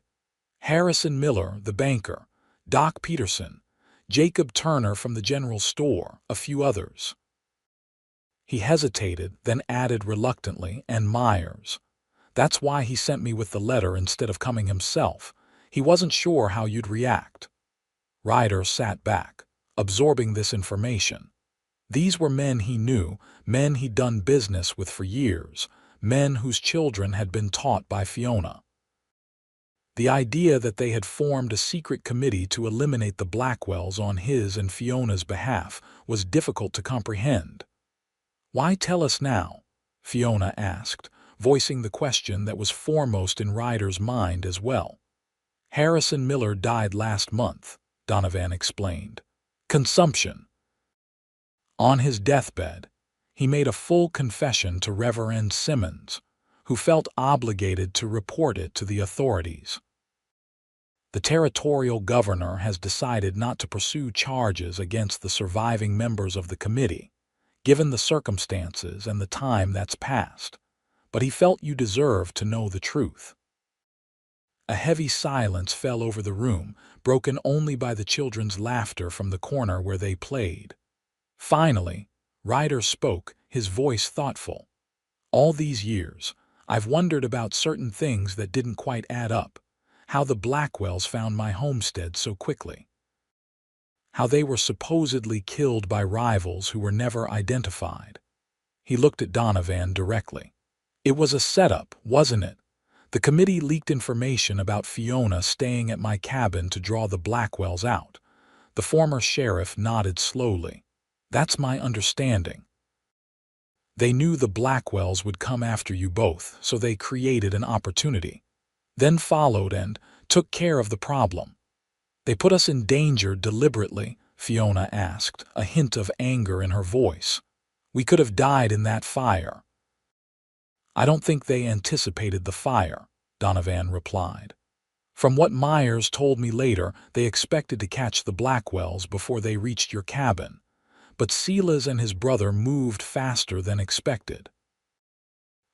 "Harrison Miller, the banker, Doc Peterson, Jacob Turner from the general store, a few others." He hesitated, then added reluctantly, "and Myers. That's why he sent me with the letter instead of coming himself. He wasn't sure how you'd react." Ryder sat back, absorbing this information. These were men he knew, men he'd done business with for years, men whose children had been taught by Fiona. The idea that they had formed a secret committee to eliminate the Blackwells on his and Fiona's behalf was difficult to comprehend. "Why tell us now?" Fiona asked, voicing the question that was foremost in Ryder's mind as well. "Harrison Miller died last month," Donovan explained. "Consumption." On his deathbed, he made a full confession to Reverend Simmons, who felt obligated to report it to the authorities. "The territorial governor has decided not to pursue charges against the surviving members of the committee, given the circumstances and the time that's passed, but he felt you deserved to know the truth." A heavy silence fell over the room, broken only by the children's laughter from the corner where they played. Finally, Ryder spoke, his voice thoughtful. "All these years, I've wondered about certain things that didn't quite add up. How the Blackwells found my homestead so quickly. How they were supposedly killed by rivals who were never identified." He looked at Donovan directly. "It was a setup, wasn't it? The committee leaked information about Fiona staying at my cabin to draw the Blackwells out." The former sheriff nodded slowly. "That's my understanding. They knew the Blackwells would come after you both, so they created an opportunity. Then followed and took care of the problem." "They put us in danger deliberately?" Fiona asked, a hint of anger in her voice. "We could have died in that fire." "I don't think they anticipated the fire," Donovan replied. "From what Myers told me later, they expected to catch the Blackwells before they reached your cabin, but Silas and his brother moved faster than expected."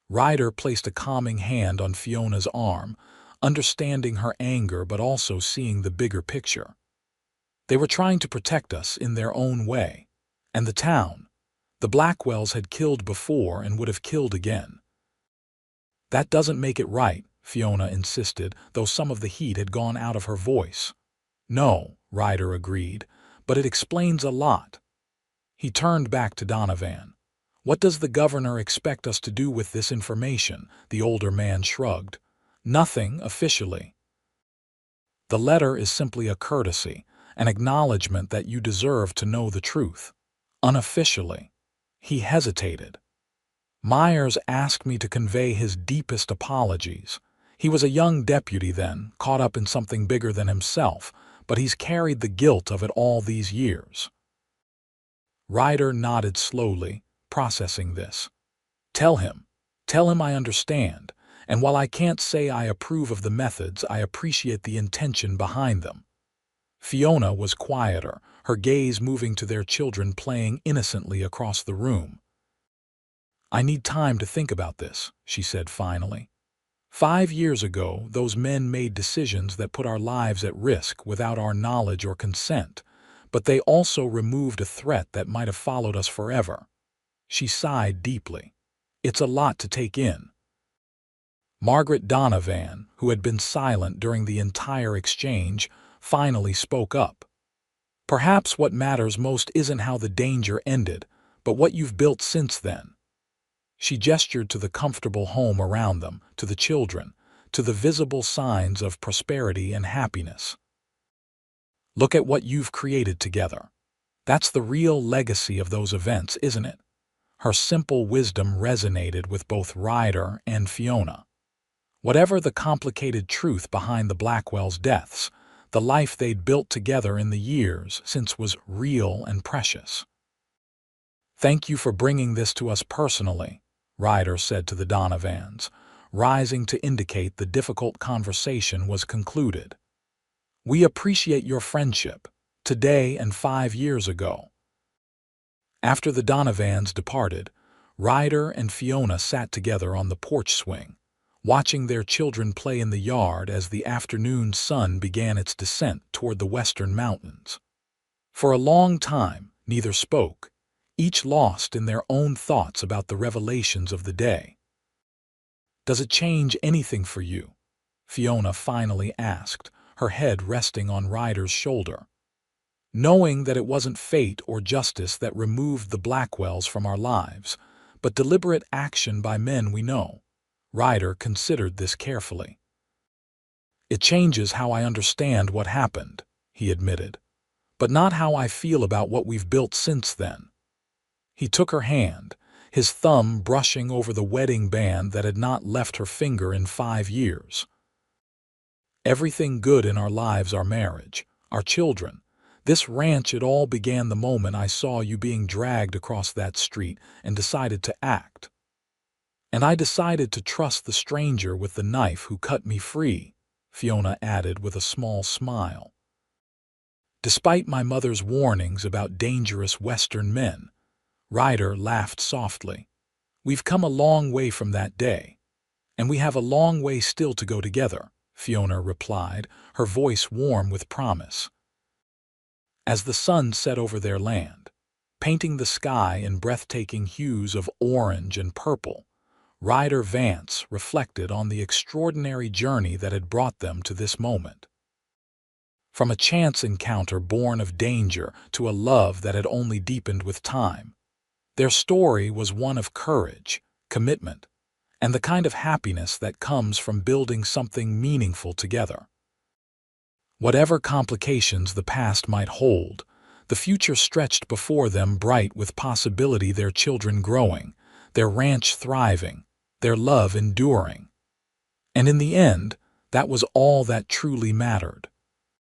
Ryder placed a calming hand on Fiona's arm, understanding her anger but also seeing the bigger picture. "They were trying to protect us in their own way. And the town. The Blackwells had killed before and would have killed again." "That doesn't make it right," Fiona insisted, though some of the heat had gone out of her voice. "No," Ryder agreed, "but it explains a lot." He turned back to Donovan. "What does the governor expect us to do with this information?" The older man shrugged. "Nothing, officially. The letter is simply a courtesy, an acknowledgement that you deserve to know the truth. Unofficially, he hesitated. Myers asked me to convey his deepest apologies. He was a young deputy then, caught up in something bigger than himself, but he's carried the guilt of it all these years. Ryder nodded slowly, processing this. Tell him I understand, and while I can't say I approve of the methods, I appreciate the intention behind them. Fiona was quieter, her gaze moving to their children playing innocently across the room. I need time to think about this, she said finally. 5 years ago, those men made decisions that put our lives at risk without our knowledge or consent, but they also removed a threat that might have followed us forever. She sighed deeply. It's a lot to take in. Margaret Donovan, who had been silent during the entire exchange, finally spoke up. Perhaps what matters most isn't how the danger ended, but what you've built since then. She gestured to the comfortable home around them, to the children, to the visible signs of prosperity and happiness. Look at what you've created together. That's the real legacy of those events, isn't it? Her simple wisdom resonated with both Ryder and Fiona. Whatever the complicated truth behind the Blackwell's deaths, the life they'd built together in the years since was real and precious. Thank you for bringing this to us personally, Ryder said to the Donovans, rising to indicate the difficult conversation was concluded. We appreciate your friendship, today and 5 years ago. After the Donovans departed, Ryder and Fiona sat together on the porch swing, watching their children play in the yard as the afternoon sun began its descent toward the western mountains. For a long time, neither spoke, each lost in their own thoughts about the revelations of the day. Does it change anything for you? Fiona finally asked, her head resting on Ryder's shoulder. Knowing that it wasn't fate or justice that removed the Blackwells from our lives, but deliberate action by men we know. Ryder considered this carefully. It changes how I understand what happened, he admitted, but not how I feel about what we've built since then. He took her hand, his thumb brushing over the wedding band that had not left her finger in 5 years. Everything good in our lives, our marriage, our children, this ranch, it all began the moment I saw you being dragged across that street and decided to act. And I decided to trust the stranger with the knife who cut me free, Fiona added with a small smile. Despite my mother's warnings about dangerous Western men, Ryder laughed softly. We've come a long way from that day, and we have a long way still to go together, Fiona replied, her voice warm with promise. As the sun set over their land, painting the sky in breathtaking hues of orange and purple, Ryder Vance reflected on the extraordinary journey that had brought them to this moment. From a chance encounter born of danger to a love that had only deepened with time, their story was one of courage, commitment, and the kind of happiness that comes from building something meaningful together. Whatever complications the past might hold, the future stretched before them bright with possibility, their children growing, their ranch thriving, their love enduring. And in the end, that was all that truly mattered.